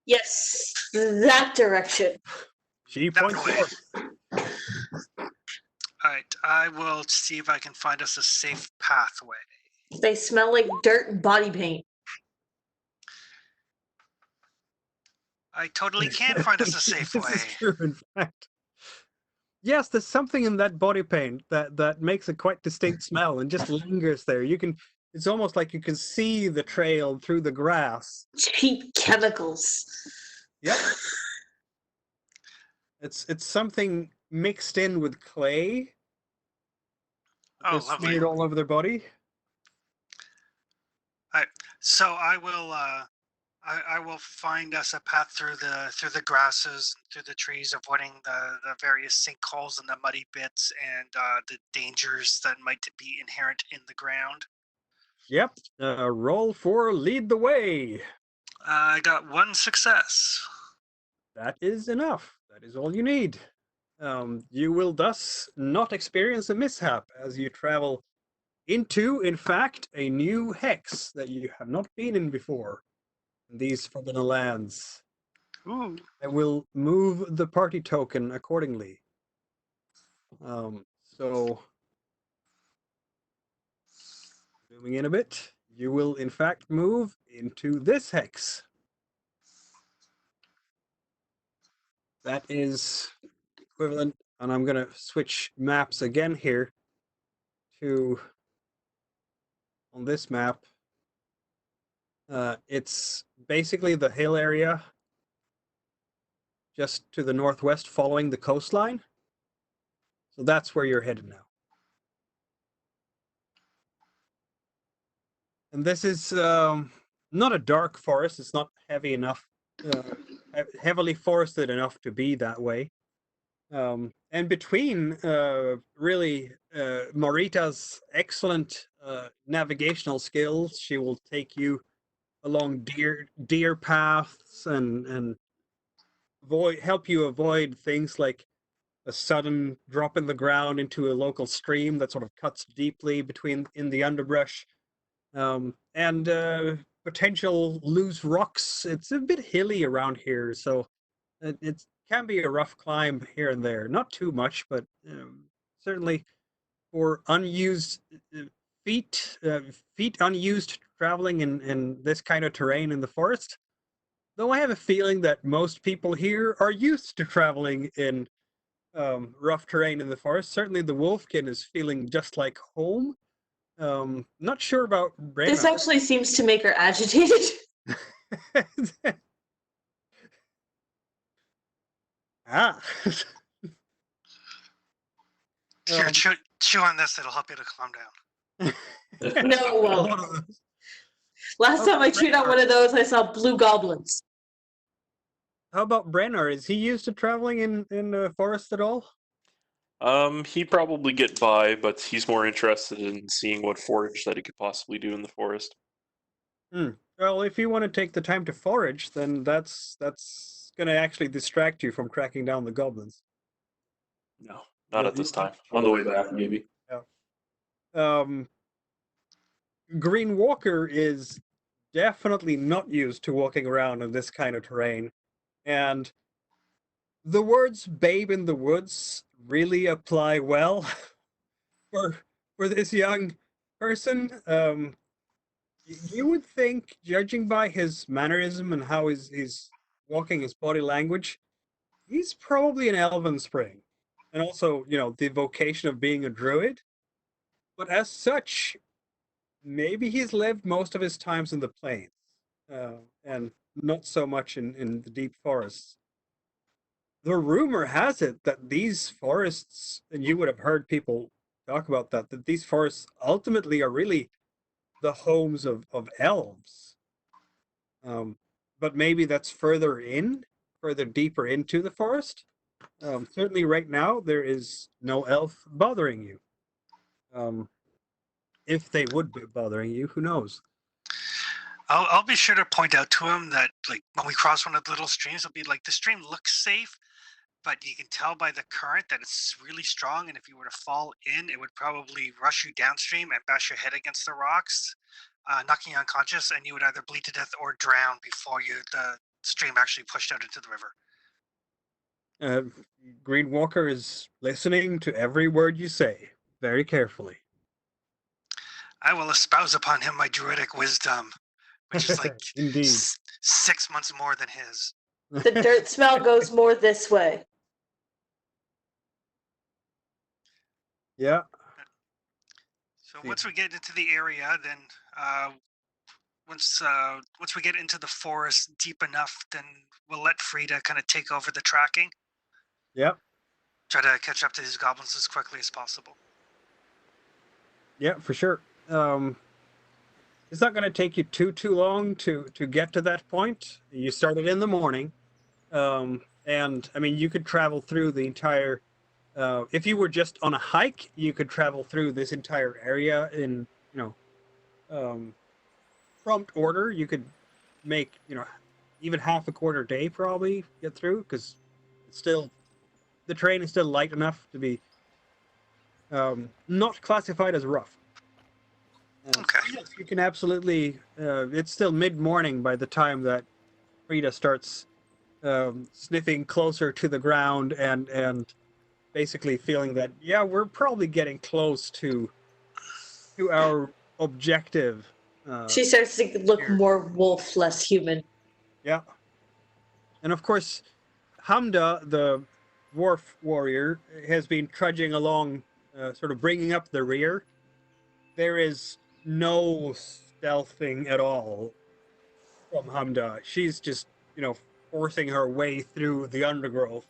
Yes, that direction. She That points way. north. All right, I will see if I can find us a safe pathway. They smell like dirt and body paint. I totally can find us a safe This way. is true, in fact. Yes, there's something in that body paint that makes a quite distinct smell and just lingers there. It's almost like you can see the trail through the grass. Cheap chemicals. Yep. It's something mixed in with clay. Oh, They're lovely. smeared all over their body. So I will find us a path through the grasses, through the trees, avoiding the various sinkholes and the muddy bits and the dangers that might be inherent in the ground. Yep. Roll for lead the way. I got 1 success. That is enough. That is all you need. You will thus not experience a mishap as you travel into, in fact, a new hex that you have not been in before in these Forbidden Lands. Ooh. I will move the party token accordingly. So, zooming in a bit, you will in fact move into this hex. That is equivalent, and I'm going to switch maps again here to, on this map, it's basically the hill area just to the northwest following the coastline. So that's where you're headed now. And this is not a dark forest. It's not heavy enough, heavily forested enough to be that way. And between really Marita's excellent navigational skills, she will take you along deer paths and help you avoid things like a sudden drop in the ground into a local stream that sort of cuts deeply in the underbrush, and potential loose rocks. It's a bit hilly around here, so it can be a rough climb here and there. Not too much, but certainly for unused feet, feet unused traveling in this kind of terrain in the forest. Though I have a feeling that most people here are used to traveling in rough terrain in the forest. Certainly the wolfkin is feeling just like home. Not sure about Brenna. This actually seems to make her agitated. Ah. Here, chew on this. It'll help you to calm down. No, well, last time I chewed on one of those, I saw blue goblins. How about Brenner? Is he used to traveling in the forest at all? He'd probably get by, but he's more interested in seeing what forage that he could possibly do in the forest. Well, if you want to take the time to forage, then that's going to actually distract you from tracking down the goblins. No, not at this time. On the way back, maybe. Yeah. Green Walker is definitely not used to walking around in this kind of terrain, and the words "babe in the woods" really apply well for this young person. You would think, judging by his mannerism and how he's walking, his body language, he's probably an elven spring, and also, the vocation of being a druid. But as such, maybe he's lived most of his times in the plains, and not so much in the deep forests. The rumor has it that these forests, and you would have heard people talk about that these forests ultimately are really the homes of elves. But maybe that's further deeper into the forest. Certainly right now, there is no elf bothering you. If they would be bothering you, who knows? I'll be sure to point out to him that, like, when we cross one of the little streams, it'll be like the stream looks safe, but you can tell by the current that it's really strong, and if you were to fall in, it would probably rush you downstream and bash your head against the rocks, knocking you unconscious, and you would either bleed to death or drown before the stream actually pushed out into the river. Green Walker is listening to every word you say very carefully. I will espouse upon him my druidic wisdom, which is like Indeed. 6 months more than his. The dirt smell goes more this way. Yeah. So once we get into the area, then once we get into the forest deep enough, then we'll let Frida kind of take over the tracking. Yep. Try to catch up to these goblins as quickly as possible. Yeah, for sure. It's not going to take you too long to get to that point. You started in the morning, and I mean, you could travel through the entire. If you were just on a hike, you could travel through this entire area in prompt order. You could make even half a quarter day probably get through, because the terrain is still light enough to be not classified as rough. Okay. Yes, you can absolutely. It's still mid-morning by the time that Frida starts sniffing closer to the ground and basically feeling that we're probably getting close to our objective. She starts to look Here. more wolf, less human. Yeah, and of course, Hamda, the dwarf warrior, has been trudging along, sort of bringing up the rear. There is no stealthing at all from Hamda. She's just, forcing her way through the undergrowth.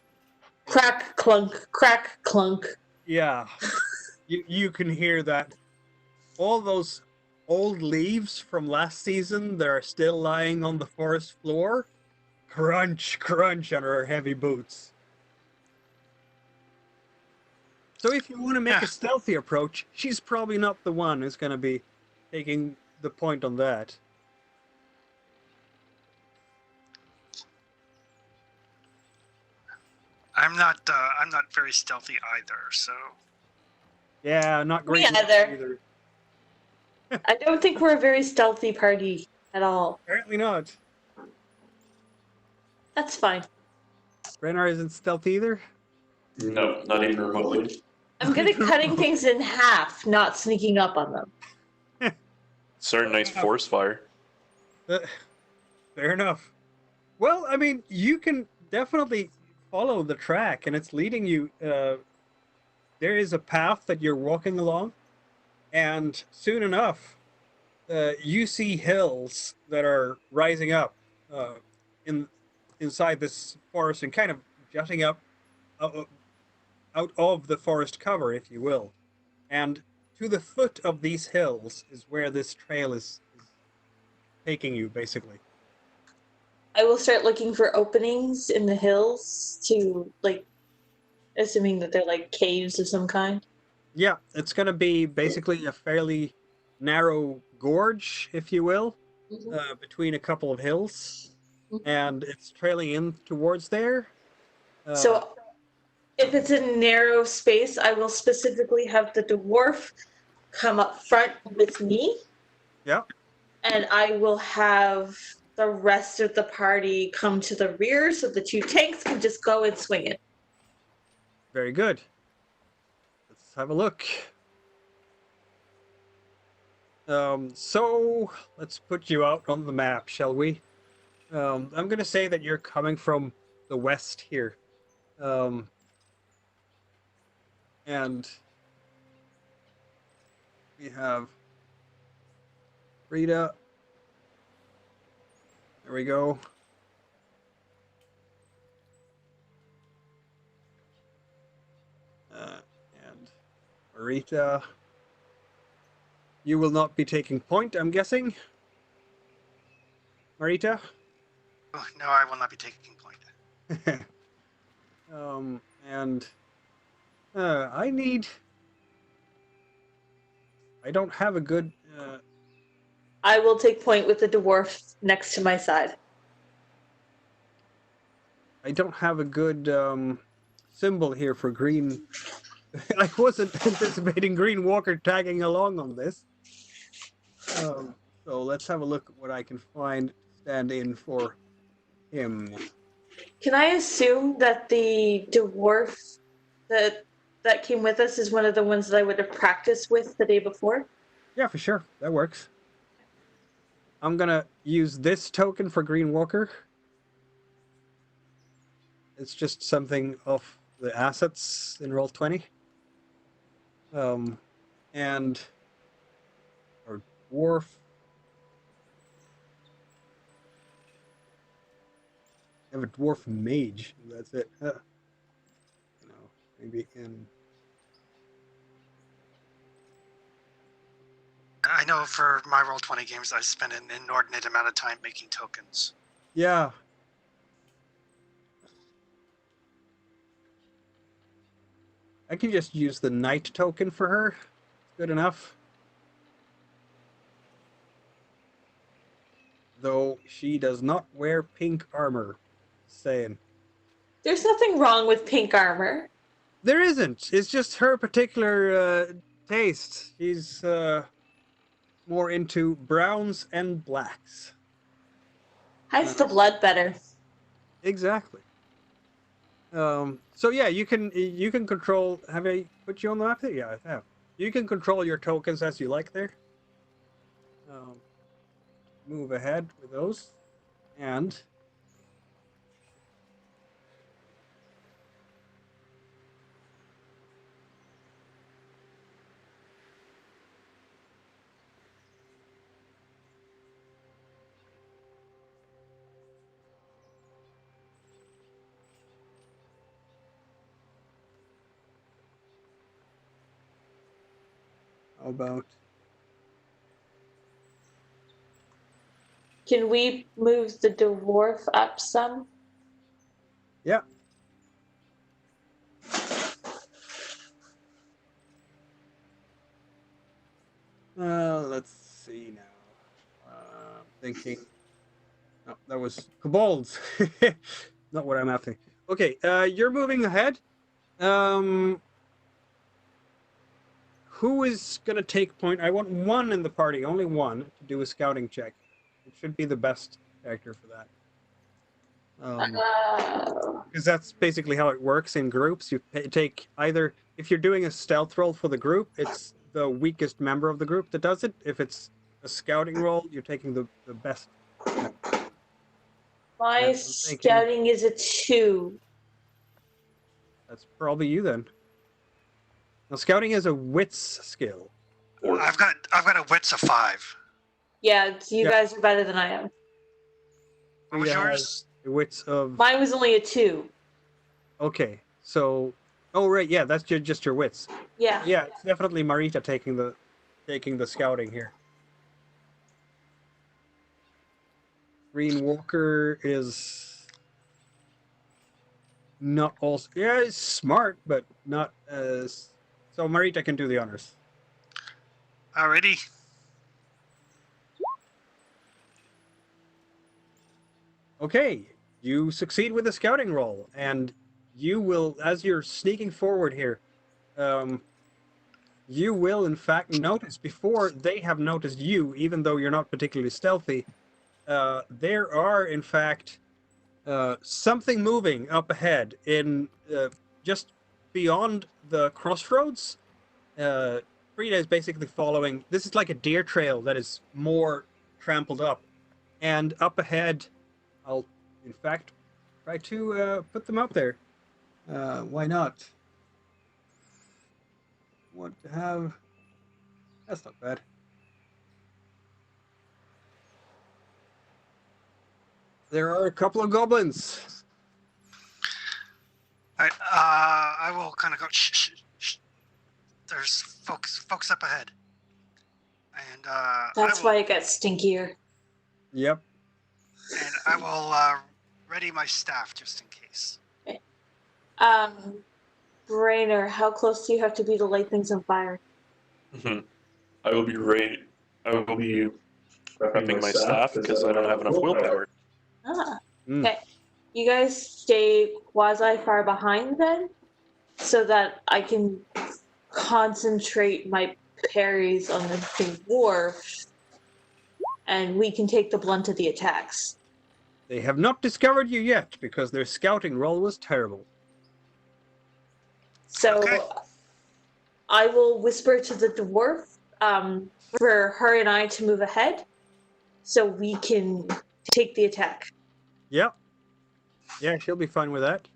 Crack, clunk, crack, clunk. Yeah, you can hear that. All those old leaves from last season that are still lying on the forest floor, crunch, crunch under her heavy boots. So if you want to make a stealthy approach, she's probably not the one who's going to be taking the point on that. I'm not very stealthy either, so Yeah, not Me great either. I don't think we're a very stealthy party at all. Apparently not. That's fine. Renar isn't stealthy either. No, not even remotely. I'm good at cutting things in half, not sneaking up on them. Sir, nice force fire. Fair enough. Well, I mean, you can definitely follow the track, and it's leading you. There is a path that you're walking along, and soon enough, you see hills that are rising up inside this forest and kind of jutting up out of the forest cover, if you will. And to the foot of these hills is where this trail is taking you, basically. I will start looking for openings in the hills to, assuming that they're like caves of some kind. Yeah, it's going to be basically a fairly narrow gorge, if you will, between a couple of hills, and it's trailing in towards there. So if it's a narrow space, I will specifically have the dwarf come up front with me. Yeah. And I will have the rest of the party come to the rear so the two tanks can just go and swing it. Very good. Let's have a look. So let's put you out on the map, shall we? I'm going to say that you're coming from the west here. And we have Rita. There we go. And Marita. You will not be taking point, I'm guessing. Marita? oh, no, I will not be taking point. And I don't have a good I will take point with the dwarf next to my side. I don't have a good symbol here for green. I wasn't anticipating Green Walker tagging along on this. So let's have a look at what I can find to stand in for him. Can I assume that the dwarf that came with us is one of the ones that I would have practiced with the day before? Yeah, for sure. That works. I'm gonna use this token for Green Walker. It's just something off the assets in Roll20. And our dwarf. I have a dwarf mage. That's it. Maybe in. I know for my Roll20 games, I spend an inordinate amount of time making tokens. Yeah. I can just use the knight token for her. Good enough. Though she does not wear pink armor. Saying. There's nothing wrong with pink armor. There isn't. It's just her particular taste. She's more into browns and blacks. Hides the blood better. Exactly. So yeah, you can control. Have I put you on the map there? Yeah, I have. You can control your tokens as you like there. Move ahead with those, and how about Can we move the dwarf up some? yeah. Let's see now. Thinking. No, that was kobolds. Not what I'm after. Okay, you're moving ahead. Who is gonna take point? I want one in the party, only one, to do a scouting check. It should be the best character for that. Because that's basically how it works in groups. You take either, if you're doing a stealth roll for the group, it's the weakest member of the group that does it. If it's a scouting roll, you're taking the best member. My I'm thinking scouting is a 2. that's probably you then. Now, scouting is a wits skill. I've got a wits of 5. Yeah, you Yeah. guys are better than I am. What was Rita yours? has a wits of. Mine was only a 2. Okay, so. Oh right, yeah, that's just your wits. Yeah. Yeah, it's definitely Marita taking the scouting here. Green Walker is not also, yeah, he's smart, but not as. So Marita can do the honors. Alrighty. Okay, you succeed with the scouting roll, and you will, as you're sneaking forward here, you will in fact notice before they have noticed you, even though you're not particularly stealthy. There are in fact something moving up ahead in just beyond the crossroads. Frida is basically following. This is like a deer trail that is more trampled up, and up ahead, I'll in fact try to put them up there. Why not? Want to have? That's not bad. There are a couple of goblins. Alright, I will kind of go. Shh, shh, shh. There's folks up ahead, and That's why it got stinkier. Yep. And I will ready my staff just in case. Brainer, how close do you have to be to light things on fire? I will be prepping my staff because I don't have enough willpower. Okay. You guys stay quasi far behind then, so that I can concentrate my parries on the dwarf, and we can take the blunt of the attacks. They have not discovered you yet because their scouting roll was terrible. So Okay. I will whisper to the dwarf for her and I to move ahead so we can take the attack. Yep. Yeah, she'll be fine with that.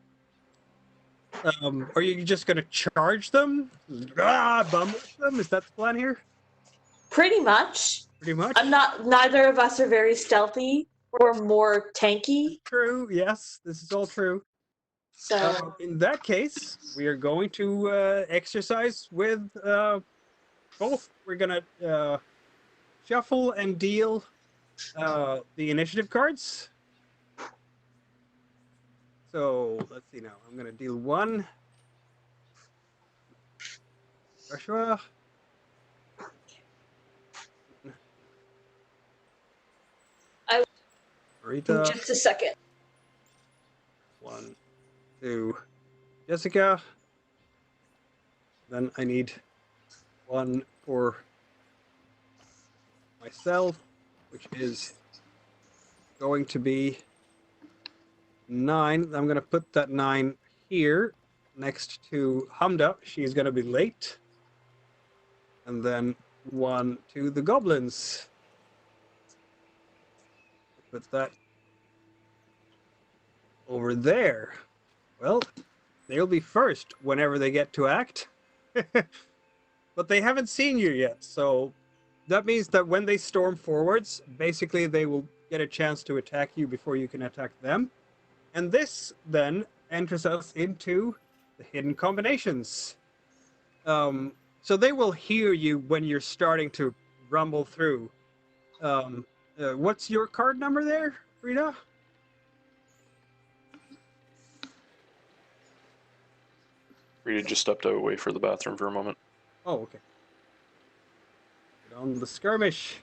Are you just going to charge them? Bum rush them? Is that the plan here? Pretty much. Pretty much. Neither of us are very stealthy or more tanky. True. Yes, this is all true. So In that case, we are going to exercise with both. We're going to shuffle and deal the initiative cards. So let's see now. I'm going to deal 1. Joshua. Marita. just a second. 1, 2. Jessica. Then I need 1 for myself, which is going to be 9. I'm going to put that 9 here next to Hamda. She's going to be late. And then 1 to the goblins. Put that over there. Well, they'll be first whenever they get to act. But they haven't seen you yet, so that means that when they storm forwards, basically they will get a chance to attack you before you can attack them. And this then enters us into the hidden combinations. So they will hear you when you're starting to rumble through. What's your card number there, Frida? Frida just stepped away for the bathroom for a moment. Oh, okay. Get on the skirmish.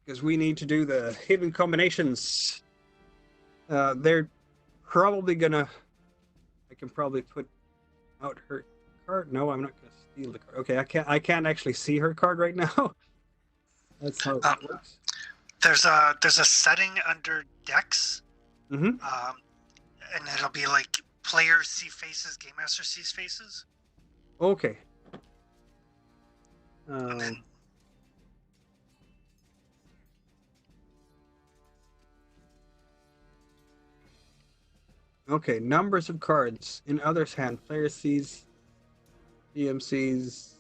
Because we need to do the hidden combinations. They're probably gonna... I can probably put out her card. No, I'm not gonna steal the card. Okay, I can't actually see her card right now. That's how it works. There's a setting under decks, Mm-hmm. and it'll be like players see faces, game master sees faces. Okay. And then Okay, numbers of cards in other's hand. Player sees, DM sees.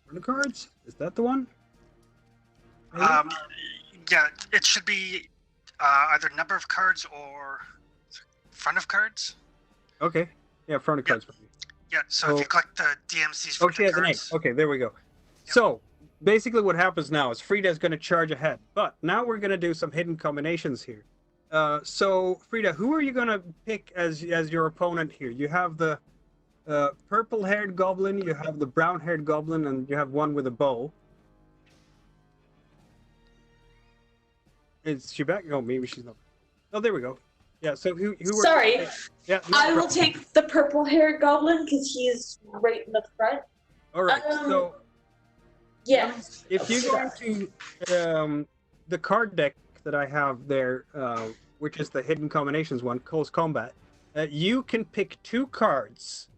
What are the cards? Is that the one? Maybe? yeah, it should be either number of cards or front of cards. Okay. Yeah, front of cards. Yeah, so if you click the DMC's Oh, front she of has an 8. cards, Okay, there we go. So, basically what happens now is Frida's going to charge ahead. But now we're going to do some hidden combinations here. So, Frida, who are you going to pick as your opponent here? You have the purple-haired goblin, you have the brown-haired goblin, and you have one with a bow. Is she back? Oh, maybe she's not. Oh, there we go. Yeah, so who are Sorry, Yeah, no I will problem. take the purple-haired goblin because he's right in the front. All right, so Yeah. if you go into the card deck that I have there, which is the hidden combinations one, close combat, you can pick 2 cards,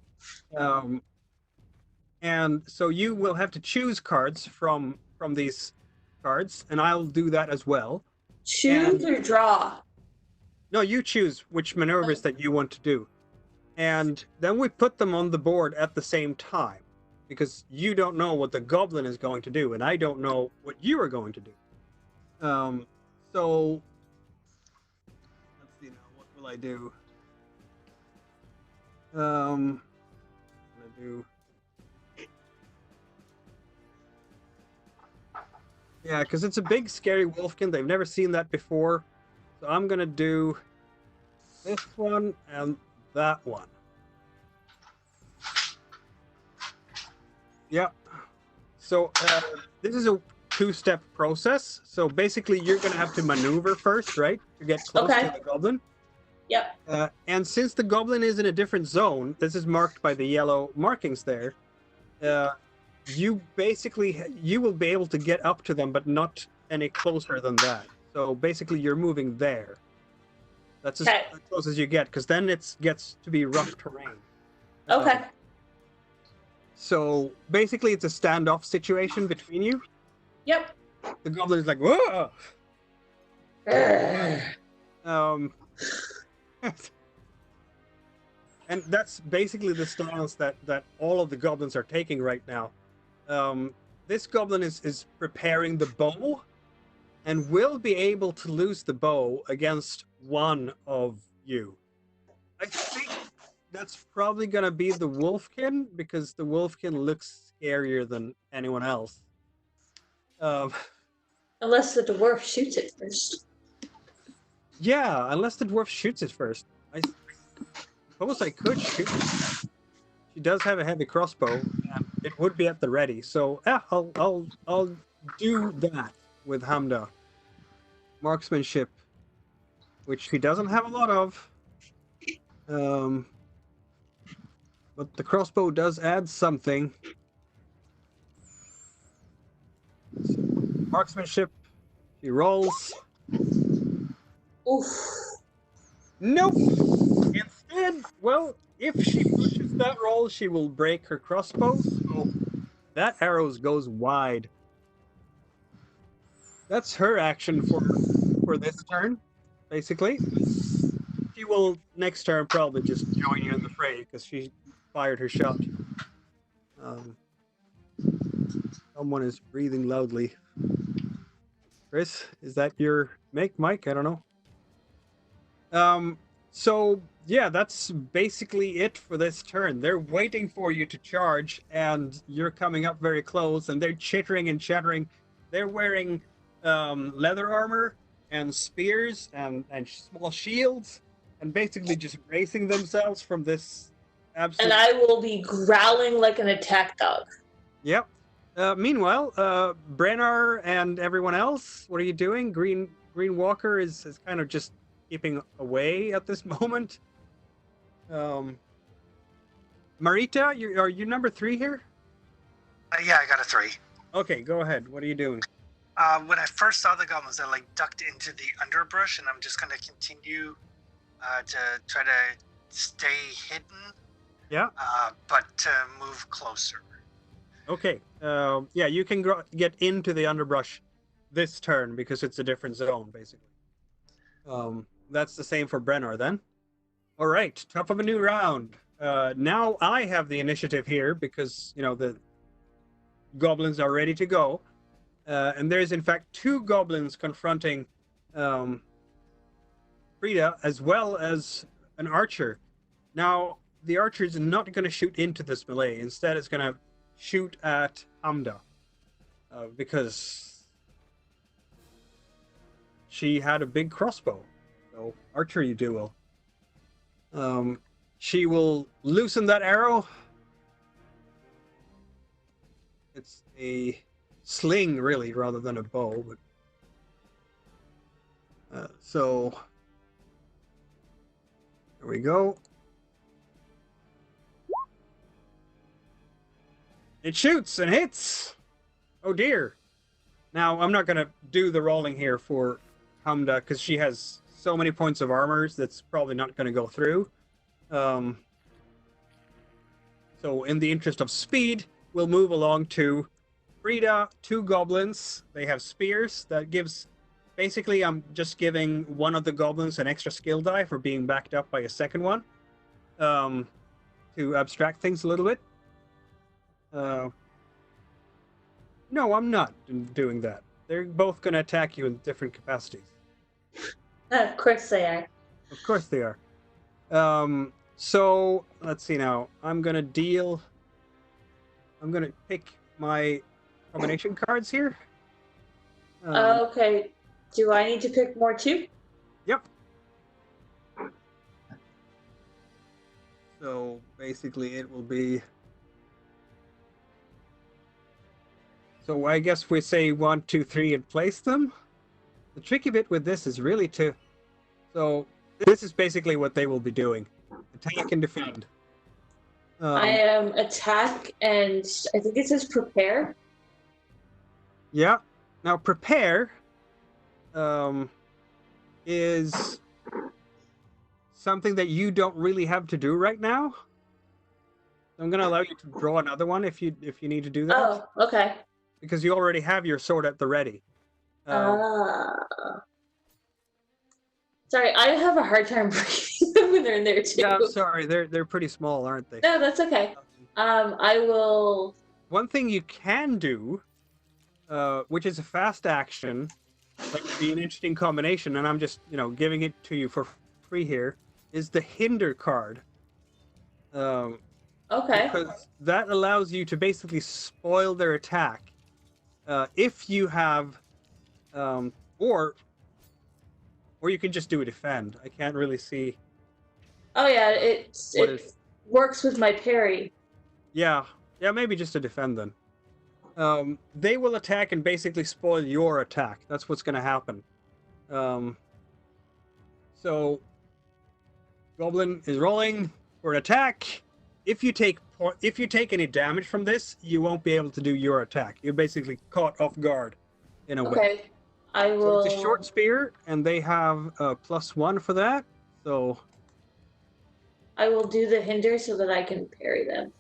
and so you will have to choose cards from these cards, and I'll do that as well. Choose or draw. No, you choose which maneuvers that you want to do, and then we put them on the board at the same time, because you don't know what the goblin is going to do, and I don't know what you are going to do. So let's see now. What will I do? I'm gonna do. Yeah, because it's a big, scary wolfkin. They've never seen that before, so I'm gonna do this one and that one. Yeah. So this is a 2-step process. So basically, you're going to have to maneuver first, right, to get close to the goblin. Yep. And since the goblin is in a different zone, this is marked by the yellow markings there. You will be able to get up to them, but not any closer than that. So basically, you're moving there. That's as close as you get, because then it gets to be rough terrain. Okay. So basically, it's a standoff situation between you. Yep. The goblin is like, whoa! And that's basically the stance that all of the goblins are taking right now. This goblin is preparing the bow, and will be able to lose the bow against one of you. I think that's probably going to be the wolfkin, because the wolfkin looks scarier than anyone else. Unless the dwarf shoots it first. Yeah, unless the dwarf shoots it first. I suppose I could shoot it. She does have a heavy crossbow, and it would be at the ready. So yeah, I'll do that with Hamda. Marksmanship, which he doesn't have a lot of. Um, but the crossbow does add something. Marksmanship. She rolls. Oof. Nope. Instead, well, if she pushes that roll, she will break her crossbow. So that arrow goes wide. That's her action for this turn, basically. She will next turn probably just join you in the fray because she fired her shot. Someone is breathing loudly. Chris, is that your mic? I don't know. So yeah, that's basically it for this turn. They're waiting for you to charge, and you're coming up very close, and they're chittering and chattering. They're wearing leather armor and spears and small shields, and basically just bracing themselves from this absolute. And I will be growling like an attack dog. Yep. Meanwhile, Brennar and everyone else, what are you doing? Green Walker is kind of just keeping away at this moment. Marita, are you number 3 here? Yeah, I got a 3. Okay, go ahead. What are you doing? When I first saw the goblins, I ducked into the underbrush, and I'm just gonna continue to try to stay hidden. Yeah. But to move closer. Okay. Yeah, you can get into the underbrush this turn because it's a different zone, basically. That's the same for Brennar then. All right, top of a new round. Now I have the initiative here because the goblins are ready to go, and there's in fact 2 goblins confronting Frida as well as an archer. Now the archer is not going to shoot into this melee. Instead, it's going to shoot at Hamda because she had a big crossbow. So archery duel. She will loosen that arrow. It's a sling, really, rather than a bow. But so there we go. It shoots and hits. Oh dear. Now I'm not gonna do the rolling here for Hamda because she has so many points of armor that's probably not going to go through. So in the interest of speed, we'll move along to Frida, 2 goblins. They have spears. That gives... Basically, I'm just giving one of the goblins an extra skill die for being backed up by a second one. To abstract things a little bit. No, I'm not doing that. They're both going to attack you in different capacities. Of course they are. Of course they are. So let's see now. I'm gonna pick my combination cards here. Okay. Do I need to pick more too? Yep. So basically it will be... So I guess we say 1, 2, 3 and place them. The tricky bit with this is really to... So this is basically what they will be doing. Attack and defend. I am attack and I think it says prepare. Yeah. Now prepare is something that you don't really have to do right now. I'm going to allow you to draw another one if you need to do that. Oh, okay. Because you already have your sword at the ready. Sorry, I have a hard time breathing when they're in there too. Yeah, I'm sorry. They're pretty small, aren't they? No, that's okay. I will... One thing you can do, which is a fast action, that would be an interesting combination, and I'm just, giving it to you for free here, is the hinder card. Okay. Because that allows you to basically spoil their attack. If you have, or you can just do a defend. I can't really see. Oh yeah, it works with my parry. Yeah, maybe just a defend then. They will attack and basically spoil your attack. That's what's going to happen. So, go Goblin is rolling for an attack. If you take any damage from this, you won't be able to do your attack. You're basically caught off guard in a way. Okay. I So will. it's a short spear, and they have a +1 for that. So I will do the hinder so that I can parry them.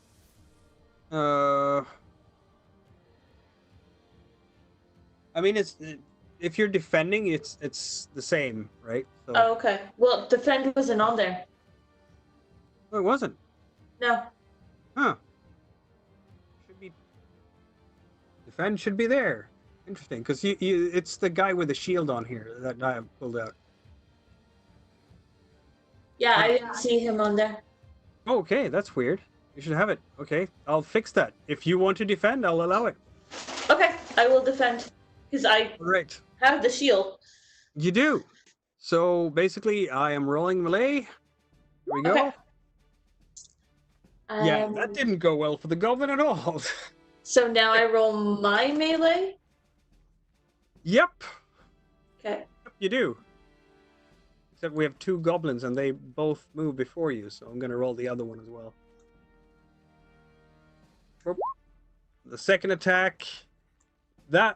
I mean, if you're defending, it's the same, right? So Oh, okay. Well, defend wasn't on there. oh, it wasn't. No. Huh. Should be defend should be there. Interesting, because it's the guy with the shield on here that I have pulled out. Yeah, I didn't see him on there. Okay, that's weird. You should have it. Okay, I'll fix that. If you want to defend, I'll allow it. Okay, I will defend because I Right. have the shield. You do. So basically, I am rolling melee. Here we go. Okay. Yeah, that didn't go well for the goblin at all. So now I roll my melee. Yep, Okay. you do. Except we have 2 goblins and they both move before you, so I'm going to roll the other one as well. Oop. The second attack. The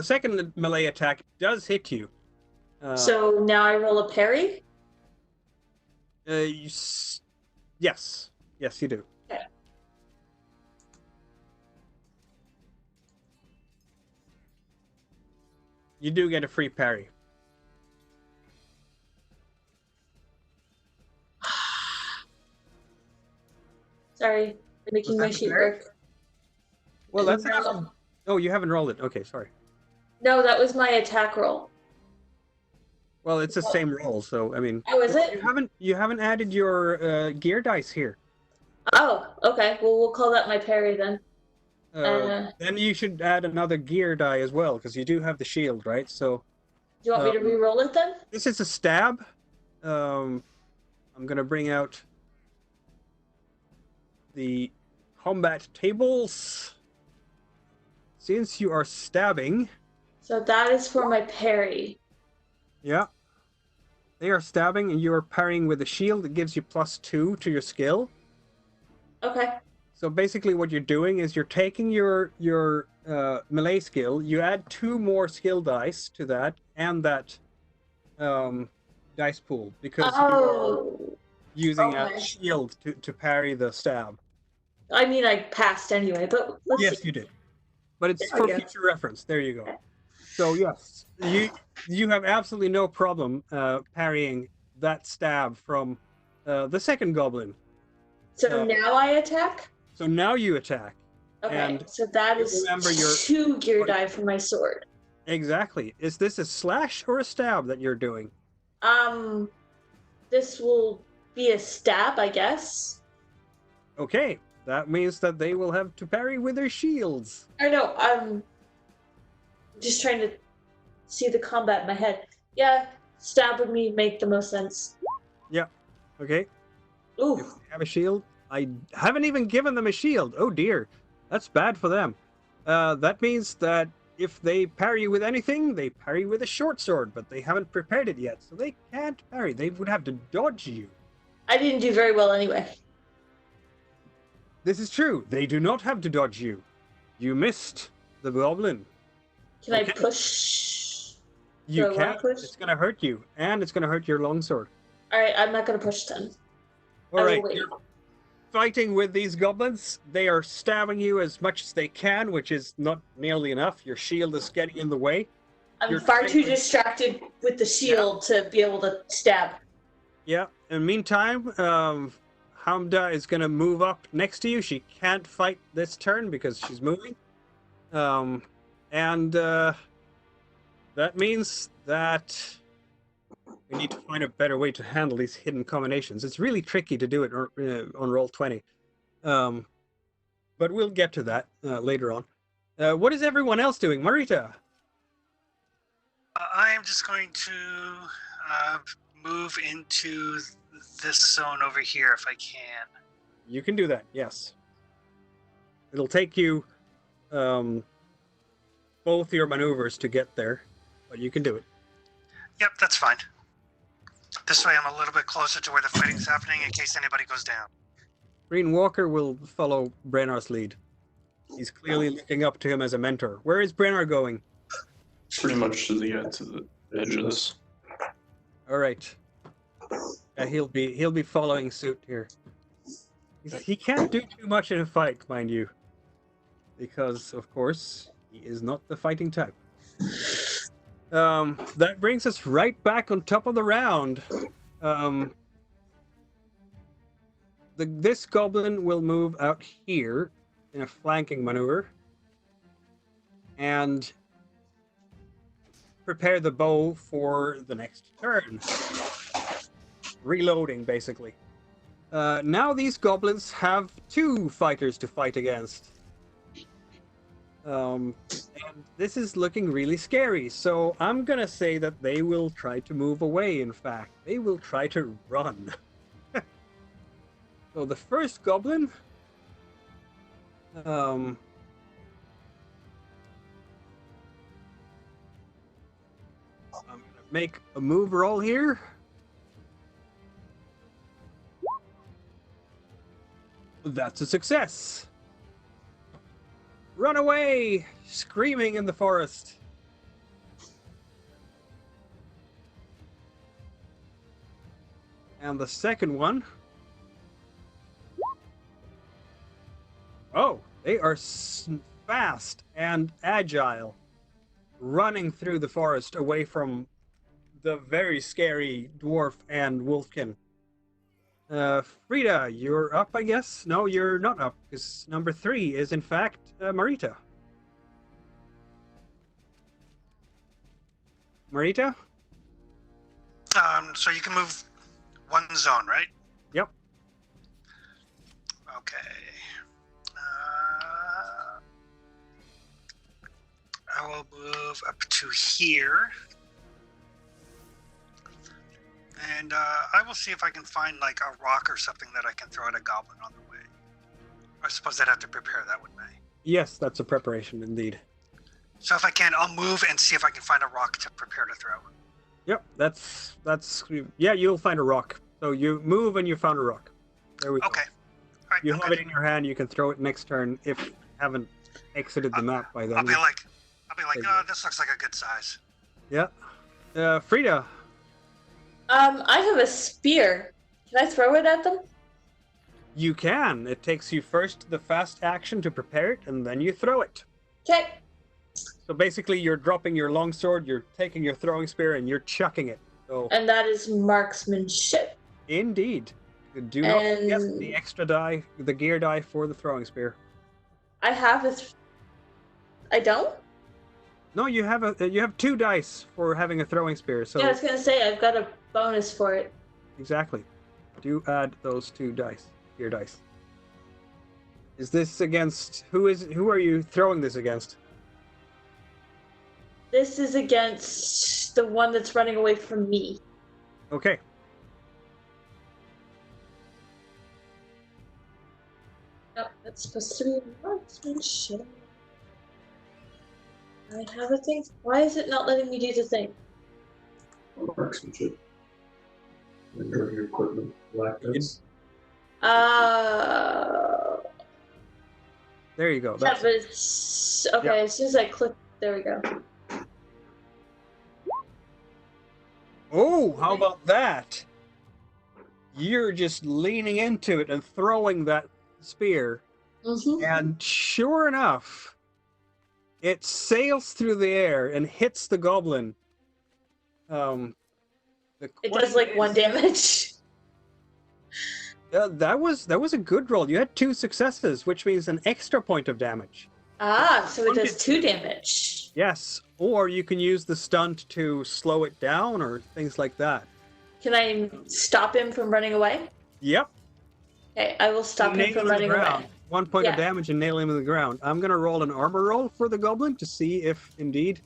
second melee attack does hit you. So now I roll a parry. Yes. Yes, you do. Okay. You do get a free parry. Sorry, I'm making my that sheet parry? work. Well, that's No. actually... Oh, you haven't rolled it. Okay, sorry. No, that was my attack roll. Well, it's the same roll, so I mean... Oh, is it? You haven't added your gear dice here. Oh, okay. Well, we'll call that my parry then. Then you should add another gear die as well, because you do have the shield, right? So Do you want me to re-roll it then? this is a stab. I'm gonna bring out the combat tables. Since you are stabbing, So that is for my parry. yeah, they are stabbing, and you are parrying with a shield. It gives you +2 to your skill. Okay. So basically what you're doing is you're taking your melee skill, you add 2 more skill dice to that, and that dice pool, because you are Oh. using Okay. a shield to parry the stab. I mean, I passed anyway, but let's Yes, see. you did. But it's There for we go. future reference. There you go. So yes, you have absolutely no problem parrying that stab from the second goblin. So now I attack? So now you attack. Okay, And so that you is remember your- 2 gear die for my sword. Exactly. Is this a slash or a stab that you're doing? This will be a stab, I guess. Okay, that means that they will have to parry with their shields. I know, I'm just trying to see the combat in my head. Yeah, stab would make the most sense. Okay, Ooh, if they have a shield. I haven't even given them a shield. Oh dear, that's bad for them. That means that if they parry with anything, they parry with a short sword, but they haven't prepared it yet, so they can't parry. They would have to dodge you. I didn't do very well anyway. This is true. They do not have to dodge you. You missed the goblin. Can Okay. I push? You Do I wanna can't. push? It's gonna hurt you, and it's gonna hurt your longsword. Alright, I'm not gonna push then. All I will right, wait. you're fighting with these goblins. They are stabbing you as much as they can, which is not nearly enough. Your shield is getting in the way. I'm You're far too taking- distracted with the shield to be able to stab. Yeah. In the meantime, Hamda is going to move up next to you. She can't fight this turn because she's moving. That means that we need to find a better way to handle these hidden combinations. It's really tricky to do it on Roll20. But we'll get to that later on. What is everyone else doing? Marita? I am just going to move into this zone over here if I can. You can do that, yes. It'll take you both your maneuvers to get there, but you can do it. Yep, that's fine. This way I'm a little bit closer to where the fighting's happening in case anybody goes down. Green Walker will follow Brennar's lead. He's clearly looking up to him as a mentor. Where is Brennar going? Pretty much to the edge of this. All right. He'll be following suit here. He can't do too much in a fight, mind you, because of course he is not the fighting type. That brings us right back on top of the round. This goblin will move out here in a flanking maneuver and prepare the bow for the next turn. Reloading, basically. Now these goblins have 2 fighters to fight against. And this is looking really scary, so I'm gonna say that they will try to move away, in fact. They will try to run. So the first goblin... I'm gonna make a move roll here. That's a success. Run away, screaming in the forest. And the second one. Oh, they are fast and agile, running through the forest away from the very scary dwarf and wolfkin. Frida, you're up, I guess? No, you're not up, because number 3 is, in fact, Marita. Marita? So you can move 1 zone, right? Yep. Okay. I will move up to here. And I will see if I can find like a rock or something that I can throw at a goblin on the way. I suppose I'd have to prepare that, wouldn't I? Yes, that's a preparation indeed. So if I can, I'll move and see if I can find a rock to prepare to throw. Yep, that's yeah, you'll find a rock. So you move and you found a rock. There we go. Okay. All right, You I'm have good. it in your hand, you can throw it next turn if you haven't exited the map by then. I'll be like, Take oh, this looks like a good size. Yeah. Frida, I have a spear. Can I throw it at them? you can. It takes you first the fast action to prepare it, and then you throw it. Okay. So basically, you're dropping your longsword, you're taking your throwing spear, and you're chucking it. So And that is marksmanship. indeed, do not forget And- the extra die, the gear die for the throwing spear. I have a. I don't? No, you have 2 dice for having a throwing spear. So Yeah, I was gonna say I've got a bonus for it. exactly, do add those 2 dice, gear dice. Is this against who are you throwing this against? This is against the one that's running away from me. Okay. No, that's supposed to be marksmanship. I have a thing. Why is it not letting me do the thing? Marksmanship. Under your equipment, black dice. There you go. Yeah, That's but it's okay. Yeah. As soon as I click, there we go. Oh, how about that? You're just leaning into it and throwing that spear, Mm-hmm. and sure enough, it sails through the air and hits the goblin. It does like 1 damage. That was a good roll. You had 2 successes, which means an extra point of damage. Ah, so it does 2 damage. Yes, or you can use the stunt to slow it down or things like that. Can I stop him from running away? Yep. Okay, I will stop him Nail from in the running ground. away. 1 point of Yeah. damage and nail him in the ground. I'm gonna roll an armor roll for the goblin to see if indeed.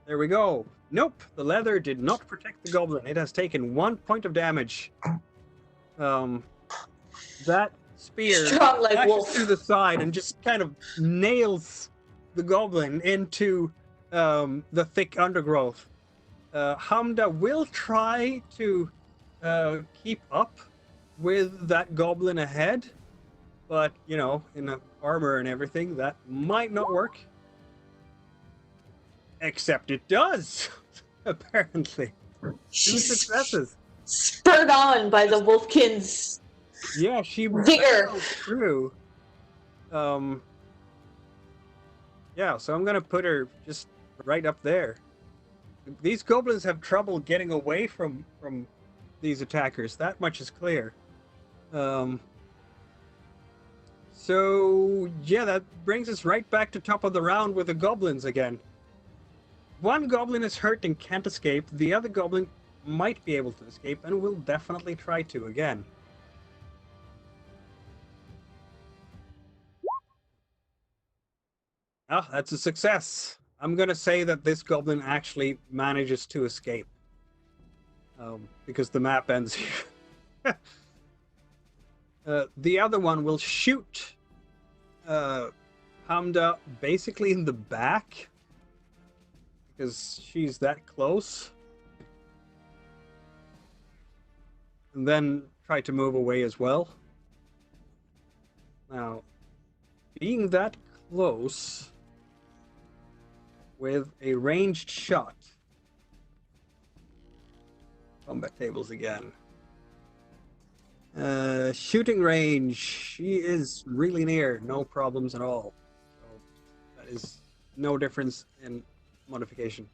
There we go. Nope, the leather did not protect the goblin. It has taken 1 point of damage. That spear Strong like slashes wolf. through the side and just kind of nails the goblin into the thick undergrowth. Hamda will try to keep up with that goblin ahead, but you know, in the armor and everything, that might not work. Except it does, apparently. 2 successes. Spurred on by the Wolfkin's Yeah, she vigor. barrels through. Yeah, so I'm gonna put her just right up there. These goblins have trouble getting away from these attackers. That much is clear. So yeah, that brings us right back to top of the round with the goblins again. One goblin is hurt and can't escape. The other goblin might be able to escape and will definitely try to again. Ah, that's a success. I'm gonna say that this goblin actually manages to escape. Because the map ends here. The other one will shoot Hamda basically in the back. Because she's that close. And then try to move away as well. Now, being that close with a ranged shot. Combat tables again. Shooting range. She is really near. No problems at all. So that is no difference in modification.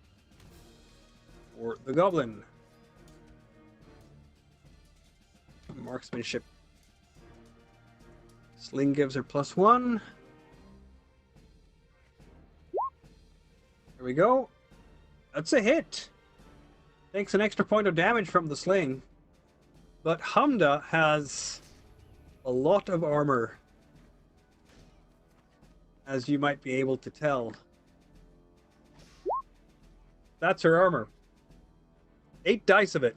For the goblin. Marksmanship. Sling gives her +1. There we go. That's a hit. Takes an extra point of damage from the sling. But Hamda has a lot of armor, as you might be able to tell. That's her armor. 8 dice of it.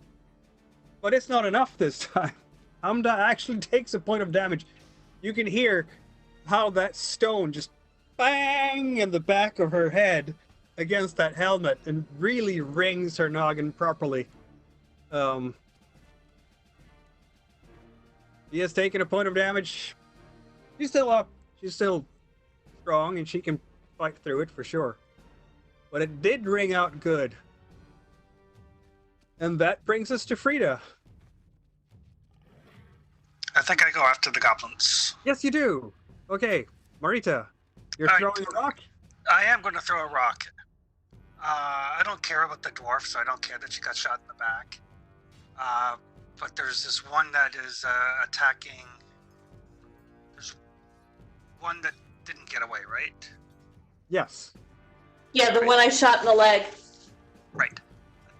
But it's not enough this time. Hamda actually takes a point of damage. You can hear how that stone just bang in the back of her head against that helmet and really rings her noggin properly. She has taken a point of damage. She's still up. She's still strong and she can fight through it for sure. But it did ring out good. And that brings us to Frida. I think I go after the goblins. Yes, you do. Okay, Marita, you're All right. throwing a rock? I am going to throw a rock. I don't care about the dwarf, so I don't care that she got shot in the back. But there's this one that is attacking. There's one that didn't get away, right? Yes. Yeah, the one I shot in the leg. Right.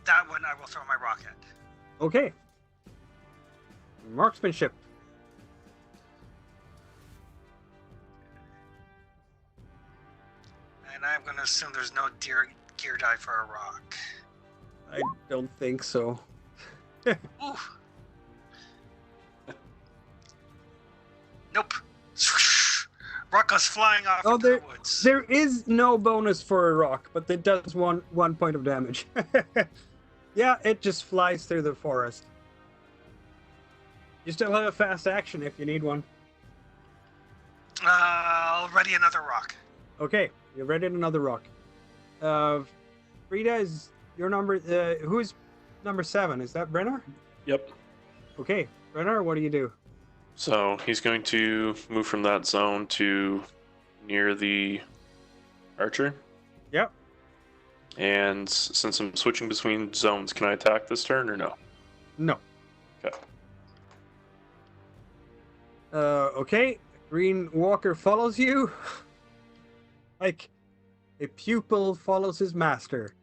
That one I will throw my rock at. Okay. Marksmanship. And I'm going to assume there's no gear die for a rock. I don't think so. Ooh. Nope. Rock goes flying off into the woods. There is no bonus for a rock, but it does one point of damage. Yeah, it just flies through the forest. You still have a fast action if you need one. I'll ready another rock. Okay, you ready another rock. Frida is your number. Who's number 7? Is that Brenner? Yep. Okay, Brenner, what do you do? So he's going to move from that zone to near the archer. Yep. And since I'm switching between zones, can I attack this turn or no? No. Okay. Okay. Green Walker follows you. Like a pupil follows his master.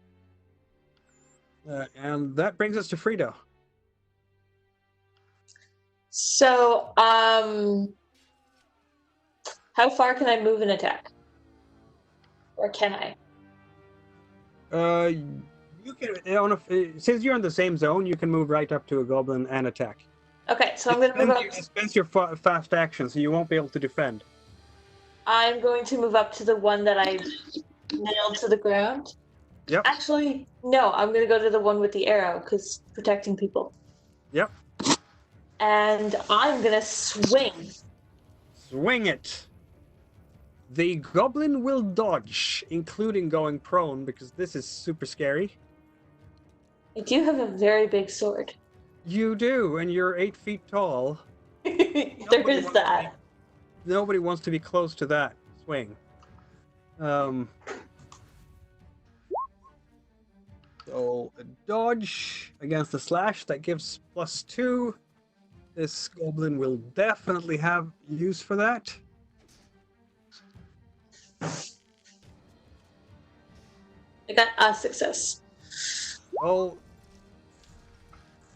And that brings us to Frida. So, how far can I move and attack? Or can I? You can, since you're in the same zone, you can move right up to a goblin and attack. Okay, so I'm going to move up. It spends your fast action, so you won't be able to defend. I'm going to move up to the one that I nailed to the ground. Yep. Actually, no, I'm going to go to the one with the arrow, because protecting people. Yep. And I'm going to swing. Swing it. The goblin will dodge, including going prone, because this is super scary. I do have a very big sword. You do, and you're 8 feet tall. There Nobody is wants to that. Nobody wants to be close to that swing. So a dodge against the slash, that gives +2. This goblin will definitely have use for that. I got a success. Well,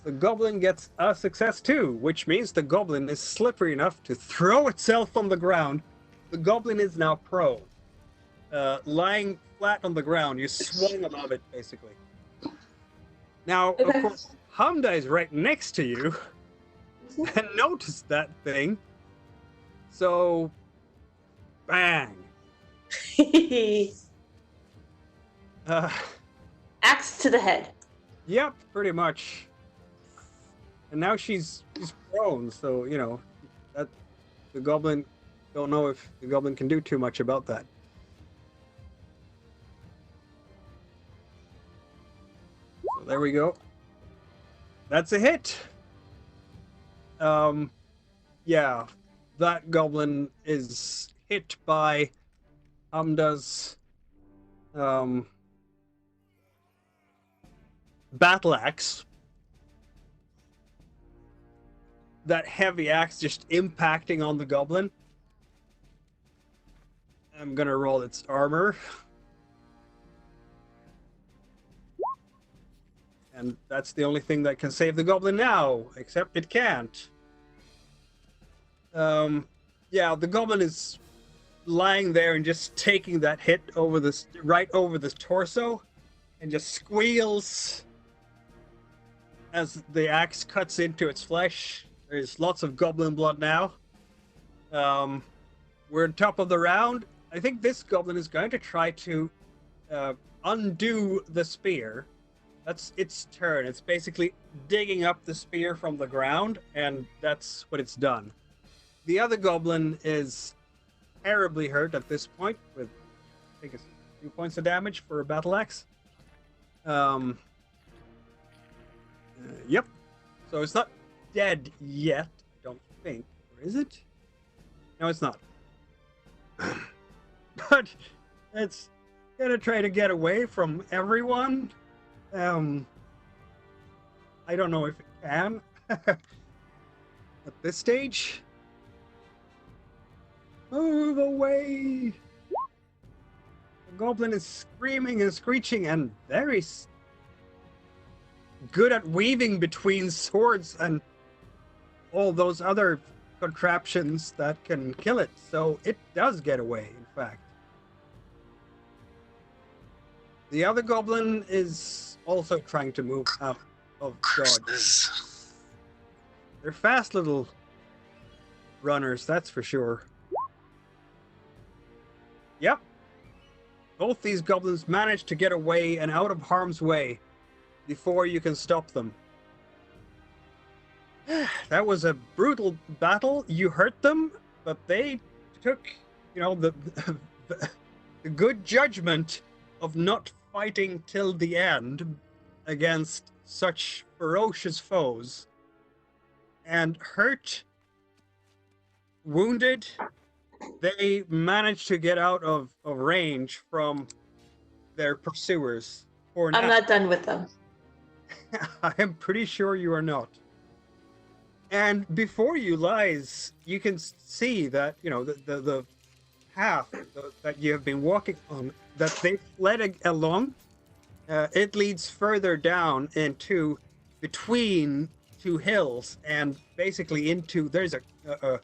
the goblin gets a success too, which means the goblin is slippery enough to throw itself on the ground. The goblin is now prone. Lying flat on the ground, you swung above it, basically. Now, of Okay. course, Hamda is right next to you and noticed that thing. So, bang. Axe to the head. Yep, pretty much. And now she's prone, so you know that the goblin. Don't know if the goblin can do too much about that. So there we go. That's a hit. Yeah, that goblin is hit by Hamda's battle axe. That heavy axe just impacting on the goblin. I'm gonna roll its armor. And that's the only thing that can save the goblin now, except it can't. Yeah, the goblin is lying there and just taking that hit over this, right over the torso, and just squeals as the axe cuts into its flesh. There's lots of goblin blood now. We're on top of the round. I think this goblin is going to try to undo the spear. That's its turn. It's basically digging up the spear from the ground, and that's what it's done. The other goblin is terribly hurt at this point, with I think it's 2 points of damage for a battle axe. Yep. So it's not dead yet, I don't think. Or is it? No, it's not. But it's gonna try to get away from everyone. I don't know if it can at this stage. Move away! The goblin is screaming and screeching and very good at weaving between swords and all those other contraptions that can kill it. So it does get away, in fact. The other goblin is also trying to move out of dodge. They're fast little runners, that's for sure. Yep. Both these goblins managed to get away and out of harm's way before you can stop them. That was a brutal battle. You hurt them, but they took, you know, the good judgment of not fighting till the end against such ferocious foes. And hurt, wounded, they managed to get out of range from their pursuers. For I'm now. not done with them. I am pretty sure you are not. And before you lies, you can see that, you know, the path that you have been walking on, that they fled along, it leads further down into between two hills and basically into, there's a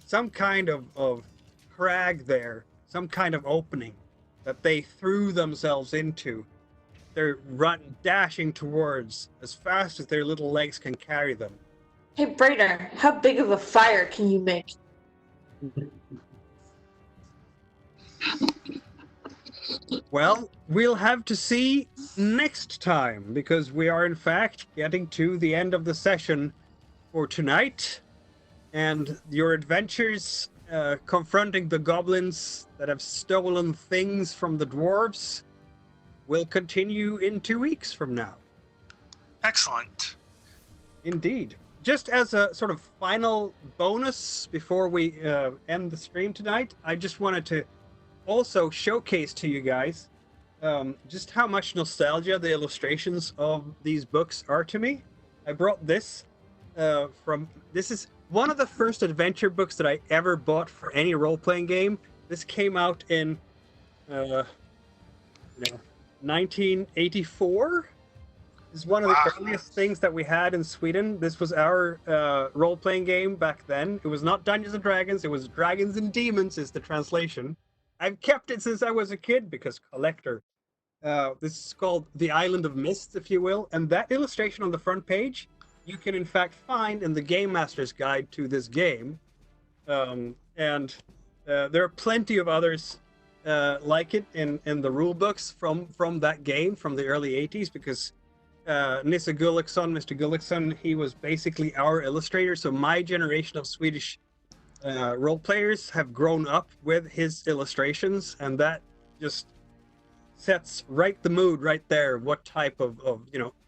some kind of crag there, some kind of opening that they threw themselves into. They're dashing towards as fast as their little legs can carry them. Hey, Brainer, how big of a fire can you make? Well, we'll have to see next time, because we are in fact getting to the end of the session for tonight, and your adventures confronting the goblins that have stolen things from the dwarves will continue in 2 weeks from now. Excellent. Indeed. Just as a sort of final bonus before we end the stream tonight, I just wanted to also showcase to you guys just how much nostalgia the illustrations of these books are to me. I brought this this is one of the first adventure books that I ever bought for any role-playing game. This came out in 1984. This is one of the Wow. earliest things that we had in Sweden. This was our role-playing game back then. It was not Dungeons and Dragons. It was Dragons and Demons is the translation. I've kept it since I was a kid because collector. This is called The Island of Mists, if you will. And that illustration on the front page, you can in fact find in the Game Master's Guide to this game. And there are plenty of others like it in the rule books from that game from the early 80s, because Nisse Gulliksson, Mr. Gulliksson, he was basically our illustrator. So my generation of Swedish role players have grown up with his illustrations, and that just sets right the mood right there. What type of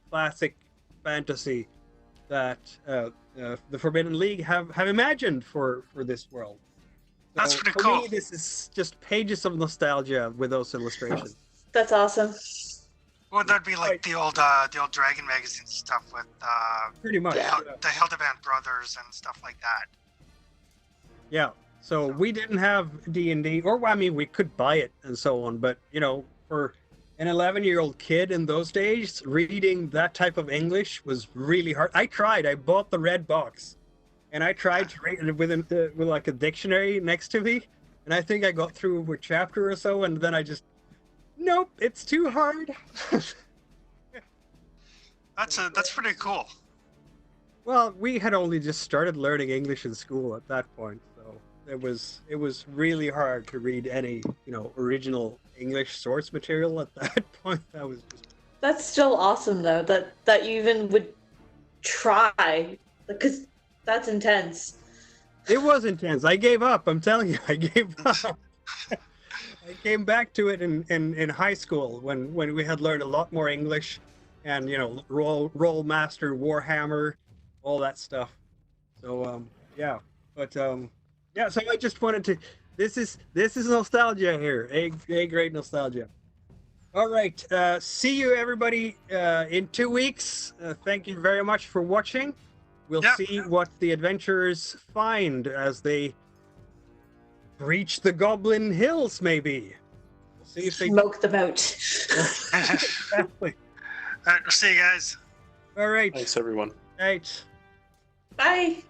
classic fantasy that the Forbidden League have imagined for this world. So That's pretty for cool. me, this is just pages of nostalgia with those illustrations. That's awesome. Well, that'd be like Right. the old Dragon magazine stuff with Pretty much. Yeah. the Hildeband brothers and stuff like that. Yeah. So we didn't have D&D, or I mean, we could buy it and so on, but for an 11-year-old kid in those days, reading that type of English was really hard. I tried. I bought the red box, and I tried to read it with like a dictionary next to me, and I think I got through a chapter or so, and then I just, nope, it's too hard. That's pretty cool. Well, we had only just started learning English in school at that point, so it was really hard to read any original English source material at that point. That was just That's still awesome though, that you even would try, because that's intense. it was intense. I gave up. I'm telling you, I gave up. I came back to it in high school when we had learned a lot more English, and roll master, Warhammer, all that stuff. So yeah, but yeah. So I just wanted to. This is nostalgia here. A great nostalgia. All right. See you everybody in 2 weeks. Thank you very much for watching. We'll Yeah. see what the adventurers find as they reach the Goblin Hills. Maybe. We'll see if they. Smoke them out. Exactly. All right, we'll see you guys. All right. Thanks, everyone. Right. Bye.